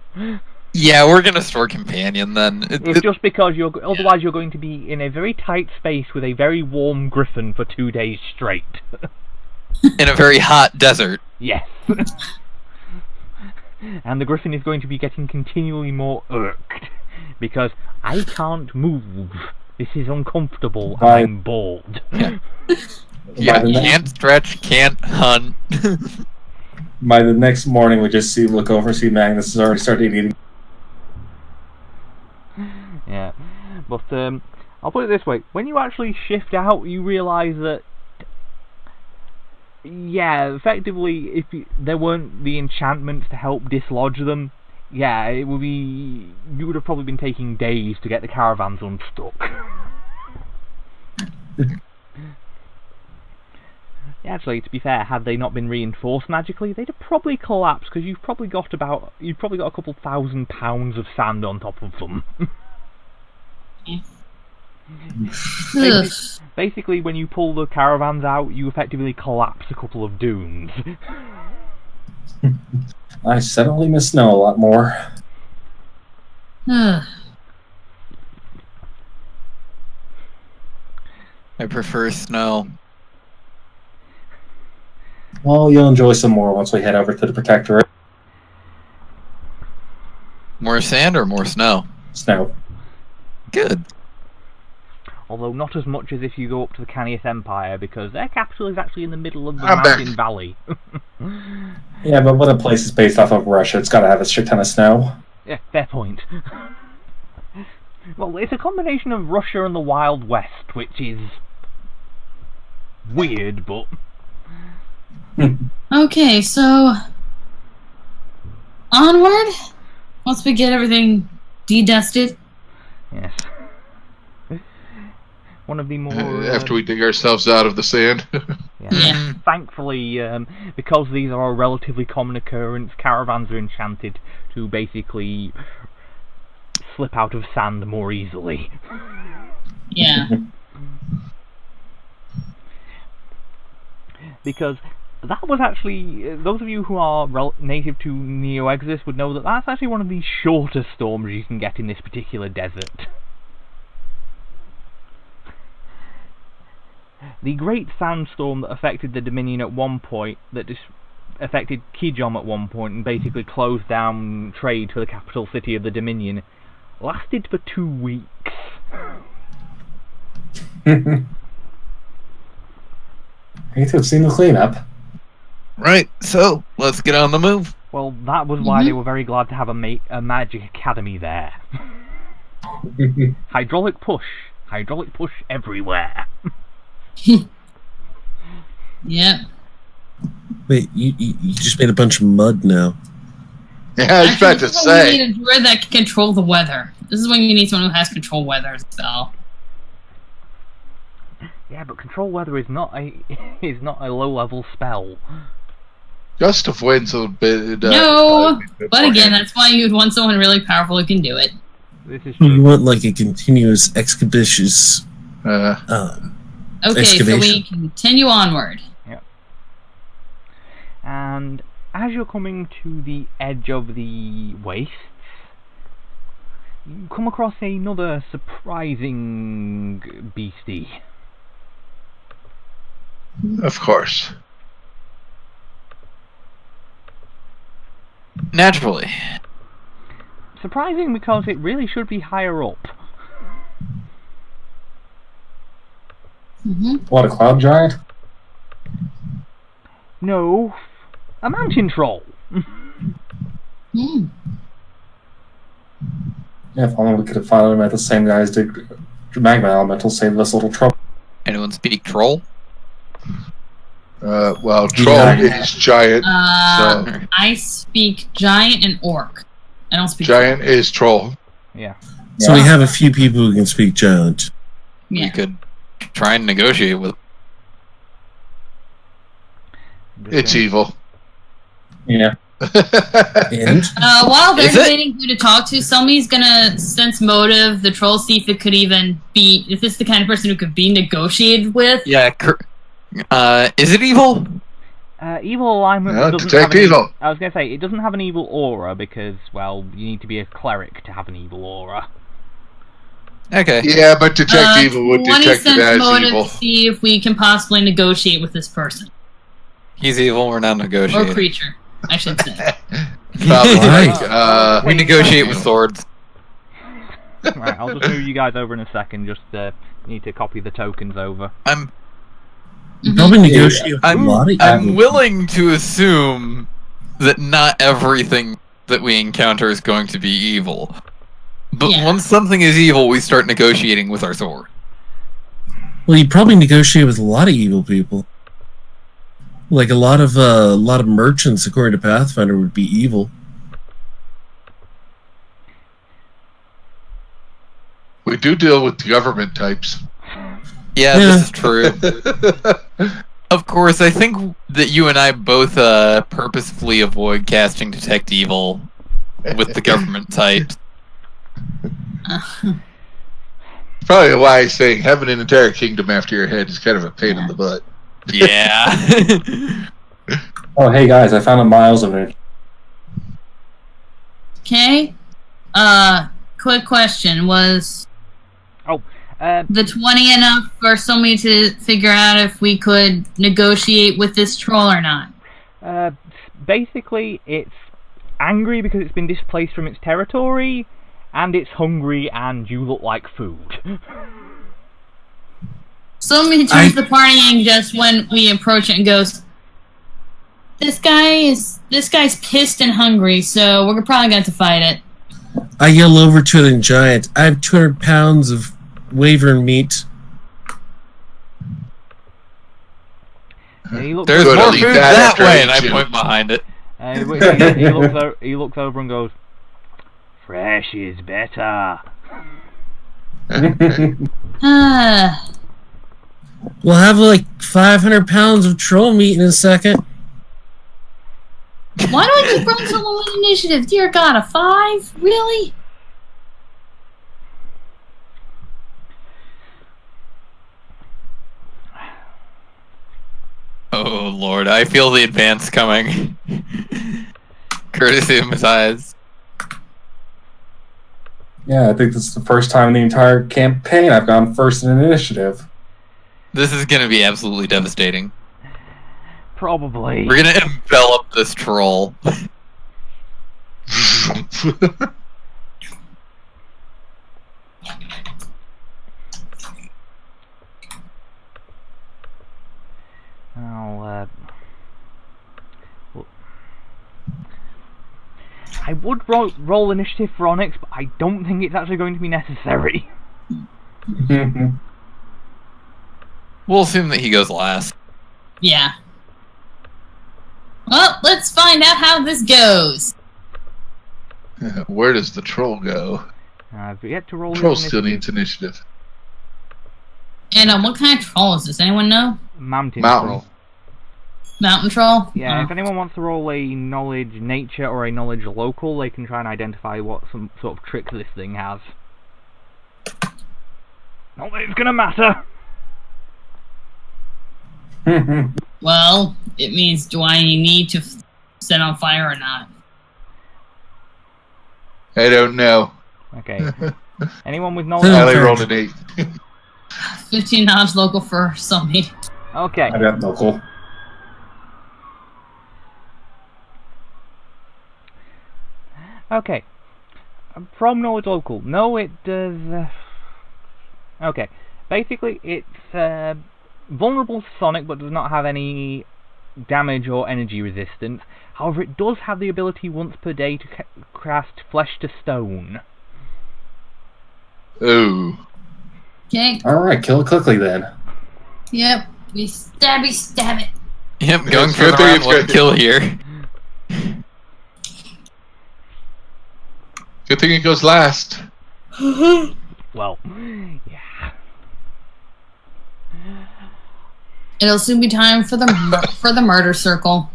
Yeah, we're gonna store companion then. It's just because otherwise you're going to be in a very tight space with a very warm griffin for 2 days straight. In a very hot desert. Yes. And the griffin is going to be getting continually more irked because I can't move. This is uncomfortable. Right. I'm bored. Yeah, can't stretch, can't hunt. By the next morning, we just look over, see Magnus has already started eating. Yeah, but I'll put it this way: when you actually shift out, you realise that, yeah, effectively, if there weren't the enchantments to help dislodge them, yeah, you would have probably been taking days to get the caravans unstuck. Yeah, Actually, to be fair, had they not been reinforced magically, they'd have probably collapsed because you've probably got a couple £1,000 of sand on top of them. Basically, when you pull the caravans out, you effectively collapse a couple of dunes. I suddenly miss snow a lot more. I prefer snow. Well, you'll enjoy some more once we head over to the Protectorate. More sand or more snow? Snow. Good. Although not as much as if you go up to the Canius Empire, because their capital is actually in the middle of the mountain valley. Yeah, but when a place is based off of Russia, it's got to have a shit ton of snow. Yeah, fair point. Well, it's a combination of Russia and the Wild West, which is weird, but... Okay, so onward. Once we get everything de-dusted. Yes. One of the more after we dig ourselves out of the sand. Yeah. Thankfully, because these are a relatively common occurrence, caravans are enchanted to basically slip out of sand more easily. Yeah. Because that was actually, those of you who are native to Neoexodus would know that that's actually one of the shortest storms you can get in this particular desert. The great sandstorm that affected the Dominion at one point, that affected Kijom at one point and basically closed down trade for the capital city of the Dominion, lasted for 2 weeks. I hate to have seen the cleanup. Right, so let's get on the move. Well, that was why they were very glad to have a magic academy there. Hydraulic push everywhere. Yep. Wait, you just made a bunch of mud now. Yeah, I was about to say. You need a druid that can control the weather. This is when you need someone who has control weather, so. Yeah, but control weather is not a low-level spell. Gust of wind's a bit. No, but again, that's why you'd want someone really powerful who can do it. This is true. You want like a continuous expeditious. Okay, so we continue onward. Yep. And as you're coming to the edge of the wastes, you come across another surprising beastie. Of course. Naturally. Surprising because it really should be higher up. What, a cloud giant? No, a mountain troll. Yeah, if only we could have followed him at the same guy as did Magma Elemental save us little trouble. Anyone speak troll? Well, troll is giant. So. I speak giant and orc. I don't speak giant is troll. Yeah. So we have a few people who can speak giant. Yeah. We could try and negotiate with. It's evil. Yeah. And while they're debating who to talk to, somebody's gonna sense motive the troll, see if it could even be, if this is the kind of person who could be negotiated with. Yeah. Is it evil? Evil alignment doesn't detect have evil. I was going to say, it doesn't have an evil aura because, well, you need to be a cleric to have an evil aura. Okay. Yeah, but detect evil would detect it as evil. To see if we can possibly negotiate with this person. He's evil, we're not negotiating. Or creature, I should say. Probably. We negotiate with swords. Right, I'll just move you guys over in a second, just need to copy the tokens over. Probably negotiate with a lot of I'm willing to assume that not everything that we encounter is going to be evil. But once something is evil, we start negotiating with our sword. Well, you probably negotiate with a lot of evil people. Like a lot of merchants, according to Pathfinder, would be evil. We do deal with the government types. Yeah, this is true. Of course, I think that you and I both purposefully avoid casting Detect Evil with the government types. Probably why I say having an entire kingdom after your head is kind of a pain in the butt. Yeah. Oh, hey guys, I found a miles of it. Okay. Quick question. Was the 20 enough for somebody to figure out if we could negotiate with this troll or not? Basically, it's angry because it's been displaced from its territory, and it's hungry, and you look like food. Somebody turns the partying just when we approach it and goes, This guy's pissed and hungry, so we're probably going to fight it. I yell over to the giant. I have 200 pounds of wyvern meat. Yeah, There's more food that way, and I point behind it. He looks over and goes, "Fresh is better." We'll have like 500 pounds of troll meat in a second. Why do I keep rolling so low in initiative? Dear God, a 5? Really? Oh Lord, I feel the advance coming. Courtesy of Matthias. Yeah, I think this is the first time in the entire campaign I've gone first in initiative. This is gonna be absolutely devastating. Probably. We're gonna envelop this troll. I would roll initiative for Onyx, but I don't think it's actually going to be necessary. We'll assume that he goes last. Yeah. Well, let's find out how this goes. Where does the troll go? I've yet to roll. Troll still needs initiative. And what kind of troll is this? Anyone know? Mountain troll. Mountain troll? Yeah, if anyone wants to roll a knowledge nature or a knowledge local, they can try and identify what some sort of tricks this thing has. Not that it's gonna matter! Well, it means do I need to set on fire or not? I don't know. Okay. Anyone with knowledge? I only rolled an 8. 15 knowledge local for somebody. Okay. I got local. Okay. From knowledge local. No, it does... Okay. Basically, it's vulnerable to sonic, but does not have any damage or energy resistance. However, it does have the ability once per day to cast flesh to stone. Ooh. Okay. Alright, kill it quickly then. Yep. We stab it. Yep, going for the round one kill here. Good thing it goes last. Well, yeah. It'll soon be time for the murder circle.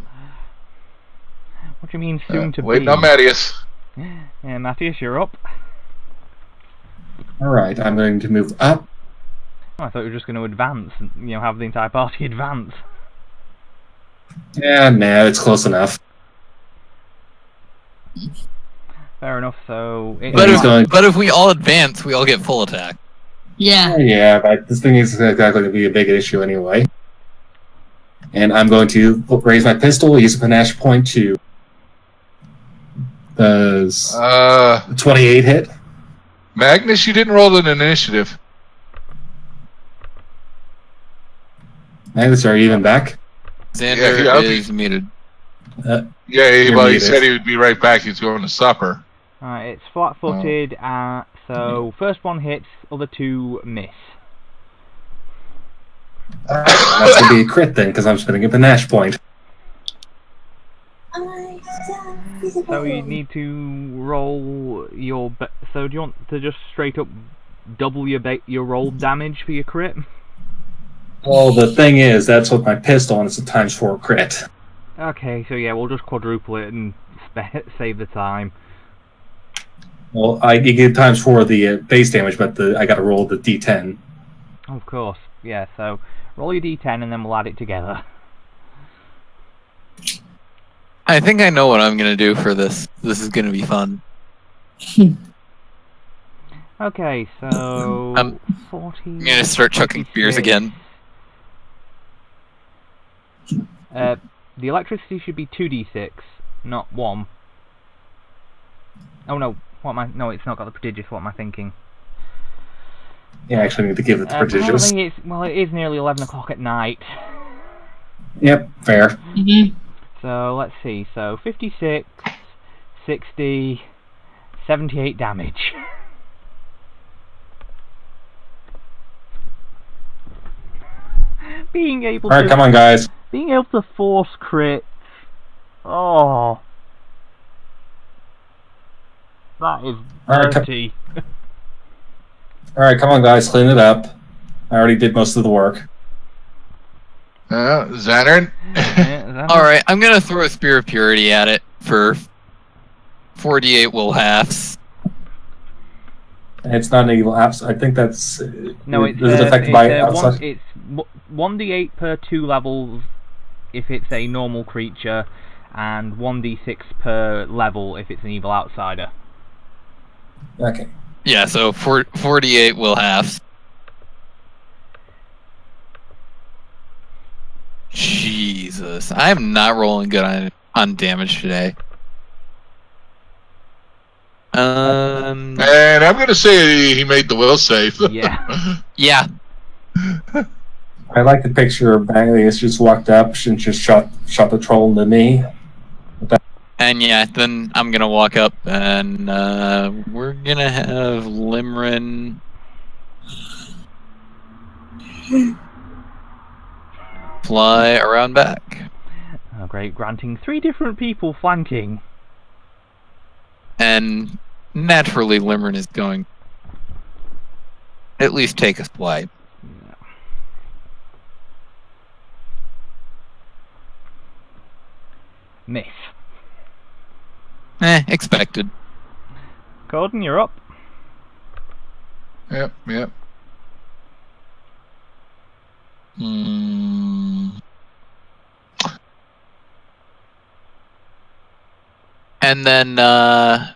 What do you mean soon to be? Wait, no, Mattias. Yeah, Matthias, you're up. Alright, I'm going to move up. Oh, I thought you were just going to advance, and, have the entire party advance. Yeah, nah, it's close enough. Fair enough, so... But if we all advance, we all get full attack. Yeah. Yeah, but this thing is exactly going to be a big issue anyway. And I'm going to raise my pistol, use a panache point to... Does 28 hit? Magnus, you didn't roll an initiative. Magnus, are you even back? Xander is muted. He said he would be right back. He's going to supper. It's flat-footed, so first one hits, other two miss. That's going to be a crit then, because I'm spending a panache point. So you need to roll your... So do you want to just straight up double your roll damage for your crit? Well, the thing is, that's with my pistol, and it's a ×4 crit. Okay, so yeah, we'll just quadruple it and save the time. Well, you get ×4 the base damage, but I got to roll the d10. Of course, yeah. So roll your d10, and then we'll add it together. I think I know what I'm gonna do for this. This is gonna be fun. Okay, so 40. I'm gonna start chucking spears again. The electricity should be 2d6, not 1. Oh no, no, it's not got the prodigious. What am I thinking? Yeah, actually, I need to give it the prodigious. It is nearly 11 o'clock at night. Yep, fair. Mm-hmm. So let's see. So 56, 60, 78 damage. Being able Alright, come on, guys. Being able to force crit. Oh. That is dirty. Alright, come on, guys. Clean it up. I already did most of the work. Xanern? Alright, I'm gonna throw a Spear of Purity at it for 48 will halves. It's not an evil apps. I think that's... No, it's affected by outside? It's 1d8 per 2 levels if it's a normal creature, and 1d6 per level if it's an evil outsider. Okay. Yeah, so 48 will halves. Jesus, I am not rolling good on damage today. And I'm gonna say he made the will save. Yeah. Yeah. I like the picture of Baglius just walked up and just shot the troll into me. And yeah, then I'm gonna walk up and we're gonna have Limrin fly around back. Oh great, granting 3 different people flanking. And naturally Limrin is going at least take a swipe. Miss. Expected. Gordon, you're up. Yep. And then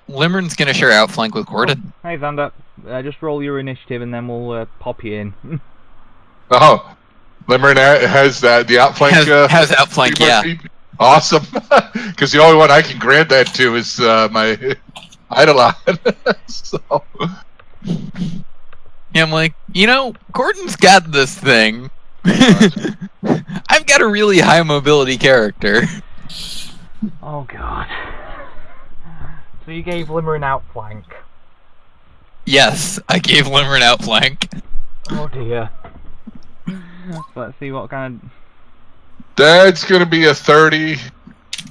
Limrin's gonna share outflank with Gordon. Hey Xander, just roll your initiative and then we'll pop you in. Oh, Limrin has the outflank. Has outflank, yeah. Awesome. Because the only one I can grant that to is my Eidolon. So. Yeah, I'm like, Gordon's got this thing. I've got a really high mobility character. Oh god. So you gave Limmer an outflank? Yes, I gave Limmer an outflank. Oh dear. Let's see what kind of... That's gonna be a 30.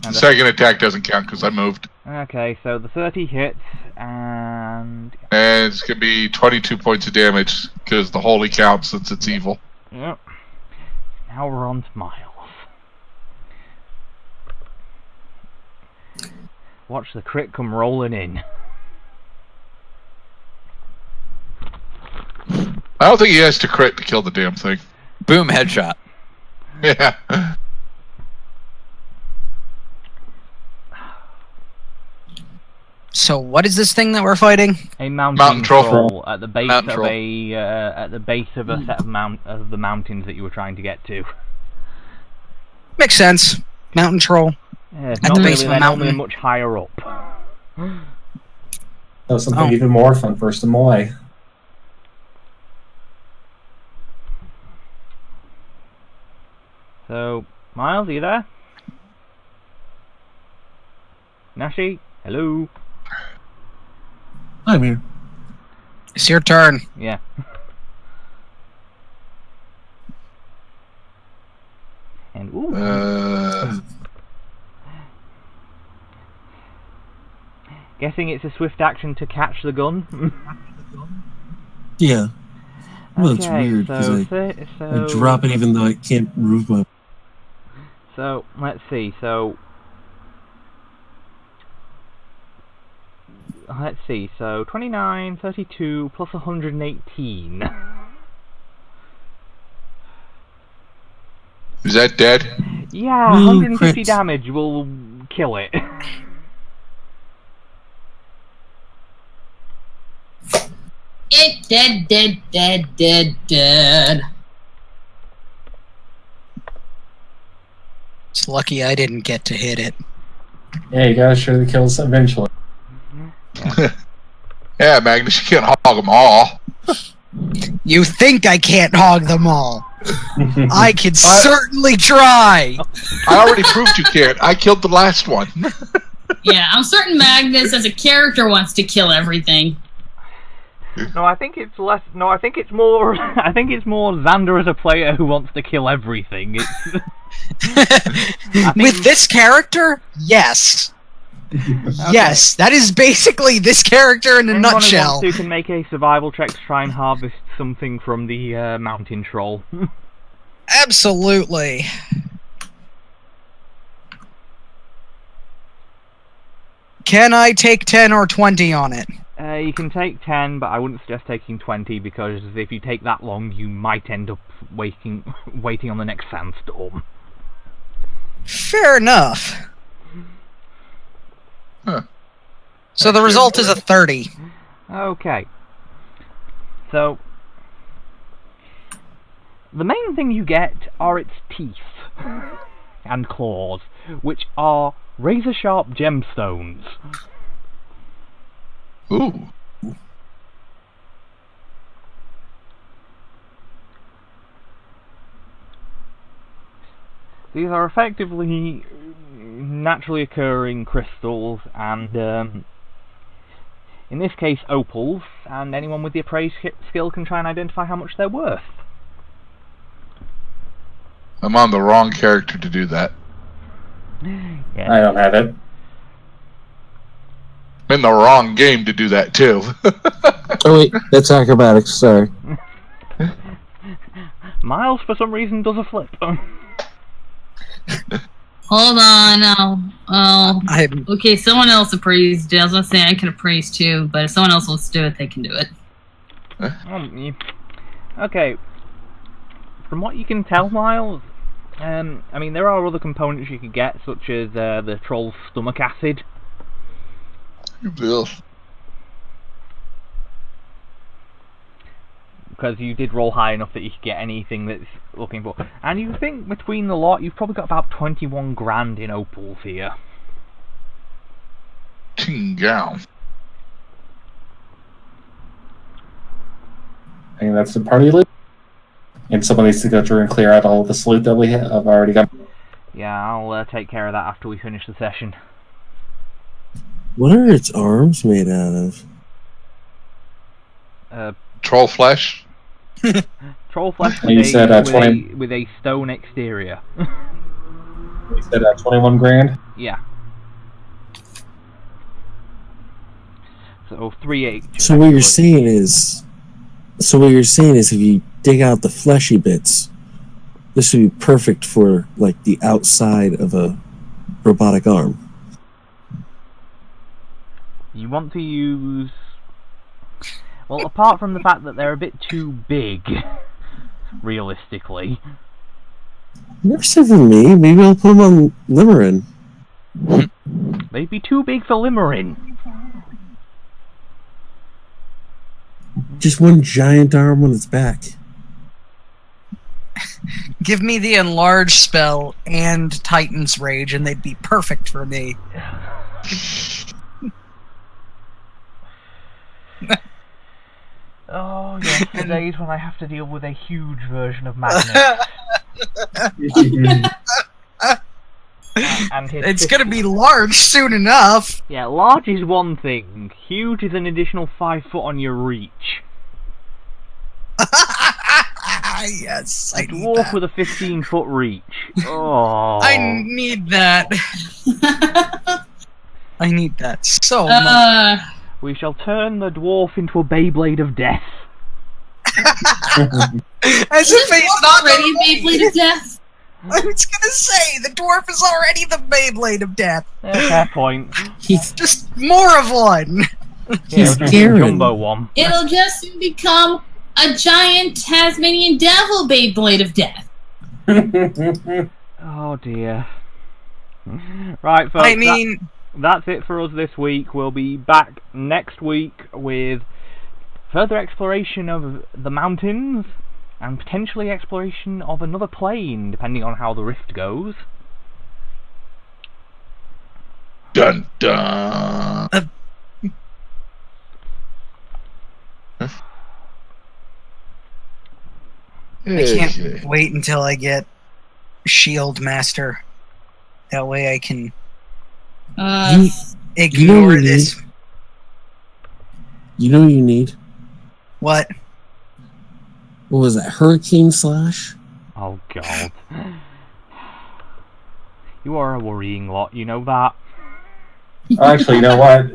The second attack doesn't count because I moved. Okay, so the 30 hits, and it's gonna be 22 points of damage because the holy counts since it's evil. Yep. Now we're on to Miles. Watch the crit come rolling in. I don't think he has to crit to kill the damn thing. Boom, headshot. Yeah. So what is this thing that we're fighting? A mountain troll at the base mountain of troll. at the base of a set of the mountains that you were trying to get to. Makes sense. Mountain troll. Yeah, At the base of a mountain. They're much higher up. That was something even more fun for Samoy. So, Miles, are you there? Nashi, hello. I'm here. It's your turn. Yeah. And ooh. Guessing it's a swift action to catch the gun. Yeah. Well, it's weird because I drop it even though I can't move my... So, let's see, so 29, 32 plus 118. Is that dead? Yeah, 150 damage will kill it. Dead. It's lucky I didn't get to hit it. Yeah, you gotta share the kills eventually. Yeah, Magnus, you can't hog them all. You think I can't hog them all? I can certainly try! I already proved you can't. I killed the last one. Yeah, I'm certain Magnus as a character wants to kill everything. No, I think it's less. No, I think it's more. I think it's more Xander as a player who wants to kill everything. With this character, yes. Okay. Yes, that is basically this character in a nutshell. Who can make a survival check to try and harvest something from the mountain troll. Absolutely. Can I take 10 or 20 on it? You can take 10, but I wouldn't suggest taking 20 because if you take that long, you might end up waiting on the next sandstorm. Fair enough. Huh. So the result is a 30. Okay. So, the main thing you get are its teeth and claws, which are razor-sharp gemstones. Ooh. These are effectively naturally occurring crystals, and in this case opals, and anyone with the appraise skill can try and identify how much they're worth. I'm on the wrong character to do that. Yeah. I don't have it. I'm in the wrong game to do that too. Oh wait, that's acrobatics, sorry. Miles, for some reason, does a flip. Hold on, okay, someone else appraised it. I was gonna say I can appraise too, but if someone else wants to do it, they can do it. Okay. From what you can tell, Miles, I mean, there are other components you could get, such as the troll's stomach acid. Because you did roll high enough that you could get anything that's looking for. And you think between the lot, you've probably got about 21 grand in opals here. Down. I think that's the party loot. And someone needs to go through and clear out all this loot that we have already got. Yeah, I'll take care of that after we finish the session. What are its arms made out of? Troll flesh? Troll flesh with a stone exterior. You said 21 grand? Yeah. So 3/8. So what you're saying is if you dig out the fleshy bits, this would be perfect for like the outside of a robotic arm. You want to use... Well, apart from the fact that they're a bit too big, realistically. Never said for me. Maybe I'll put them on Limerin. They'd be too big for Limerin. Just one giant arm on its back. Give me the enlarge spell and Titan's Rage, and they'd be perfect for me. Oh, yes, the days when I have to deal with a huge version of Magnus. It's gonna be large soon enough. Yeah, large is one thing. Huge is an additional 5 foot on your reach. Yes, I need dwarf that. With a 15-foot reach. Oh, I need that. I need that so much. We shall turn the dwarf into a Beyblade of death. As if he's not already Beyblade of Death. I was gonna say, the dwarf is already the Beyblade of Death. Fair point. He's Just more of one. He's just a Garen. jumbo one. It'll just become a giant Tasmanian Devil Beyblade of Death. Oh dear. Right, folks. I mean, that's it for us this week. We'll be back next week with further exploration of the mountains and potentially exploration of another plane, depending on how the rift goes. Dun dun. I can't wait until I get Shield Master. That way I can ignore this. You know what you need? What? What was that? Hurricane Slash? Oh god. You are a worrying lot, you know that. Actually, you know what?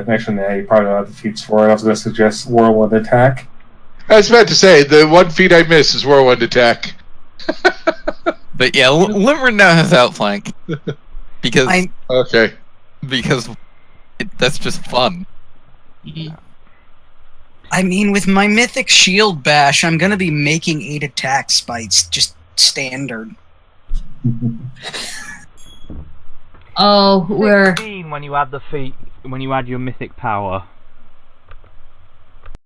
Actually, no, you probably don't have the feats for it. I was going to suggest Whirlwind Attack. I was about to say, the one feat I miss is Whirlwind Attack. But yeah, Limerick now has Outflank. Because that's just fun. I mean, with my Mythic Shield Bash, I'm going to be making 8 attack spites, just standard. Oh, we're 16 when you add the feat, when you add your mythic power.